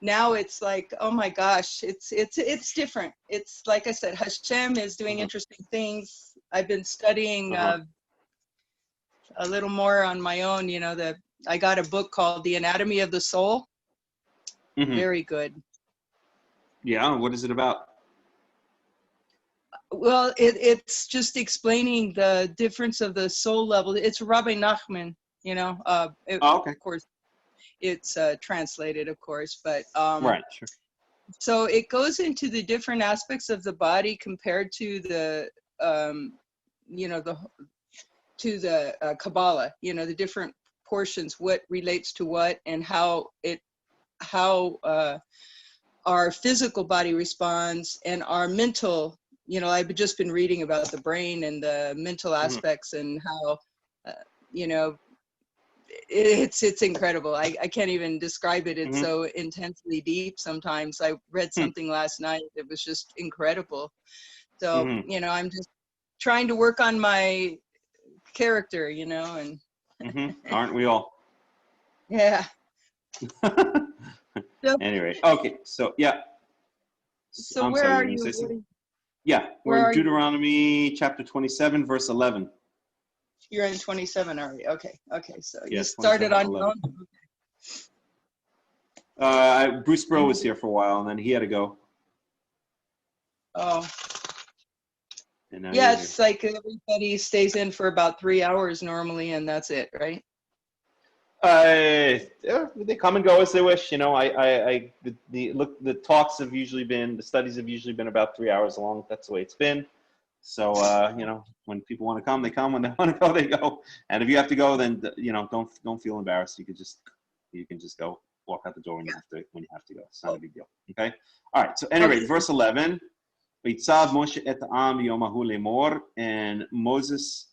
now it's like, oh my gosh, it's different. It's like I said, Hashem is doing interesting things. I've been studying a little more on my own, I got a book called The Anatomy of the Soul. Mm-hmm. Very good. Yeah, what is it about? Well, it's just explaining the difference of the soul level. It's Rabbi Nachman, Okay. Of course, it's translated, of course, but right, sure. So it goes into the different aspects of the body compared to the Kabbalah, the different portions, what relates to what, and how our physical body responds, and our mental, I've just been reading about the brain and the mental aspects, and how, it's incredible. I can't even describe it. It's so intensely deep sometimes. I read something last night that was just incredible. So, I'm just trying to work on my character, and aren't we all? Yeah. Anyway, okay, so yeah. So where are you? Yeah, we're in Deuteronomy chapter 27, verse 11. You're in 27 already. Okay. So yeah, you started on your own? Bruce Brill was here for a while, and then he had to go. Oh. And yeah, it's like everybody stays in for about 3 hours normally, and that's it, right? They come and go as they wish. The talks have usually been, the studies have usually been about 3 hours long. That's the way it's been. So, when people want to come, they come. When they want to go, they go. And if you have to go, then, don't feel embarrassed. You can just go, walk out the door when you have to go. It's not a big deal. Okay. All right. So anyway, verse 11, and Moses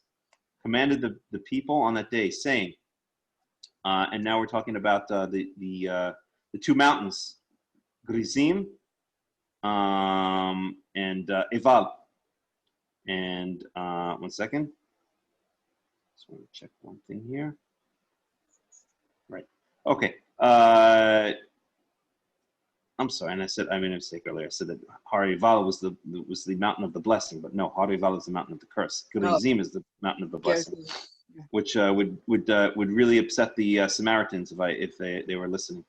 commanded the people on that day, saying, and now we're talking about the two mountains, Gerizim and Eval. And one second. Just want to check one thing here. Right. Okay. I'm sorry, and I made a mistake earlier. I said that Har Eval was the mountain of the blessing, but no, Har Eval is the mountain of the curse. Gerizim is the mountain of the blessing, which would really upset the Samaritans if they were listening.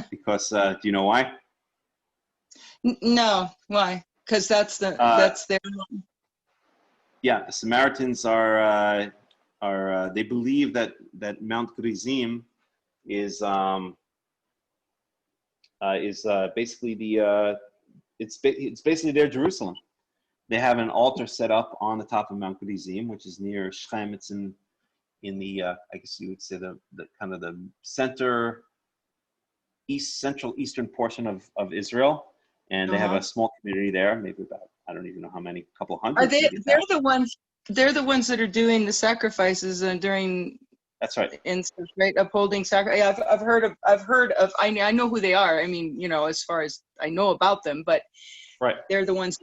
Because do you know why? No, why? Because that's their. Yeah, the Samaritans are they believe that Mount Gerizim is basically it's basically their Jerusalem. They have an altar set up on the top of Mount Gerizim, which is near Shechem. It's in the I guess you would say the kind of the central eastern portion of Israel, and they have a small community there, maybe about, I don't even know how many, couple hundred. Are they? They're the ones that are doing the sacrifices during. That's right. Right, upholding sacrifice. Yeah, I've heard of. I know who they are. I mean, as far as I know about them, but right, they're the ones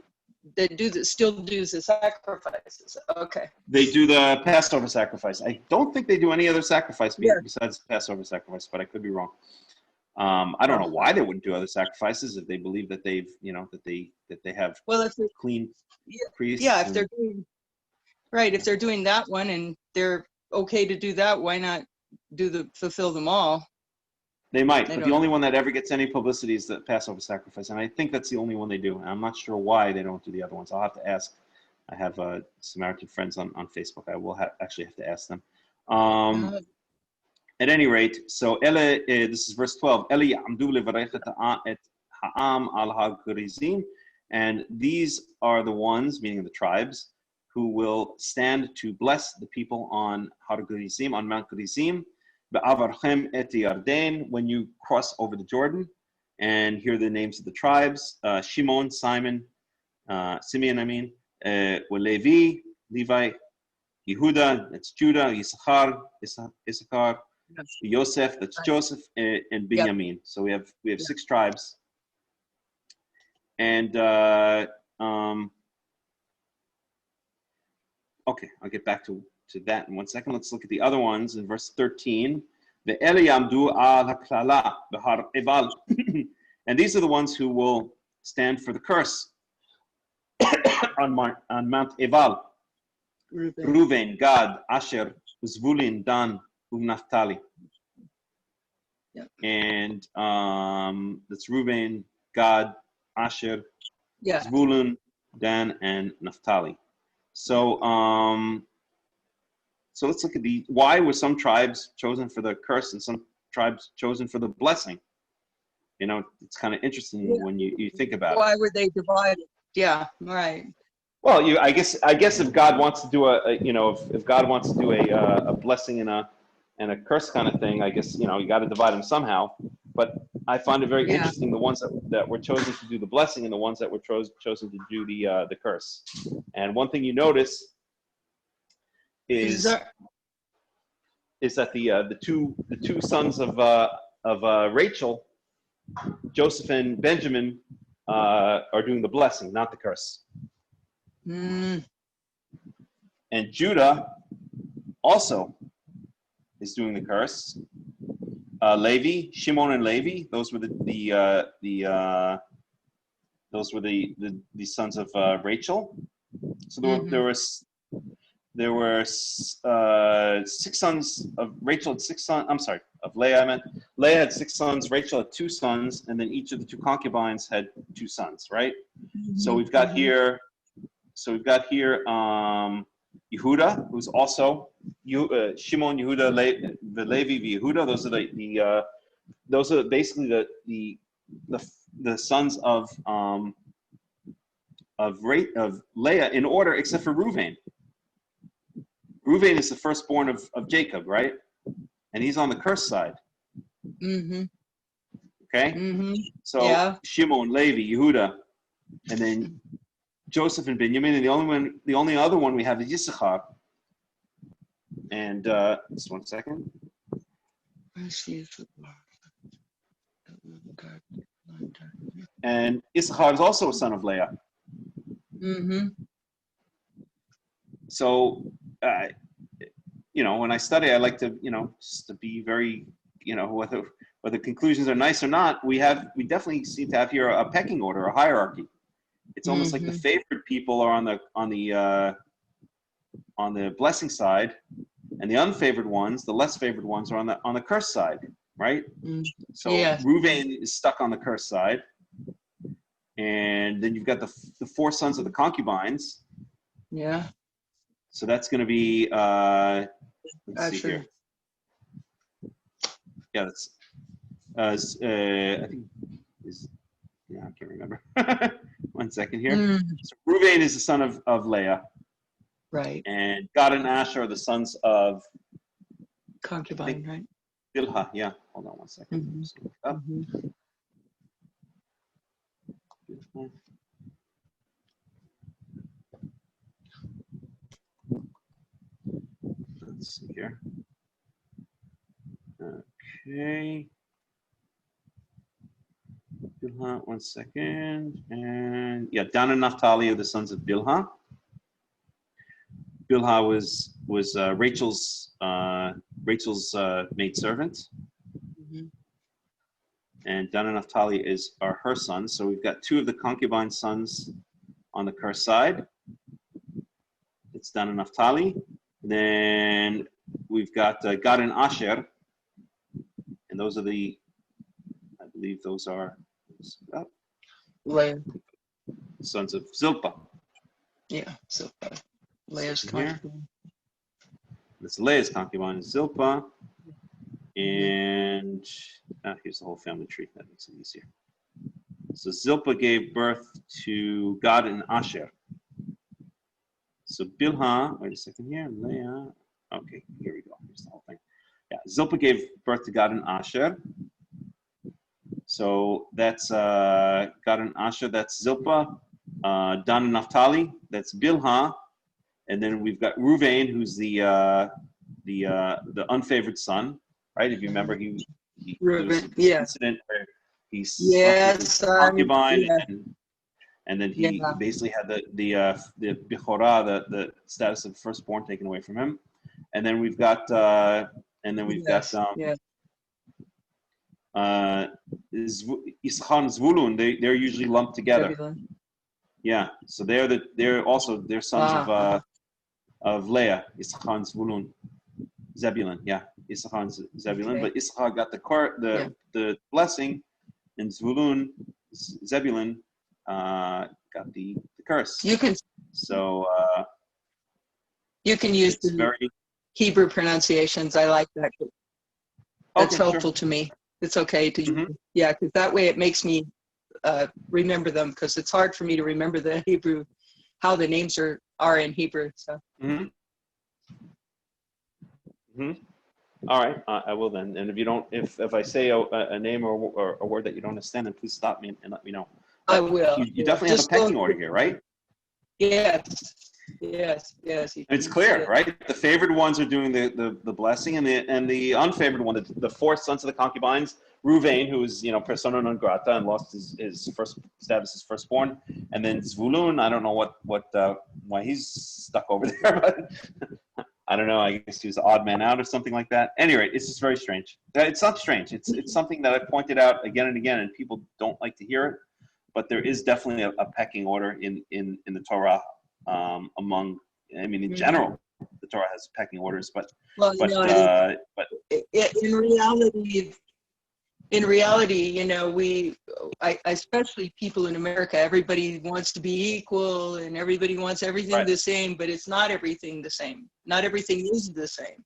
that still do the sacrifices. Okay. They do the Passover sacrifice. I don't think they do any other sacrifice besides the Passover sacrifice, but I could be wrong. I don't know why they wouldn't do other sacrifices if they believe that they've, that they have clean priests. Yeah, if they're doing if they're doing that one and they're okay to do that, why not fulfill them all? They might, but the only one that ever gets any publicity is the Passover sacrifice, and I think that's the only one they do. And I'm not sure why they don't do the other ones. I'll have to ask. I have Samaritan friends on Facebook. I will actually have to ask them. At any rate, so this is verse 12. And these are the ones, meaning the tribes, who will stand to bless the people on Har Gerizim, on Mount Gerizim, when you cross over the Jordan. And here are the names of the tribes: Shimon, Simeon, Levi, Yehuda, that's Judah, Issachar, Yosef, that's Joseph, and Binyamin. So we have 6 tribes. And okay, I'll get back to that in one second. Let's look at the other ones in verse 13. And these are the ones who will stand for the curse on Mount Eval. Reuven, Gad, Asher, Zvulun, Dan, Naphtali. Yep. And that's Reuven, Gad, Asher, Yeah. Zvulun, Dan, and Naphtali. So so let's look at why were some tribes chosen for the curse and some tribes chosen for the blessing? You know, it's kind of interesting when you think about it. Why were they divided? Yeah, right. Well, I guess if God wants to do if God wants to do a blessing and a curse kind of thing, I guess you got to divide them somehow. But I find it very interesting the ones that were chosen to do the blessing and the ones that were chosen to do the curse. And one thing you notice is that the two sons of Rachel, Joseph and Benjamin, are doing the blessing, not the curse. Mm. And Judah also is doing the curse. Levi, Shimon and Levi, those were the sons of Rachel. So there were 6 sons of Rachel had 6 sons. I'm sorry, of Leah. I meant Leah had 6 sons. Rachel had 2 sons, and then each of the 2 concubines had 2 sons. Right. Mm-hmm. So we've got here. Yehuda, who's also Shimon, Yehuda, Levi, Yehuda. Those are basically the sons of Leah in order, except for Reuven. Reuven is the firstborn of Jacob, right? And he's on the curse side. Mm-hmm. Okay. Mm-hmm. So Shimon, Levi, Yehuda, and then Joseph and Benjamin, and the only other one we have is Yisachar. And just one second. And Issachar is also a son of Leah. Mm-hmm. So, when I study, I like to, just to be very, whether conclusions are nice or not. We definitely seem to have here a pecking order, a hierarchy. It's almost like the favored people are on the blessing side, and the unfavored ones, the less favored ones, are on the curse side, right? Mm-hmm. So Reuven is stuck on the curse side, and then you've got the 4 sons of the concubines. Yeah. So that's going to be let's see here. Yeah, that's I think I can't remember. One second here. So Reuven is the son of Leah. Right. And Gad and Asher are the sons of concubine, right? Bilhah. Yeah. Hold on one second. Let's see here. Okay. Bilhah, one second. And Dan and Naphtali are the sons of Bilhah. Bilhah was Rachel's maidservant. Mm-hmm. And Dan and Naphtali are her sons. So we've got 2 of the concubine sons on the curse side. It's Dan and Naphtali. Then we've got Gad and Asher. And those are I believe those are Leah. Sons of Zilpah. Yeah, Zilpah. Leah's concubine. This Leah's concubine is Zilpah. And here's the whole family tree. That makes it easier. So Zilpah gave birth to Gad and Asher. So Bilhah, wait a second here, Leah. Okay, here we go. Here's the whole thing. Yeah, Zilpah gave birth to Gad and Asher. So that's Gad and Asher, that's Zilpah. Dan and Naphtali, that's Bilhah. And then we've got Reuven, who's the unfavored son, right? If you remember, he there was this incident where he slept with his concubine, and then he basically had the Bechorah, the status of firstborn, taken away from him. And then we've got Issachar and Zvulun. They're usually lumped together. Yeah, so they're sons of of Leah, Issachar and Zvulun, Zebulun. Yeah, Issachar and Zebulun. Okay. But Issachar got the blessing, and Zvulun, Zebulun got the curse. You can use it's the very Hebrew pronunciations. I like that. That's okay, helpful sure. to me. It's okay to use. Yeah, because that way it makes me remember them, because it's hard for me to remember the Hebrew, how the names are in Hebrew. So. All right, I will then. And if you don't, if I say a name or a word that you don't understand, then please stop me and let me know. But I will. You definitely have a pecking order here, right? Yes. It's clear, right? The favored ones are doing the blessing, and the unfavored one, the four sons of the concubines, Ruvain, who is persona non grata and lost his first status as firstborn, and then Zvulun. I don't know why he's stuck over there, but I don't know. I guess he was the odd man out or something like that. Anyway, it's just very strange. It's not strange. It's something that I've pointed out again and again, and people don't like to hear it. But there is definitely a pecking order in the Torah in general, the Torah has pecking orders. But in reality, especially people in America, everybody wants to be equal and everybody wants everything the same, but it's not everything the same. Not everything is the same.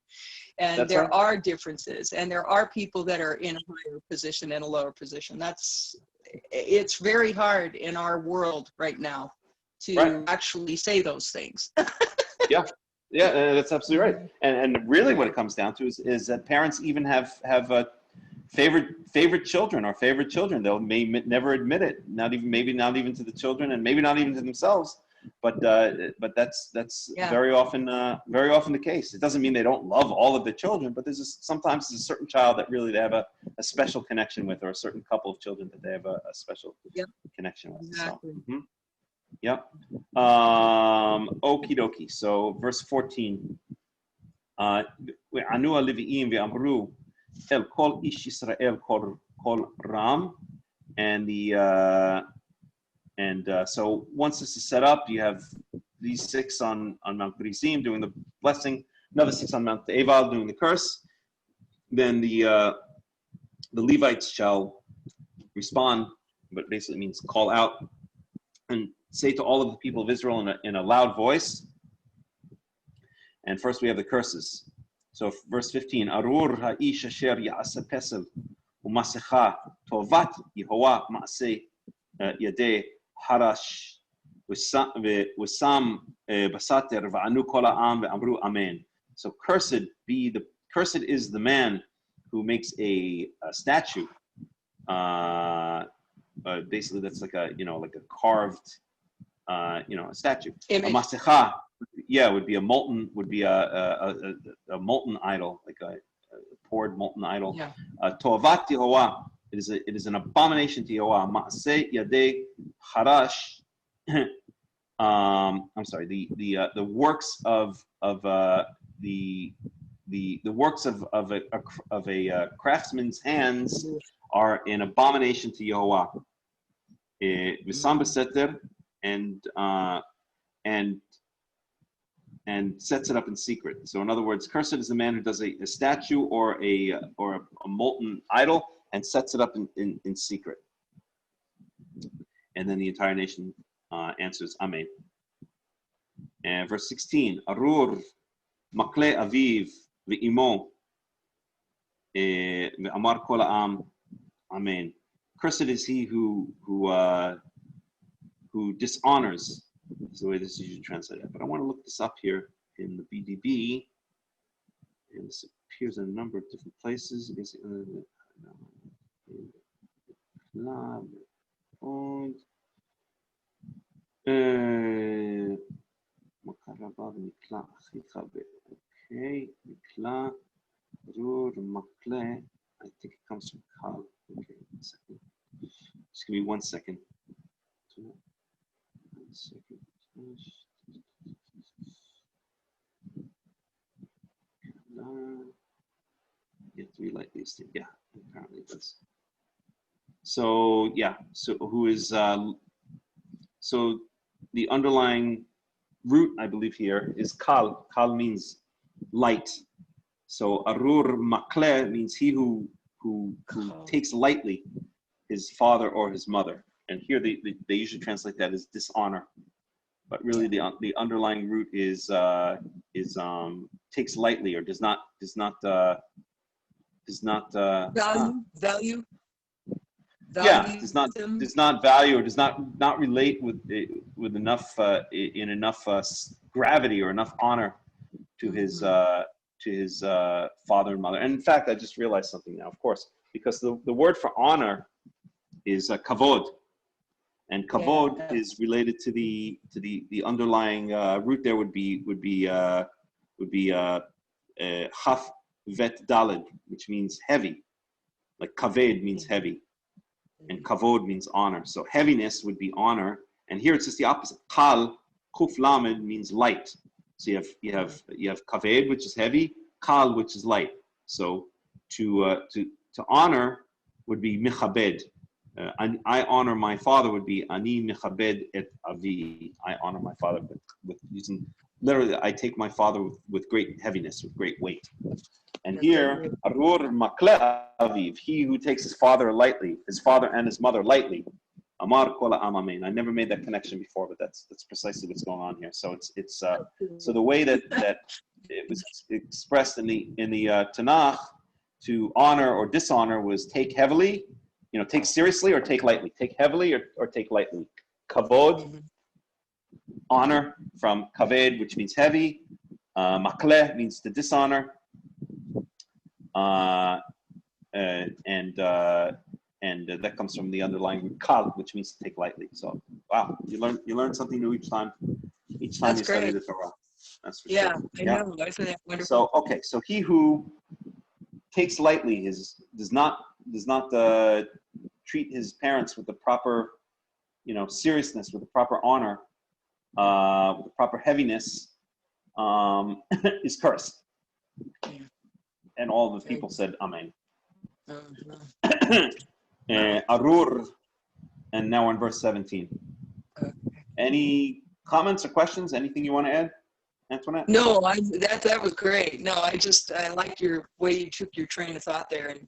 And there are differences, and there are people that are in a higher position and a lower position. It's very hard in our world right now to actually say those things. Yeah, that's absolutely right. And really what it comes down to is that parents even have favorite children or favorite children. They'll may never admit it, maybe not even to the children, and maybe not even to themselves. But that's very often the case. It doesn't mean they don't love all of the children, but sometimes there's a certain child that really they have a special connection with, or a certain couple of children that they have a special connection with. Exactly. So, Yep. Okie dokie. So verse 14. וענו הלוויים ואמרו אל כל איש ישראל כל רם, and so once this is set up, you have these 6 on Mount Gerizim doing the blessing, another 6 on Mount Ebal doing the curse. Then the Levites shall respond, but basically means call out and say to all of the people of Israel in a loud voice. And first we have the curses. So verse 15, Arur ha'ish asher ya'asa pesel u'masecha tovat Yehovah ma'aseh yadeh harash v'sam basater v'anu kol ha'am v'amru amen. So cursed is the man who makes a statue. Basically that's like a carved a statue. A masecha, would be a molten idol, like a poured molten idol. Tovat Yehovah, it is an abomination to Yehovah. Ma'aseh yadei harash. I'm sorry. The works of the works of a craftsman's hands are an abomination to Yehovah. V'sam b'seter, and sets it up in secret. So in other words, cursed is the man who does a statue or a molten idol and sets it up in secret. And then the entire nation answers Amen. And verse 16, Arur makle aviv ve'imo ve'amar kol ha'am Amen. Cursed is he who dishonors. Is the way this is usually translated. But I want to look this up here in the BDB, and this appears in a number of different places. Okay, I think it comes from Kal. Okay, 1 second. Just give me 1 second. 1 second. You have to relight these things. Yeah, apparently it does. So yeah, so who is so the underlying root, I believe here, is kal. Kal means light. So arur makle means he who takes lightly his father or his mother. And here they usually translate that as dishonor. But really the underlying root is takes lightly or does not value. Yeah, does not value or does not relate with enough in enough gravity or enough honor to his father and mother. And in fact, I just realized something now, of course, because the word for honor is kavod, and kavod is related to the underlying root. There would be chaf vet daled, which means heavy, like kaved means heavy. And kavod means honor. So heaviness would be honor. And here it's just the opposite. Kal, kuf lamed means light. So you have kaved, which is heavy, kal, which is light. So to honor would be michabed. I honor my father would be ani michabed et avi. I honor my father with using literally. I take my father with great heaviness, with great weight. And here, arur makle aviv, he who takes his father lightly, his father and his mother lightly. Amar kola amamein. I never made that connection before, but that's precisely what's going on here. So it's so the way that it was expressed in the Tanakh to honor or dishonor was take heavily, take seriously or take lightly. Take heavily or take lightly. Kavod, honor from kaved, which means heavy. Makle means to dishonor. And that comes from the underlying root kal, which means to take lightly. So, wow, you learn something new each time. Each time you study the Torah. That's for sure. I know. Isn't that wonderful? So, okay, so he who takes lightly does not treat his parents with the proper, seriousness, with the proper honor, with the proper heaviness, is cursed. And all the people said, Amen. Arur, and now we're in verse 17. Any comments or questions? Anything you want to add, Antoinette? No, that was great. No, I like your way you took your train of thought there and,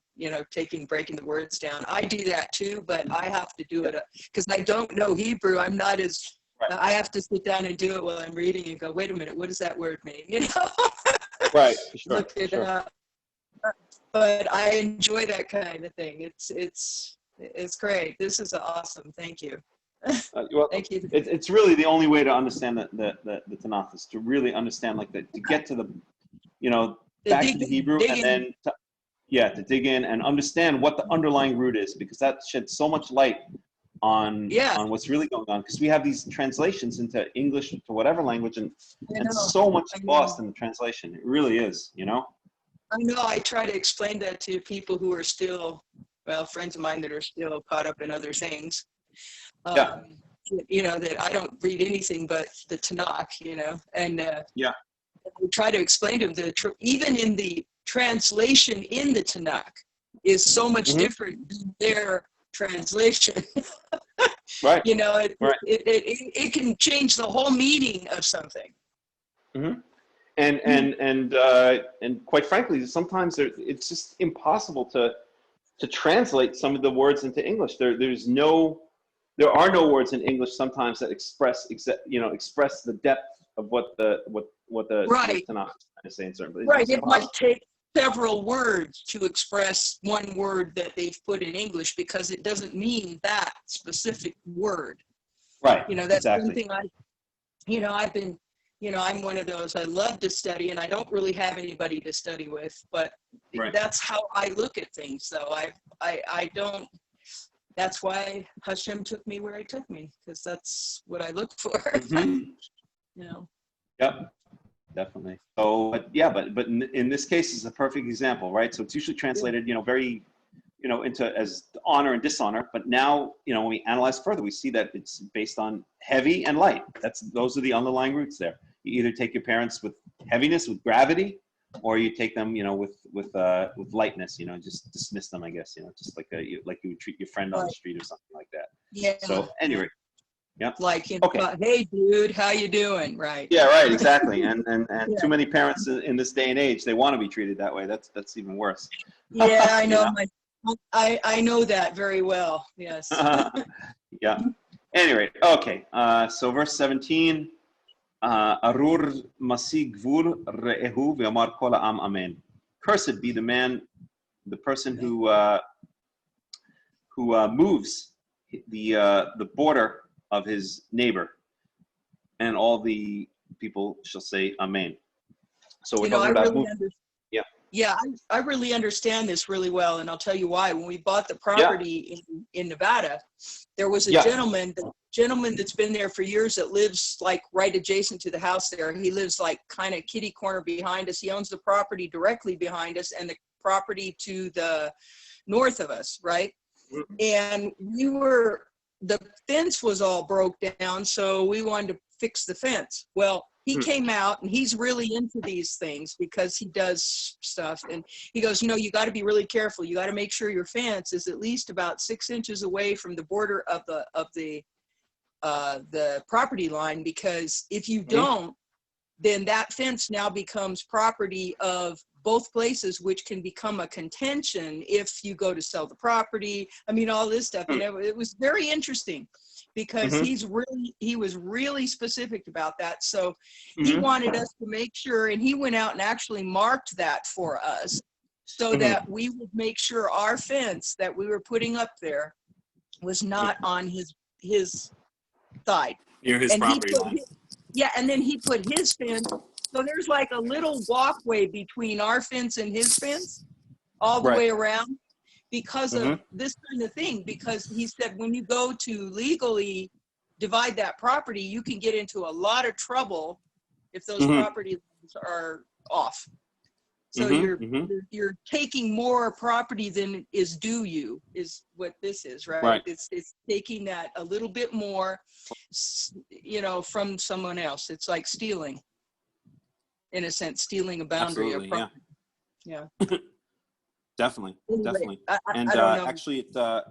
breaking the words down. I do that too, but I have to do it because I don't know Hebrew. I'm not as, I have to sit down and do it while I'm reading and go, wait a minute, what does that word mean? Right, for sure. Look it up. But I enjoy that kind of thing. It's great. This is awesome. Thank you. Well, thank you. It's really the only way to understand the Tanakh is to really understand to get to the back to the Hebrew and then to dig in and understand what the underlying root is, because that sheds so much light on what's really going on, because we have these translations into English to whatever language and so much lost in the translation. It really is, I know. I try to explain that to people who are still, friends of mine that are still caught up in other things. That I don't read anything but the Tanakh, and we try to explain to them that even in the translation in the Tanakh is so much different than their translation. Right. It can change the whole meaning of something. Mm-hmm. And quite frankly, sometimes it's just impossible to translate some of the words into English. There are no words in English sometimes that express the depth of what the Tanakh is trying to say in certain places. Right. It might take several words to express one word that they've put in English because it doesn't mean that specific word. Right. That's exactly. something I've been. I'm one of those, I love to study and I don't really have anybody to study with, but that's how I look at things. So I don't, that's why Hashem took me where he took me, because that's what I look for. Yep, definitely. So, but in this case, it's a perfect example, right? So it's usually translated, very, into as honor and dishonor. But now, when we analyze further, we see that it's based on heavy and light. Those are the underlying roots there. You either take your parents with heaviness, with gravity, or you take them, with lightness. Just dismiss them, I guess. Just like you would treat your friend on the street or something like that. Yeah. So anyway, Yeah. Like, Okay. Hey, dude, how you doing? Right. Yeah, right, exactly. And Yeah. too many parents in this day and age, they want to be treated that way. That's even worse. Yeah, I know. You I know that very well. Yes. Yeah. Anyway, okay. So verse 17, Arur masig gvul re'ehu ve'amar kol ha'am amen. Cursed be the person who moves the border of his neighbor, and all the people shall say amen. So we're talking about moving. Yeah, I really understand this really well, and I'll tell you why. When we bought the property in Nevada, there was a gentleman that's been there for years that lives like right adjacent to the house there. He lives like kind of kitty corner behind us. He owns the property directly behind us and the property to the north of us, right? And the fence was all broke down, so we wanted to fix the fence. Well, he came out, and he's really into these things because he does stuff. And he goes, you got to be really careful. You got to make sure your fence is at least about 6 inches away from the border of the property line, because if you don't, then that fence now becomes property of both places, which can become a contention if you go to sell the property. I mean, all this stuff. And it was very interesting, because he was really specific about that. So he wanted us to make sure, and he went out and actually marked that for us so that we would make sure our fence that we were putting up there was not on his side. Near his property line. And then he put his fence. So there's like a little walkway between our fence and his fence all the way around, because of this kind of thing. Because he said, when you go to legally divide that property, you can get into a lot of trouble if those property lines are off. So you're taking more property than is due you, is what this is, right? It's taking that a little bit more, from someone else. It's like stealing, in a sense, stealing a boundary of property. Yeah. Definitely. And I don't know. actually, Go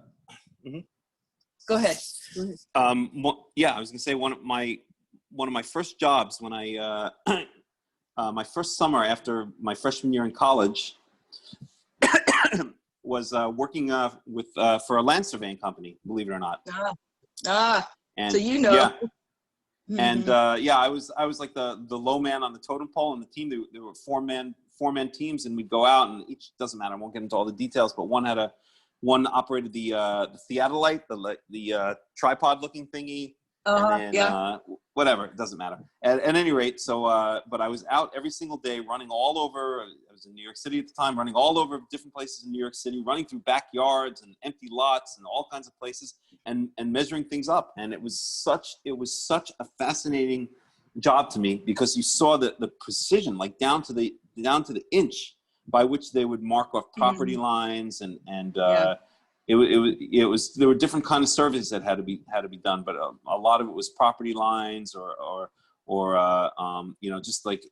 ahead. I was gonna say one of my first jobs when I my first summer after my freshman year in college was working for a land surveying company, believe it or not. And, so you know. And I was like the low man on the totem pole on the team. There were four man teams, and we'd go out, and each, doesn't matter, I won't get into all the details, but one operated the theodolite, the tripod looking thingy, and then whatever, it doesn't matter. At any rate, so but I was out every single day running all over. I was in New York City at the time, running all over different places in New York City, running through backyards and empty lots and all kinds of places, and measuring things up. And it was such a fascinating job to me, because you saw the precision, like down to the inch, by which they would mark off property lines, and it was there were different kind of surveys that had to be done, but a lot of it was property lines or just like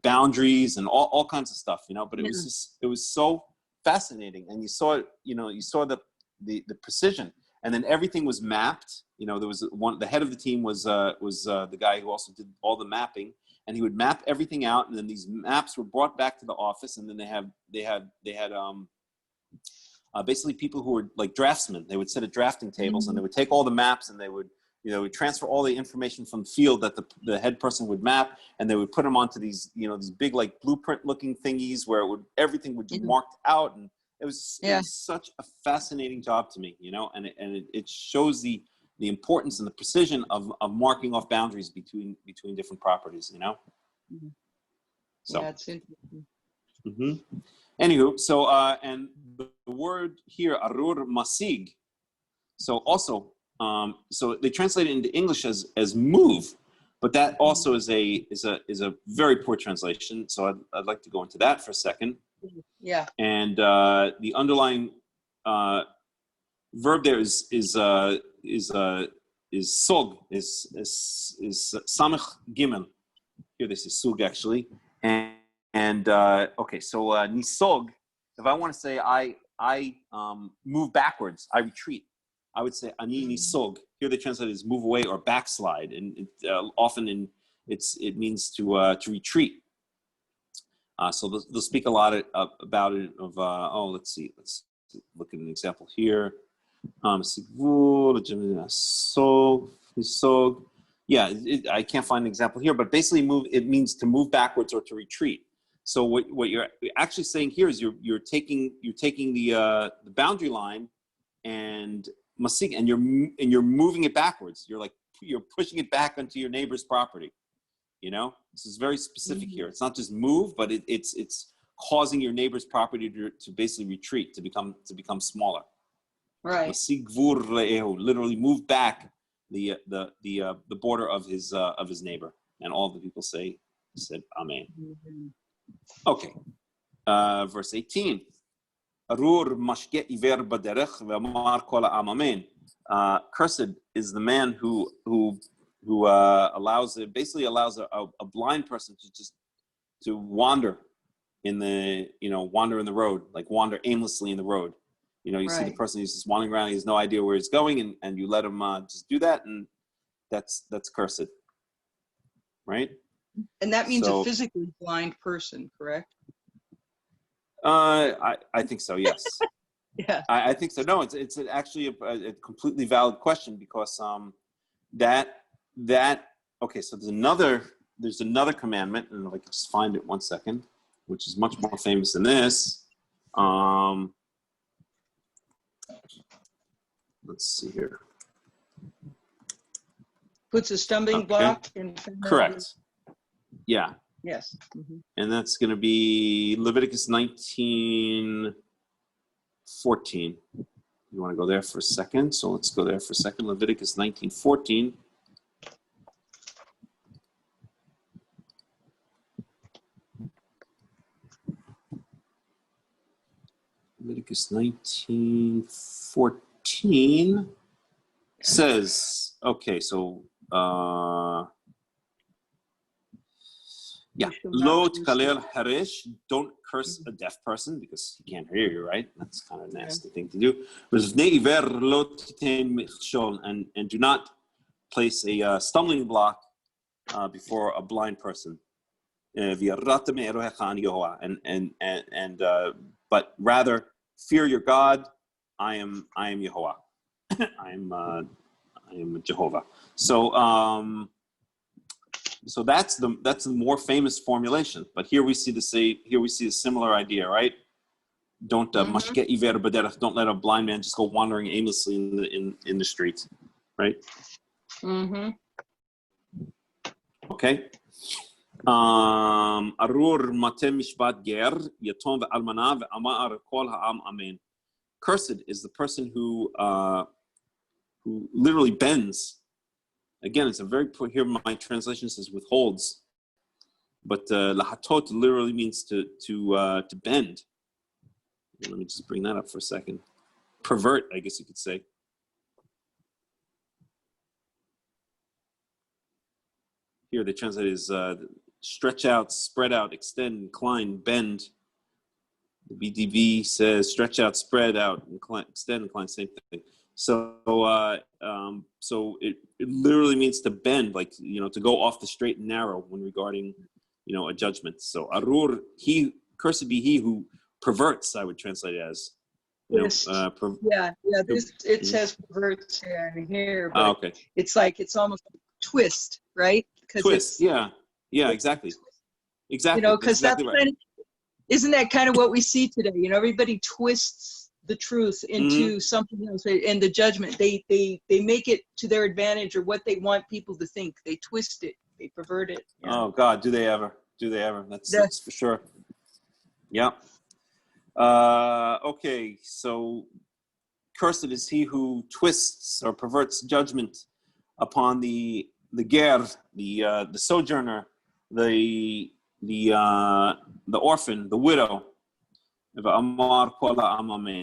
boundaries and all kinds of stuff, but it was so fascinating. And you saw the precision, and then everything was mapped. There was the head of the team was the guy who also did all the mapping, and he would map everything out, and then these maps were brought back to the office, and then they had basically people who were like draftsmen. They would sit at drafting tables, and they would take all the maps, and they would transfer all the information from the field that the head person would map, and they would put them onto these these big like blueprint looking thingies where everything would be marked out. And it was such a fascinating job to me, and it shows the importance and the precision of marking off boundaries between different properties, So that's interesting. Anywho, so and the word here, arur masig, so also so they translate it into English as move, but that also is a very poor translation. So I'd like to go into that for a second. Yeah. And the underlying verb there is sog, is samech gimel. Here this is sug actually. And okay, so nisog, if I want to say I move backwards, I retreat. I would say ani nisog. Here they translate as move away or backslide, and often it means to retreat. So they'll speak a lot about it. Let's look at an example here. Yeah, I can't find an example here, but basically it means to move backwards or to retreat. So what you're actually saying here is you're taking the boundary line and you're moving it backwards. You're pushing it back onto your neighbor's property. This is very specific here. It's not just move, but it's causing your neighbor's property to basically retreat, to become smaller. Right. Literally move back the border of his neighbor, and all the people said Amen. Okay, verse 18. Arur mashke iver baderech ve'amar kol ha'am amen. Cursed is the man who allows a blind person to wander in the road, like wander aimlessly in the road. You see the person who's just wandering around, he has no idea where he's going, and you let him just do that, and that's cursed, right? And that means a physically blind person, correct? I think so, yes. Yeah. I think so. No, it's actually a completely valid question, because okay, so there's another commandment, and if I can just find it one second, which is much more famous than this. Let's see here. Puts a stumbling block in front of Correct. Yeah. Yes. And that's going to be Leviticus 19:14. You want to go there for a second? So let's go there for a second. Leviticus 19:14. Leviticus 19:14 says, okay, so Lo tkalel harish, don't curse a deaf person because he can't hear you, right? That's kind of a nasty thing to do. And do not place a stumbling block before a blind person. But rather fear your God. I am Yehovah. I am Jehovah. So that's the more famous formulation. But here we see a similar idea, right? Don't mashke iver b'derech. Don't let a blind man just go wandering aimlessly in the street, right? Okay. Arur matem mishpat ger yatom ve'almana ve'amar kol ha'am amen. Cursed is the person who literally bends. Again, it's a very poor, here my translation says withholds, but lahatot literally means to bend. Let me just bring that up for a second. Pervert, I guess you could say. Here they translate as stretch out, spread out, extend, incline, bend. The BDV says stretch out, spread out, incline, extend, incline, same thing. So it literally means to bend, like, to go off the straight and narrow when regarding, a judgment. So arur, cursed be he who perverts, I would translate it as. It says perverts here, but okay. It's almost like a twist, right? Twist, yeah, exactly. Because exactly that's right. Isn't that kind of what we see today? Everybody twists the truth into something else, and the judgment. They make it to their advantage or what they want people to think. They twist it. They pervert it. Yeah. Oh God, do they ever? That's for sure. Yeah. Okay, so cursed is he who twists or perverts judgment upon the ger, the sojourner, the orphan, the widow.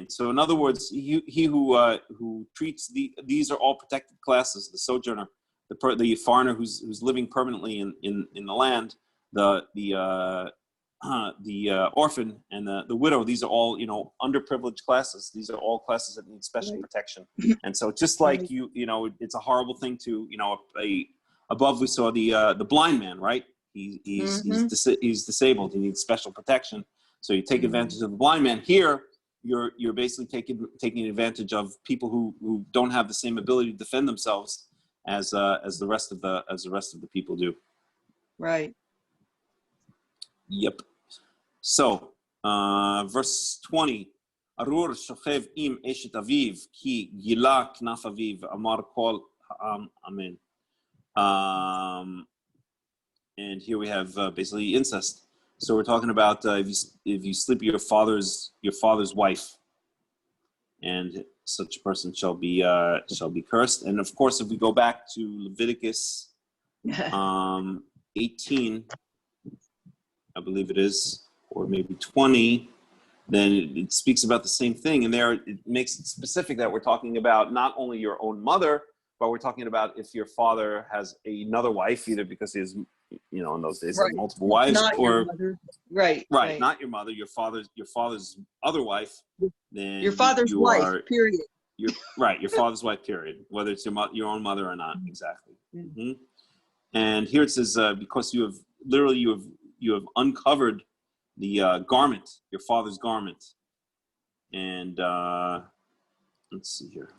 So in other words, he who treats these are all protected classes: the sojourner, the foreigner who's living permanently in the land, the orphan and the widow. These are all, you know, underprivileged classes. These are all classes that need special protection. And so just like you know, it's a horrible thing to, you know, above we saw the blind man, right? He's disabled. He needs special protection. So you take advantage of the blind man. Here, you're basically taking advantage of people who don't have the same ability to defend themselves as the rest of the people do. Right. Yep. So, verse 20. Arur shochev im eshet aviv ki gila knaf aviv amar kol ha'am amen. And here we have basically incest. So we're talking about if you sleep with your father's wife, and such a person shall be cursed. And of course, if we go back to Leviticus 18, I believe it is, or maybe 20, then it speaks about the same thing. And there it makes it specific that we're talking about not only your own mother, but we're talking about if your father has another wife, either because he has, you know, in those days, like multiple wives, not or your mother. Right, not your mother, your father's other wife. Then your father's wife, period. Your father's wife, period. Whether it's your own mother or not, exactly. Mm-hmm. And here it says, because you have uncovered the garment, your father's garment. And let's see here.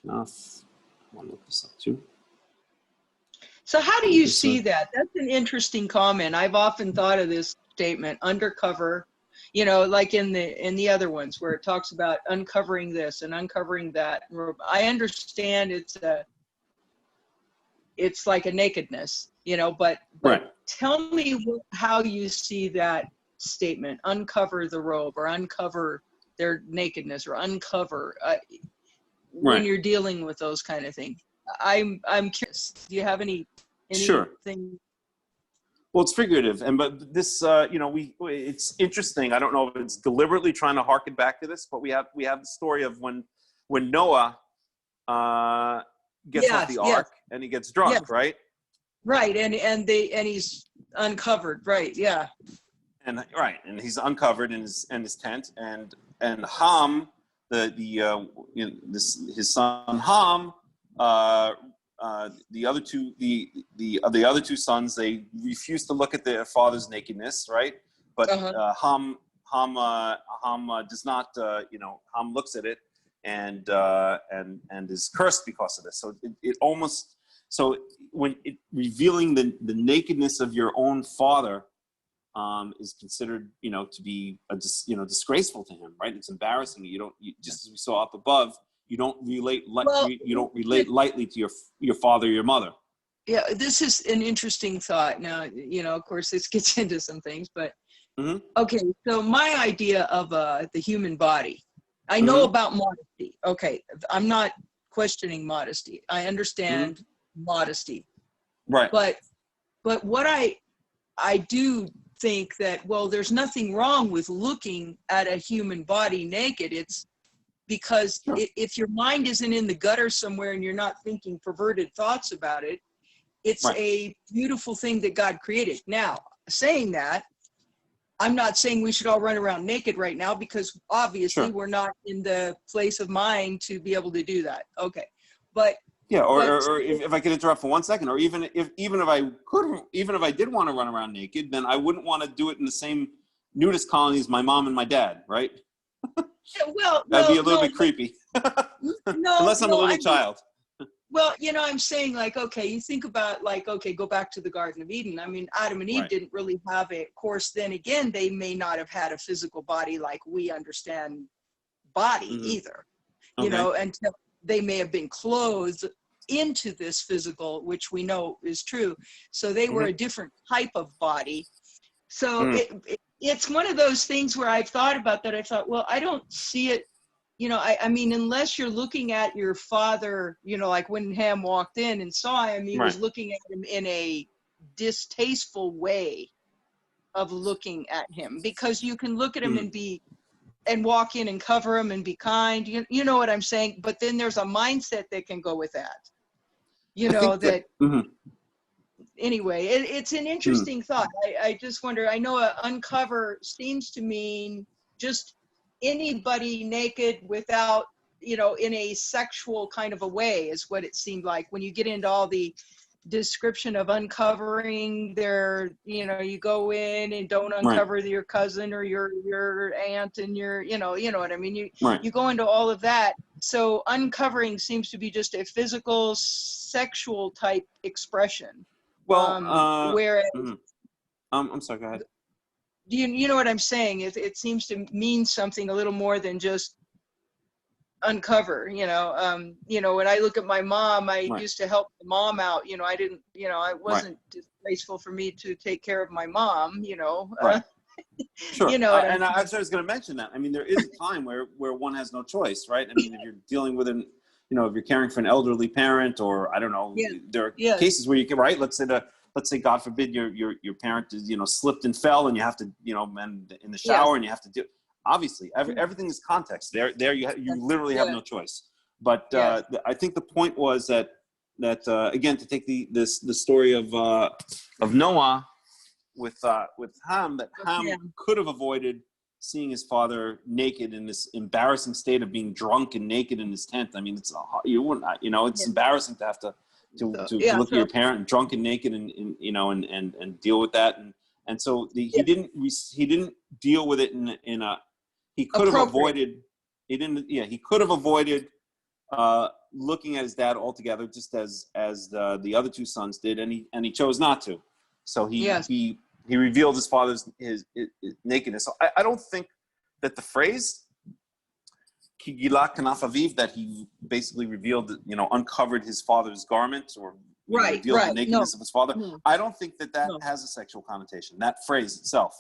Knaf. I want to look this up too. So how do you see that? That's an interesting comment. I've often thought of this statement, undercover, you know, like in the other ones where it talks about uncovering this and uncovering that. I understand it's like a nakedness, you know, but tell me how you see that statement, uncover the robe or uncover their nakedness or uncover when you're dealing with those kind of things. I'm curious. Do you have anything? Sure. Well, it's figurative, but this, you know, it's interesting. I don't know if it's deliberately trying to harken back to this, but we have the story of when Noah gets off the ark and he gets drunk, right? Right, and he's uncovered, right? Yeah. And he's uncovered in his tent, and Ham, his son Ham, the other two sons, they refuse to look at their father's nakedness, right? But Ham does not, Ham looks at it and is cursed because of this. So it almost, so when it revealing the nakedness of your own father is considered, to be disgraceful to him, right? It's embarrassing. Just as we saw up above, you don't relate lightly to your father or your mother. Yeah, this is an interesting thought. Now, of course, this gets into some things, but okay. So my idea of the human body, I know about modesty. Okay, I'm not questioning modesty. I understand modesty, right? But what I do think that, well, there's nothing wrong with looking at a human body naked. It's because if your mind isn't in the gutter somewhere and you're not thinking perverted thoughts about it, it's a beautiful thing that God created. Now, saying that, I'm not saying we should all run around naked right now, because obviously we're not in the place of mind to be able to do that. Okay, but yeah, or if I could interrupt for 1 second, or even if I did want to run around naked, then I wouldn't want to do it in the same nudist colony as my mom and my dad, right? That'd be a little bit creepy. Unless I'm a little child. Well, I'm saying, like, okay, you think about, like, okay, go back to the Garden of Eden. I mean, Adam and Eve didn't really have it. Of course, then again, they may not have had a physical body like we understand body either, until they may have been clothed into this physical, which we know is true. So they were a different type of body. So it's one of those things where I've thought about that. I thought, well, I don't see it. I mean, unless you're looking at your father, like when Ham walked in and saw him, he was looking at him in a distasteful way of looking at him, because you can look at him and walk in and cover him and be kind. You know what I'm saying? But then there's a mindset that can go with that. anyway, it's an interesting thought. I just wonder, I know uncover seems to mean just anybody naked without, you know, in a sexual kind of a way is what it seemed like when you get into all the description of uncovering their, you know, you go in and don't uncover your cousin or your aunt and your, you know what I mean? You go into all of that. So uncovering seems to be just a physical, sexual type expression. Well, whereas, I'm sorry, go ahead. You know what I'm saying? It seems to mean something a little more than just uncover, you know. When I look at my mom, I used to help the mom out, you know. I didn't, you know, I wasn't disgraceful for me to take care of my mom, you know. Sure. You know, and I was going to mention that. I mean, there is a time where one has no choice, right? I mean, if you're dealing with an, you know, if you're caring for an elderly parent, or I don't know, there are cases where you can, let's say God forbid your parent is, you know, slipped and fell, and you have to, you know, and in the shower, and you have to do. Obviously, everything is context. There you literally have no choice. But I think the point was that again, to take the story of Noah with Ham, that Ham could have avoided seeing his father naked in this embarrassing state of being drunk and naked in his tent. I mean, it's embarrassing to have to look at your parent drunk and naked and you know and deal with that, and so he didn't deal with it in a. He could have avoided. He could have avoided looking at his dad altogether, just as the other two sons did, and he chose not to. So he revealed his father's his nakedness. So I don't think that the phrase "Kigila kanaf aviv," that he basically revealed, you know, uncovered his father's garment, or revealed the nakedness of his father. I don't think that has a sexual connotation. That phrase itself.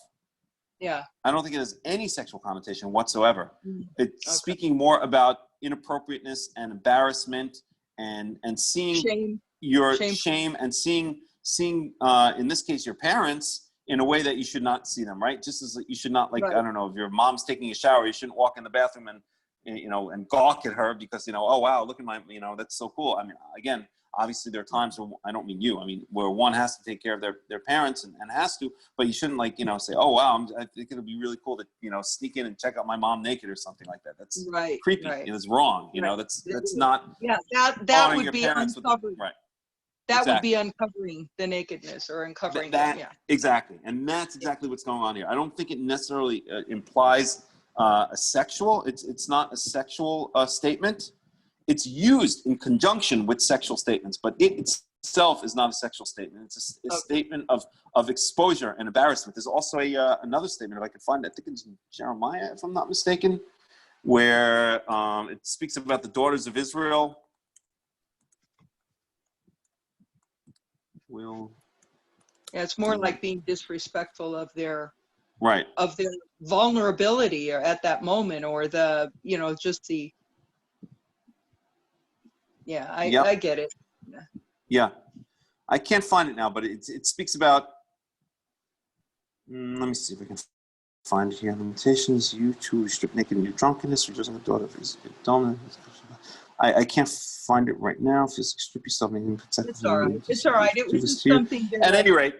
Yeah. I don't think it has any sexual connotation whatsoever. It's speaking more about inappropriateness and embarrassment and seeing your shame and seeing in this case your parents in a way that you should not see them, right? Just as you should not, like, I don't know, if your mom's taking a shower, you shouldn't walk in the bathroom and, you know, and gawk at her because, you know, oh wow, look at my, you know, that's so cool. I mean, again, obviously there are times where, I don't mean you, I mean, where one has to take care of their parents and has to, but you shouldn't, like, you know, say, oh wow, I think it'll be really cool to, you know, sneak in and check out my mom naked or something like that. That's creepy. It's wrong. You know, that's not. Yeah, that would be uncovering. That exactly. would be uncovering the nakedness or uncovering that. Exactly, and that's exactly what's going on here. I don't think it necessarily implies a sexual. It's not a sexual statement. It's used in conjunction with sexual statements, but it itself is not a sexual statement. It's a statement of exposure and embarrassment. There's also another statement, if I can find it, I think it's Jeremiah, if I'm not mistaken, where it speaks about the daughters of Israel. Yeah, it's more like being disrespectful of their of their vulnerability or at that moment, or the, you know, just the. Yeah, I get it. Yeah, I can't find it now, but it speaks about. Let me see if I can find it here. Limitations: you too strip naked in your drunkenness, or just a daughter of his donor. I can't find it right now. Strip yourself naked. It's all right. It's all right. It was just something. At any rate,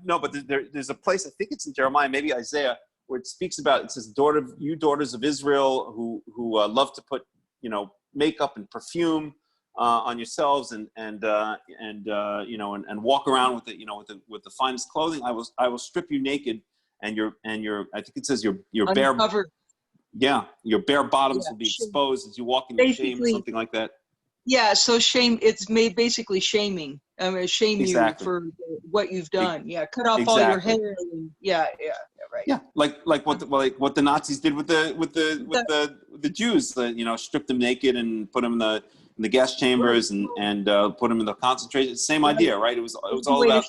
but there's a place. I think it's in Jeremiah, maybe Isaiah, where it speaks about. It says, daughters of Israel, who love to put, you know, makeup and perfume on yourselves and you know, and walk around with it, you know, with the finest clothing. I will strip you naked, and your I think it says your uncovered. Your bare bottoms will be exposed as you walk in your shame, something like that. Yeah, so shame, it's made basically shaming. I mean, shame you for what you've done. Yeah, cut off all your hair. And, right. Yeah, like what the Nazis did with the Jews. You know, stripped them naked and put them in the gas chambers and put them in the concentration. Same idea, right? It was all about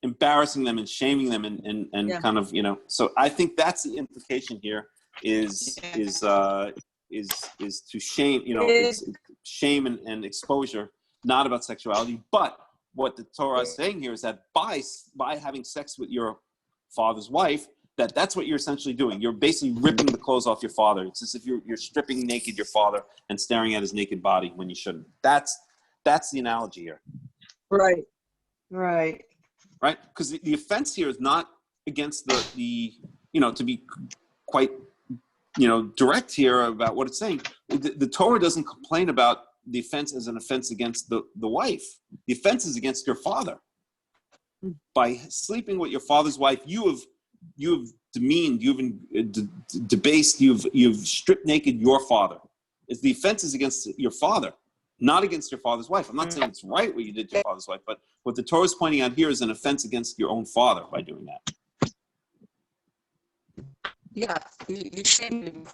embarrassing them and shaming them and kind of, you know. So I think that's the implication here. Is to shame, you know, it's shame and exposure, not about sexuality. But what the Torah is saying here is that by having sex with your father's wife, that's what you're essentially doing. You're basically ripping the clothes off your father. It's as if you're stripping naked your father and staring at his naked body when you shouldn't. That's the analogy here. Right. right? Because the offense here is not against the to be quite, direct here about what it's saying. The Torah doesn't complain about the offense as an offense against the wife. The offense is against your father. By sleeping with your father's wife, you have demeaned, you've debased, you've stripped naked your father. It's the offense is against your father, not against your father's wife. I'm not saying it's right what you did to your father's wife, but what the Torah is pointing out here is an offense against your own father by doing that. Yeah, you shamed him.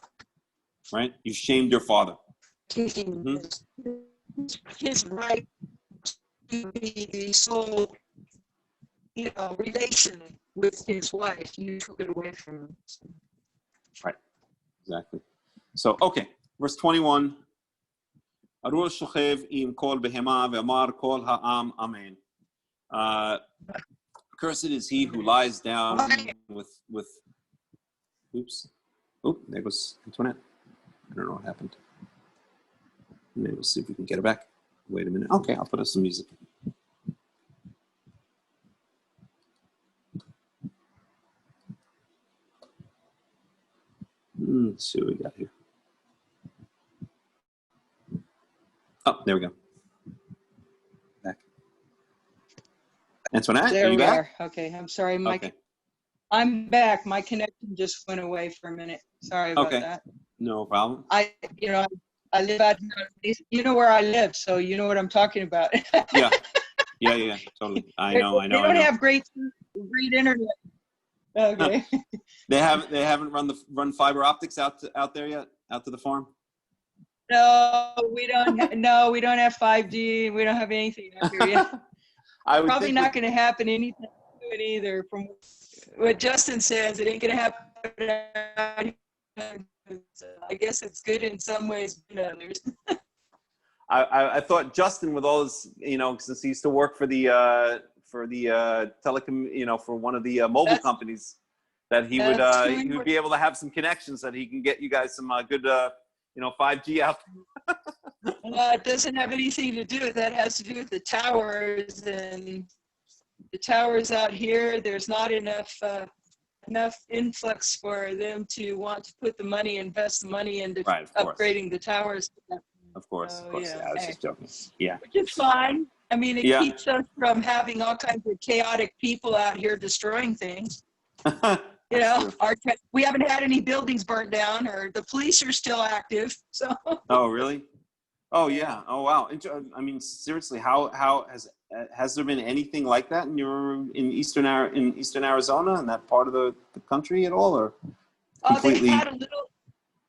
Right? You shamed your father. Taking his right to be the sole, relation with his wife. You took it away from him. Right. Exactly. So, okay. Verse 21. Arur shochev im kol behema ve'amar kol ha'am amen. Cursed is he who lies down with oops. Oh, there goes Antoinette. I don't know what happened. Maybe we'll see if we can get her back. Wait a minute. Okay, I'll put us some music. Let's see what we got here. Oh, there we go. Back. Antoinette, There are you we back? are. Okay, I'm sorry. Okay. I'm back. My connection just went away for a minute. Sorry about that. No problem. I live out here. You know where I live, so you know what I'm talking about. Yeah, totally. I know. They don't have great internet. Okay. They haven't run fiber optics out there yet, out to the farm. No, we don't. We don't have 5G. We don't have anything out here yet. Probably not going to happen anytime soon either. From what Justin says, it ain't going to happen. I guess it's good in some ways, but in others. I thought Justin, with all his, since he used to work for the telecom, for one of the mobile companies, that he would be able to have some connections that he can get you guys some good 5G out. It doesn't have anything to do with that. It has to do with the towers, and the towers out here. There's not enough influx for them to want to put the money, invest the money into upgrading the towers. Of course. Yeah, I was just joking. Yeah. Which is fine. I mean, it keeps us from having all kinds of chaotic people out here destroying things. We haven't had any buildings burnt down, or the police are still active. So. Oh, really? Oh, yeah. Oh, wow. I mean, seriously, how has there been anything like that in Eastern Arizona, in that part of the country at all, or completely?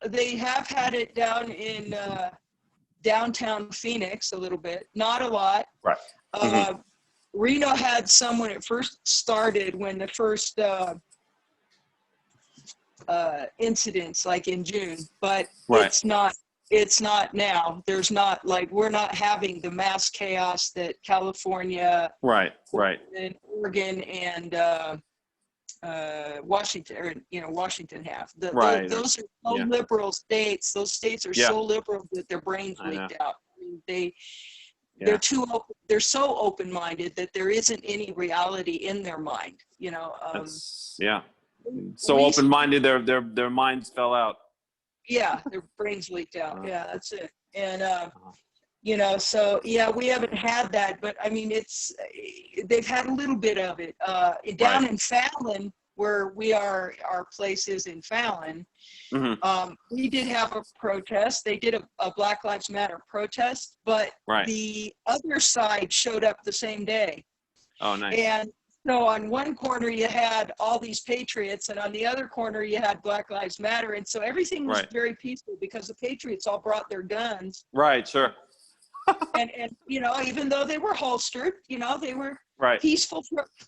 They have had it down in downtown Phoenix a little bit, not a lot. Right. Reno had some when it first started, when the first incidents, like in June, but it's not now. There's not, we're not having the mass chaos that California, and Oregon, and Washington have. Those are so liberal states. Those states are so liberal that their brains leaked out. I mean, they're so open-minded that there isn't any reality in their mind. So open-minded, their minds fell out. Yeah, their brains leaked out. Yeah, that's it. And so we haven't had that, but I mean, they've had a little bit of it down in Fallon, where our place is in Fallon. Mm-hmm. We did have a protest. They did a Black Lives Matter protest, but the other side showed up the same day. Oh, nice. And so on one corner you had all these patriots, and on the other corner you had Black Lives Matter, and so everything was very peaceful because the patriots all brought their guns. Right, sure. and even though they were holstered, they were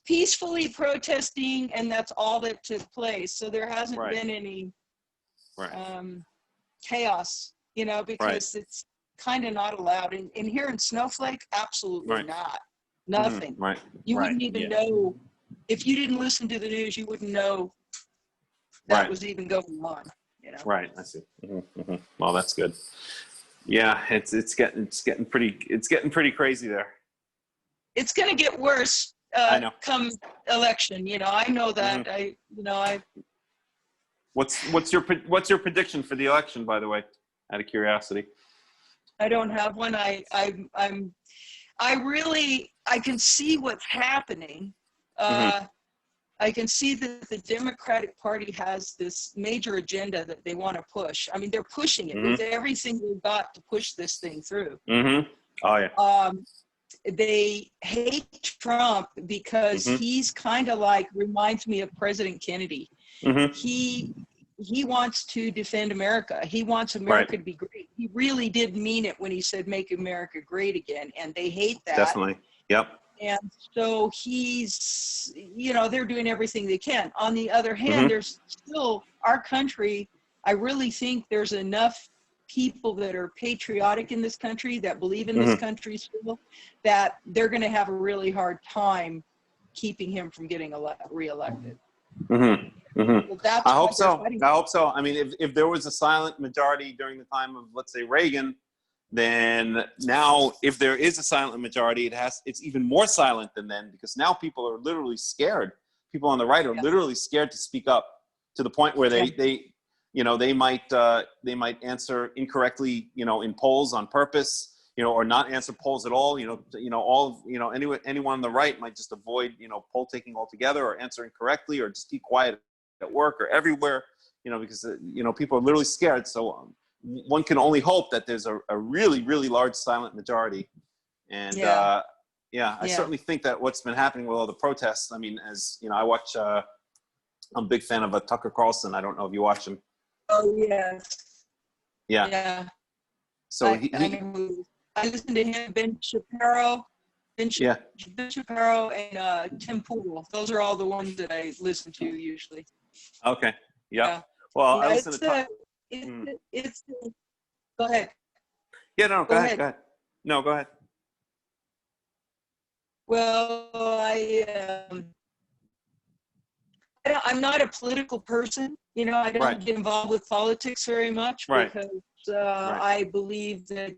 peacefully protesting, and that's all that took place. So there hasn't been any chaos, because it's kind of not allowed. And here in Snowflake, absolutely not. Nothing. Mm-hmm. Right. You wouldn't even know, if you didn't listen to the news, you wouldn't know that was even going on. Right. I see. Mm-hmm. Mm-hmm. Well, that's good. Yeah, it's getting pretty crazy there. It's going to get worse. I know. come election. I know that. What's your prediction for the election, by the way, out of curiosity? I don't have one. I can see what's happening. I can see that the Democratic Party has this major agenda that they want to push. I mean, they're pushing it with everything they've got to push this thing through. Oh yeah. They hate Trump because he's kind of like, reminds me of President Kennedy. He wants to defend America. He wants America to be great. He really did mean it when he said, make America great again. And they hate that. Definitely. Yep. And so he's, they're doing everything they can. On the other hand, there's still our country. I really think there's enough people that are patriotic in this country, that believe in this country still, that they're going to have a really hard time keeping him from getting reelected. So I hope so. I hope so. I mean, if there was a silent majority during the time of, let's say, Reagan, then now if there is a silent majority, it's even more silent than then, because now people are literally scared. People on the right are literally scared to speak up, to the point where they might answer incorrectly, in polls on purpose, or not answer polls at all. Anyone on the right might just avoid, poll taking altogether, or answer incorrectly, or just keep quiet at work or everywhere, because people are literally scared. So one can only hope that there's a really, really large silent majority. And I certainly think that what's been happening with all the protests, I mean, as I watch, I'm a big fan of Tucker Carlson. I don't know if you watch him. Oh, yes. Yeah. So I listen to him, Ben Shapiro, Shapiro, and Tim Pool. Those are all the ones that I listen to usually. Okay. Yeah. Well, I listen to go ahead. Yeah, no, go ahead. No, go ahead. Well, I'm not a political person. I don't get involved with politics very much because I believe that,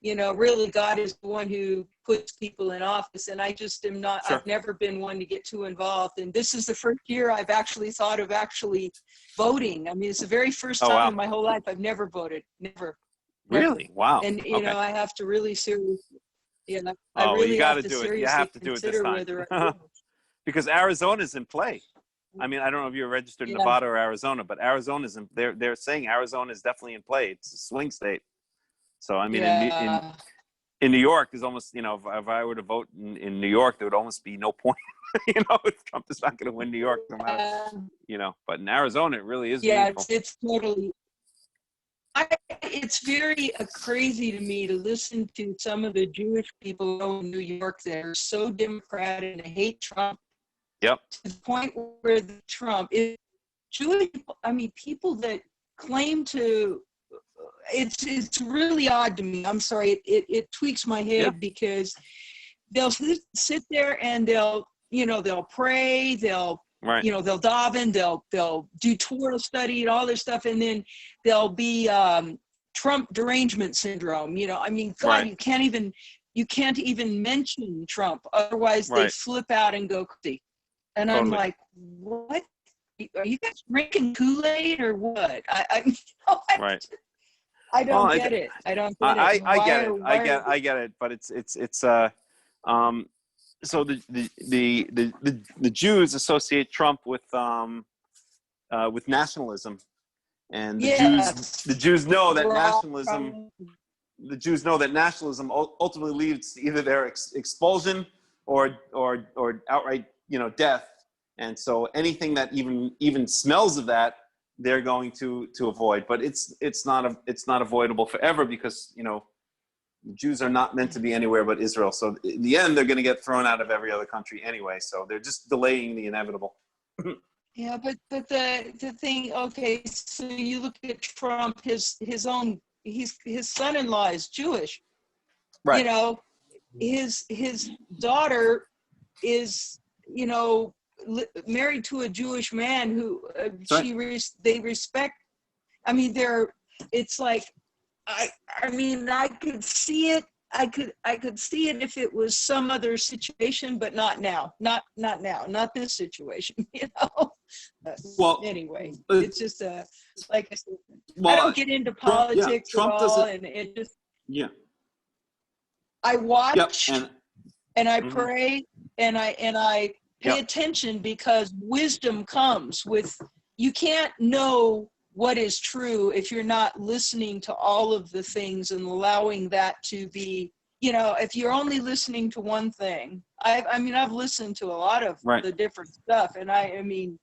really God is the one who puts people in office. And I just am not, I've never been one to get too involved. And this is the first year I've actually thought of voting. I mean, it's the very first time in my whole life I've never voted. Never. Really? Wow. And, I have to really seriously, you got to do it. You have to do it this time. Because Arizona's in play. I mean, I don't know if you're registered in Nevada or Arizona, but Arizona's they're saying Arizona is definitely in play. It's a swing state. So, I mean, in New York, there's almost, if I were to vote in New York, there would almost be no point. Trump is not going to win New York no matter, but in Arizona, it really is. Yeah, it's totally. It's very crazy to me to listen to some of the Jewish people in New York that are so Democratic and hate Trump. Yep. To the point where Trump is Jewish. I mean, people that claim to. It's really odd to me. I'm sorry. It tweaks my head because they'll sit there and they'll pray. They'll they'll daven. They'll do Torah study and all this stuff, and then there'll be Trump derangement syndrome. I mean, God, you can't even mention Trump, otherwise they flip out and go crazy. And I'm like, what? Are you guys drinking Kool-Aid or what? I don't get it. I don't get it. I get it. But it's so the Jews associate Trump with nationalism, and the Jews know that nationalism. The Jews know that nationalism ultimately leads to either their expulsion or outright death. And so anything that even smells of that, they're going to avoid. But it's not avoidable forever, because Jews are not meant to be anywhere but Israel. So in the end, they're going to get thrown out of every other country anyway. So they're just delaying the inevitable. Yeah, but the thing, okay, so you look at Trump, his son-in-law is Jewish. Right. His daughter is, married to a Jewish man who they respect. I mean, it's like, I mean, I could see it. I could see it if it was some other situation, but not now. Not now. Not this situation. You know. Well, anyway, it's just like I said, I don't get into politics Trump at all, and it just I watch and I pray and I pay attention, because wisdom comes with. You can't know what is true if you're not listening to all of the things and allowing that to be, you know, if you're only listening to one thing. I mean, I've listened to a lot of the different stuff, and I mean,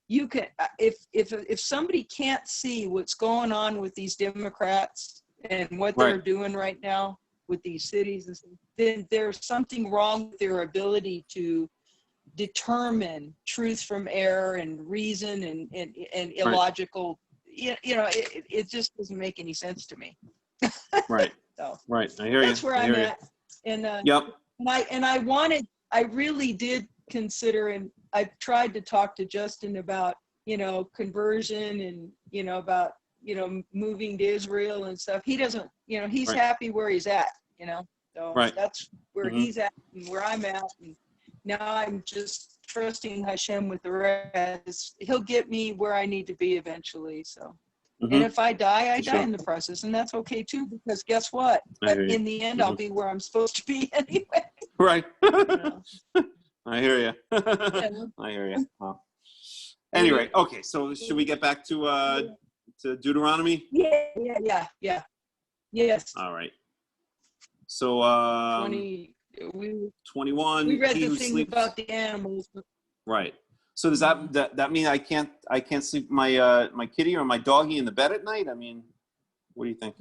you can, if somebody can't see what's going on with these Democrats and what they're doing right now with these cities, and stuff, then there's something wrong with their ability to determine truth from error and reason and illogical. You know, it just doesn't make any sense to me. Right. So I hear you. That's where I'm at. And I really did consider, and I tried to talk to Justin about, you know, conversion and, you know, about, you know, moving to Israel and stuff. He doesn't, you know, he's happy where he's at, you know. So that's where he's at and where I'm at. And now I'm just trusting Hashem with the rest. He'll get me where I need to be eventually. So, and if I die, I die in the process, and that's okay too. Because guess what? In the end, I'll be where I'm supposed to be anyway. Right. You know? I hear you. I hear you. Wow. Anyway, okay. So should we get back to Deuteronomy? Yeah. Yes. All right. So 21. We read the thing about the animals. Right. So does that mean I can't sleep my my kitty or my doggy in the bed at night? I mean, what do you think?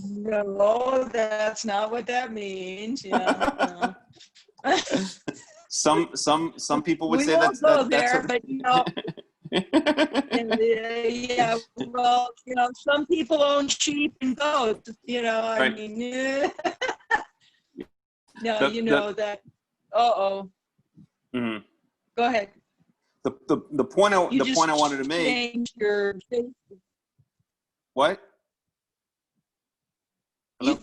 No, that's not what that means. Yeah. Some people would say that's there, but you know. Yeah, well, you know, some people own sheep and goats. You know, I mean. No, you know that. Mm-hmm. Go ahead. The point I wanted to make. Change your face. What? Hello?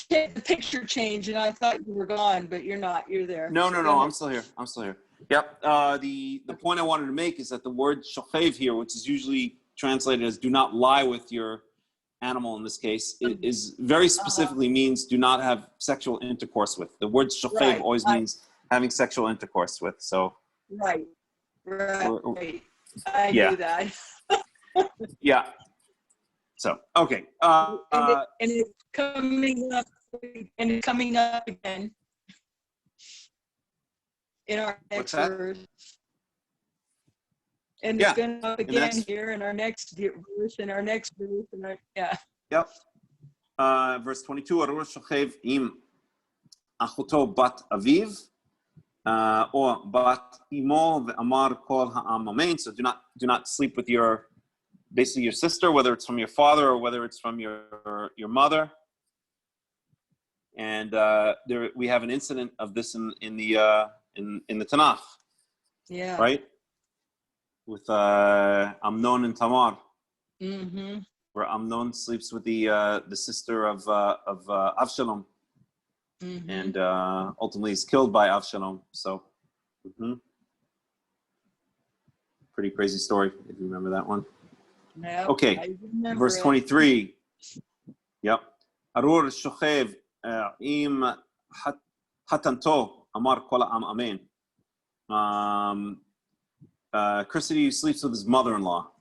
The picture changed, and I thought you were gone, but you're not. You're there. No. I'm still here. Yep. The point I wanted to make is that the word shochev here, which is usually translated as "do not lie with your animal" in this case, is very specifically means do not have sexual intercourse with. The word shochev always means having sexual intercourse with. So. Right. I knew that. Yeah. So okay. And it's coming up. And it's coming up again in our next verse. And it's going up again here in our next verse, and our next verse, and Yep. Verse 22. Arur shochev im achuto bat aviv. Or bat imo ve'amar kol ha'am amen. So do not sleep with your sister, whether it's from your father or whether it's from your mother. And we have an incident of this in the Tanakh. Yeah. Right. With Amnon and Tamar. Mm-hmm. Where Amnon sleeps with the sister of Avshalom. Mm-hmm. And ultimately is killed by Avshalom. So, pretty crazy story, if you remember that one. No, okay, verse 23. Yep. Arur shochev im hatanto amar kol ha'am amen. Christy sleeps with his mother-in-law.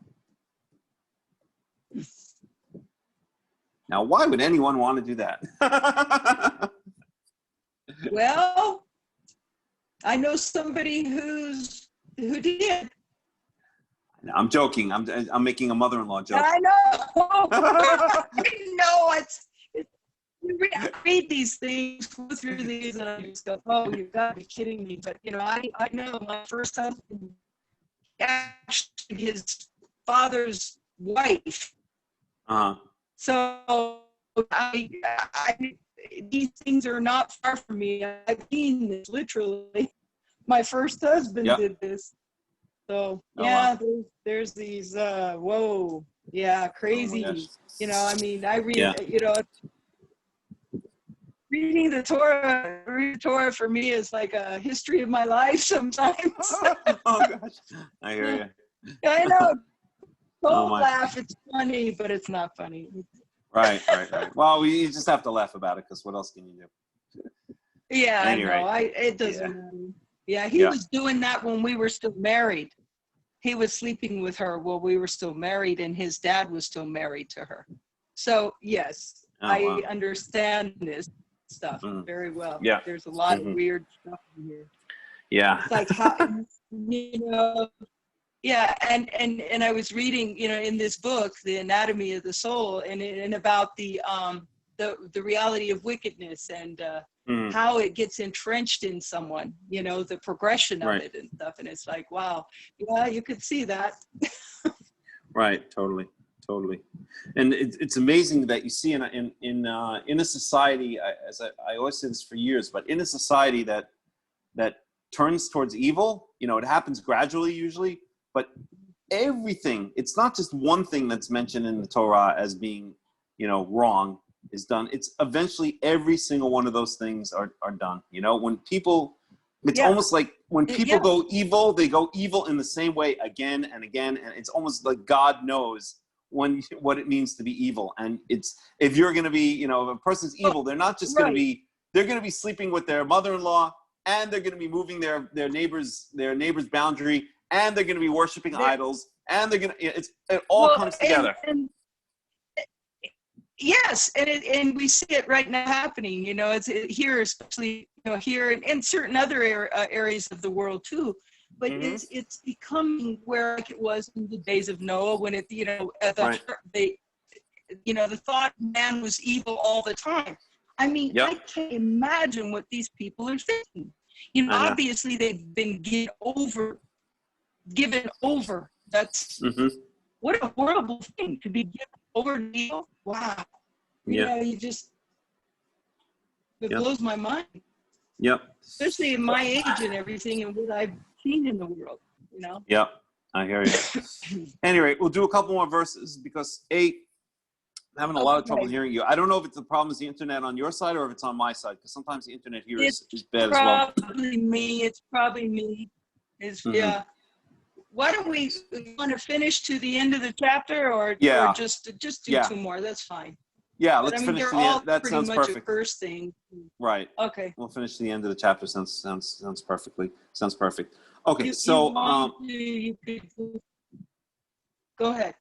Now, why would anyone want to do that? Well, I know somebody who did. I'm joking. I'm making a mother-in-law joke. I know. I read these things, go through these, and I just go, "Oh, you've got to be kidding me!" But you know, I know my first husband, actually his father's wife. So these things are not far from me. I've seen this literally. My first husband did this. So there's these crazy. You know, I mean, I read. You know, reading the Torah for me is like a history of my life sometimes. Oh gosh, I hear you. I know. Don't my. laugh. It's funny, but it's not funny. Right. Well, you just have to laugh about it because what else can you do? Yeah, Anyway, I know. It doesn't matter. Yeah, he was doing that when we were still married. He was sleeping with her while we were still married, and his dad was still married to her. So, yes, I understand this stuff very well. Yeah. There's a lot of weird stuff in here. Yeah. It's like, how, you know, yeah, and I was reading, you know, in this book, The Anatomy of the Soul, and about the reality of wickedness and how it gets entrenched in someone, you know, the progression of it and stuff. And it's like, wow, yeah, you could see that. Right, totally. And it's amazing that you see in a society, as I always say this for years, but in a society that turns towards evil, you know, it happens gradually usually, but everything, it's not just one thing that's mentioned in the Torah as being, you know, wrong is done. It's eventually every single one of those things are done. You know, when people, it's almost like when people go evil, they go evil in the same way again and again. And it's almost like God knows what it means to be evil. And it's, if you're going to be, you know, if a person's evil, they're not just going to be, they're going to be sleeping with their mother-in-law, and they're going to be moving their neighbor's boundary, and they're going to be worshiping idols, and they're going to, it all comes together. Yes, and we see it right now happening. You know, it's here, especially, you know, here and in certain other areas of the world too. But it's becoming where like it was in the days of Noah, when it, you know, the thought man was evil all the time. I mean, I can't imagine what these people are thinking. You know, obviously they've been given over. That's what a horrible thing to be given over to evil. Wow. You know, it blows my mind. Yep. Especially in my age and everything and what I've seen in the world, you know? Yep. I hear you. Anyway, we'll do a couple more verses because I'm having a lot of trouble hearing you. I don't know if it's the problem is the internet on your side or if it's on my side, because sometimes the internet here is bad as well. It's probably me. Yeah. Why don't we want to finish to the end of the chapter or just do two more? That's fine. Yeah, let's finish to the end. That sounds perfect. A first thing. Right. Okay. We'll finish to the end of the chapter. Sounds perfect. Okay, you could go ahead.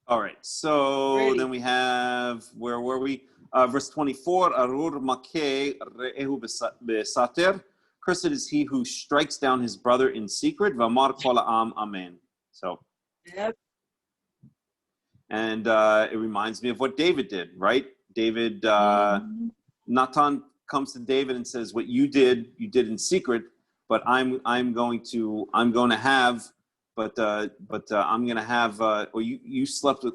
All right. So then we have, where were we? Verse 24. Arur makeh re'ehu besater. Cursed is he who strikes down his brother in secret. V'amar kol ha'am amen. So. Yep. And it reminds me of what David did, right? David, Natan comes to David and says, "What you did in secret, but I'm going to have, or you slept with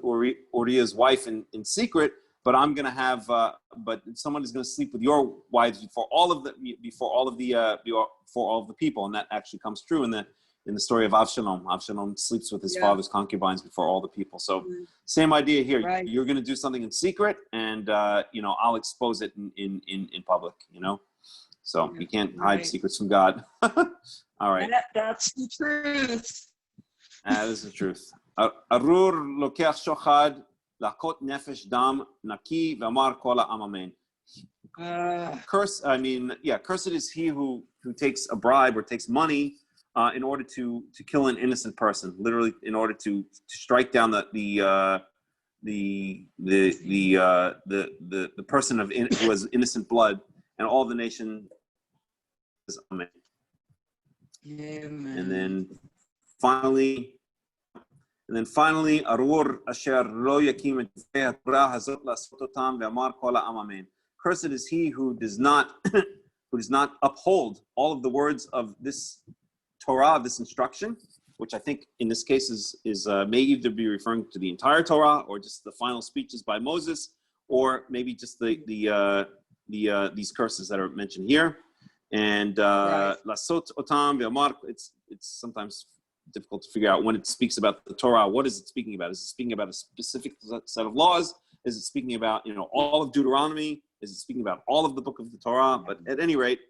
Uriah's wife in secret, but I'm going to have, but someone is going to sleep with your wives before all of the people," and that actually comes true in the story of Avshalom. Avshalom sleeps with his father's concubines before all the people. So same idea here. Right. You're going to do something in secret, and I'll expose it in public. You know, so you can't hide secrets from God. All right. That's the truth. That is the truth. Arur lokeach shochad lakot nefesh dam naki v'amar kol ha'am amen. Cursed is he who takes a bribe or takes money in order to kill an innocent person, literally in order to strike down the person who has innocent blood, and all the nation is amen. Amen. And then finally, arur asher lo yakim et Torah hazot lasot otam ve'amar kol ha'am amen. Cursed is he who does not uphold all of the words of this Torah, this instruction, which I think in this case is may either be referring to the entire Torah or just the final speeches by Moses, or maybe just these curses that are mentioned here. And lasot otam ve'amar, it's sometimes difficult to figure out when it speaks about the Torah. What is it speaking about? Is it speaking about a specific set of laws? Is it speaking about all of Deuteronomy? Is it speaking about all of the book of the Torah? But at any rate,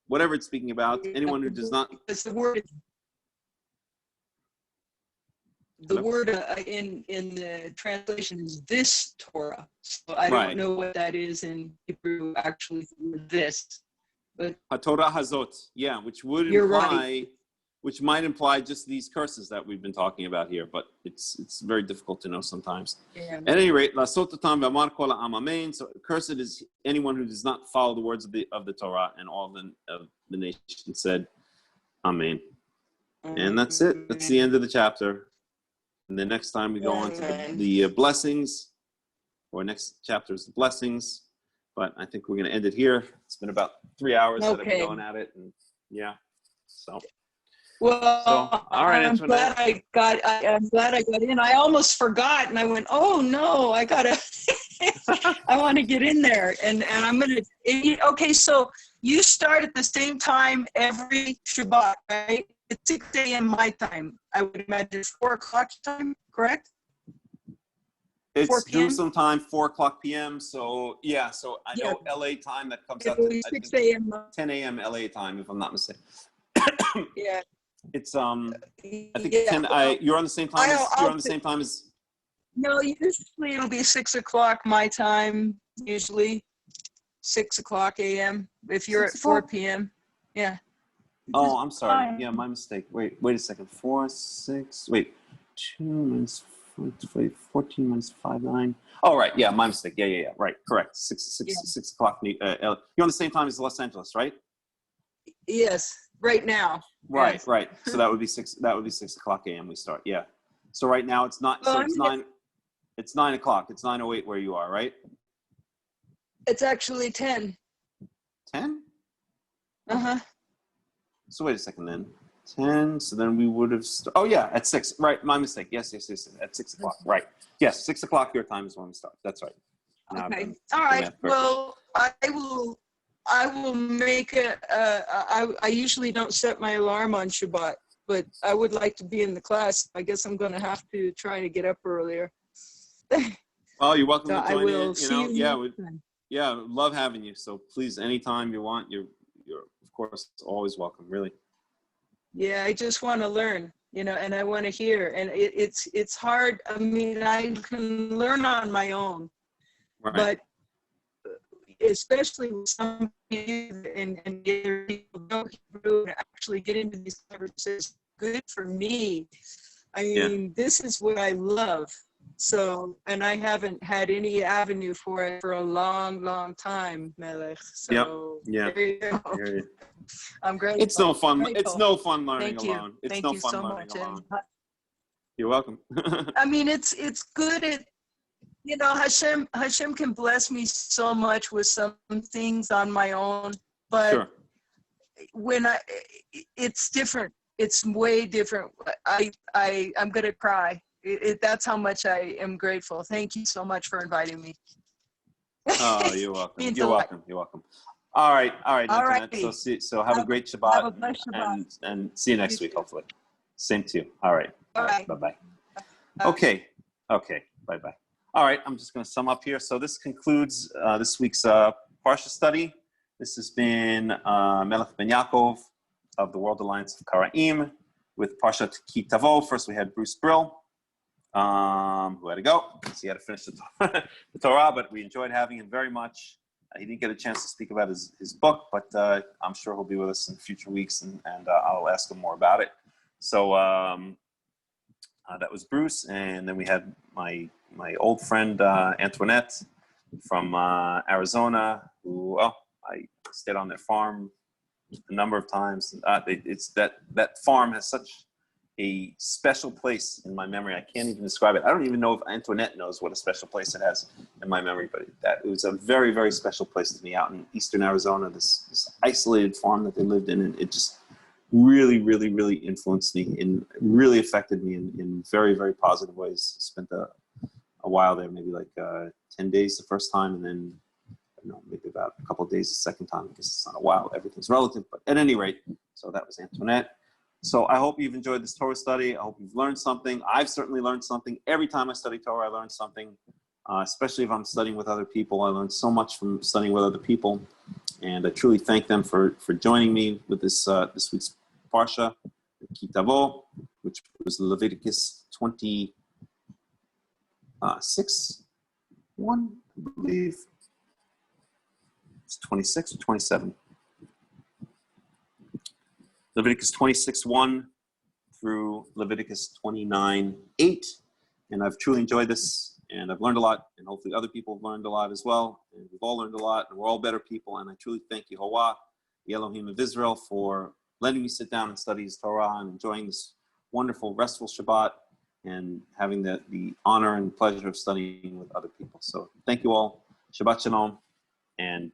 whatever it's speaking about, anyone who does not. It's the word. The word in the translation is this Torah. So I don't know what that is in Hebrew, actually, this. But HaTorah Hazot, yeah, which would imply, which might imply just these curses that we've been talking about here, but it's very difficult to know sometimes. Yeah. At any rate, Lasot Otam v'amar kol ha'am amen. So cursed is anyone who does not follow the words of the Torah, and all of the nation said, Amen. And that's it. That's the end of the chapter. And the next time we go on to the blessings, or next chapter is the blessings. But I think we're going to end it here. It's been about 3 hours that I've been going at it, and yeah. So. Well, all right, I'm glad I got in. I almost forgot, and I went, "Oh no, I gotta, I want to get in there." And I'm gonna. Okay, so you start at the same time every Shabbat, right? It's 6 a.m. my time. I would imagine 4 o'clock time, correct? It's Jerusalem time, 4 o'clock p.m. So yeah, so I know LA time that comes out to 6 a.m. 10 a.m. LA time, if I'm not mistaken. Yeah. It's I think 10. You're on the same time. You're on the same time as. No, usually it'll be 6 o'clock my time. Usually, 6 o'clock a.m. If you're at 4 p.m. Yeah. Oh, I'm sorry. Yeah, my mistake. Wait a second. 4, 6. Wait, 2 minus 14 minus 5, 9. Oh, right. Yeah, my mistake. Yeah. Right. Correct. 6 o'clock. You're on the same time as Los Angeles, right? Yes. Right now. Right. Yes. Right. So that would be 6. That would be 6 o'clock a.m. We start. Yeah. So right now it's not. So it's 9. It's 9 o'clock. It's 9:08 where you are, right? It's actually 10. 10? Uh-huh. So wait a second then. 10. So then we would have. Oh yeah, at 6. Right. My mistake. Yes. At 6 o'clock. Right. Yes. 6 o'clock your time is when we start. That's right. Now okay. All right. Well, I will make it. I usually don't set my alarm on Shabbat, but I would like to be in the class. I guess I'm going to have to try to get up earlier. Well, you're welcome to join in. Love having you. So please, anytime you want, you're of course always welcome. Really. Yeah, I just want to learn, and I want to hear. And it's hard. I mean, I can learn on my own, but especially with some people and people don't Hebrew and actually get into these conversations, good for me. I mean, this is what I love. So, and I haven't had any avenue for it for a long, long time, Melech. So, there you go. I'm grateful. It's no fun. Grateful. It's no fun learning Thank you. alone. It's Thank no you fun so learning much. alone. You're welcome. I mean, it's good at, Hashem can bless me so much with some things on my own, but when it's different. It's way different. I'm gonna cry. That's how much I am grateful. Thank you so much for inviting me. Oh, you're welcome. You're welcome. All right. So have a great Shabbat. Have a blessed Shabbat. And see you next week, hopefully. Same to you. All right. All right. Bye-bye. Okay. Bye-bye. All right. I'm just going to sum up here. So this concludes this week's Parsha study. This has been Melech Ben Yaakov of the World Alliance of Qara'im with Parashath Ki Tavo. First, we had Bruce Brill, who had to go because he had to finish the Torah, but we enjoyed having him very much. He didn't get a chance to speak about his book, but I'm sure he'll be with us in future weeks, and I'll ask him more about it. So that was Bruce, and then we had my old friend Antoinette from Arizona, who I stayed on their farm a number of times. It's that farm has such a special place in my memory. I can't even describe it. I don't even know if Antoinette knows what a special place it has in my memory, but it was a very, very special place to me out in eastern Arizona, this isolated farm that they lived in. And it just really, really, really influenced me and really affected me in very, very positive ways. Spent a while there, maybe like 10 days the first time, and then maybe about a couple of days the second time. I guess it's not a while. Everything's relative. But at any rate, so that was Antoinette. So I hope you've enjoyed this Torah study. I hope you've learned something. I've certainly learned something. Every time I study Torah, I learn something. especially if I'm studying with other people. I learned so much from studying with other people, and I truly thank them for joining me with this this week's Parsha, Tavo, which was Leviticus 26:1, I believe. It's 26 or 27. Leviticus 26:1 through Leviticus 29:8, and I've truly enjoyed this, and I've learned a lot, and hopefully other people have learned a lot as well, and we've all learned a lot, and we're all better people, and I truly thank Yehovah, the Elohim of Israel, for letting me sit down and study His Torah and enjoying this wonderful, restful Shabbat, and having the honor and pleasure of studying with other people. So thank you all. Shabbat Shalom, and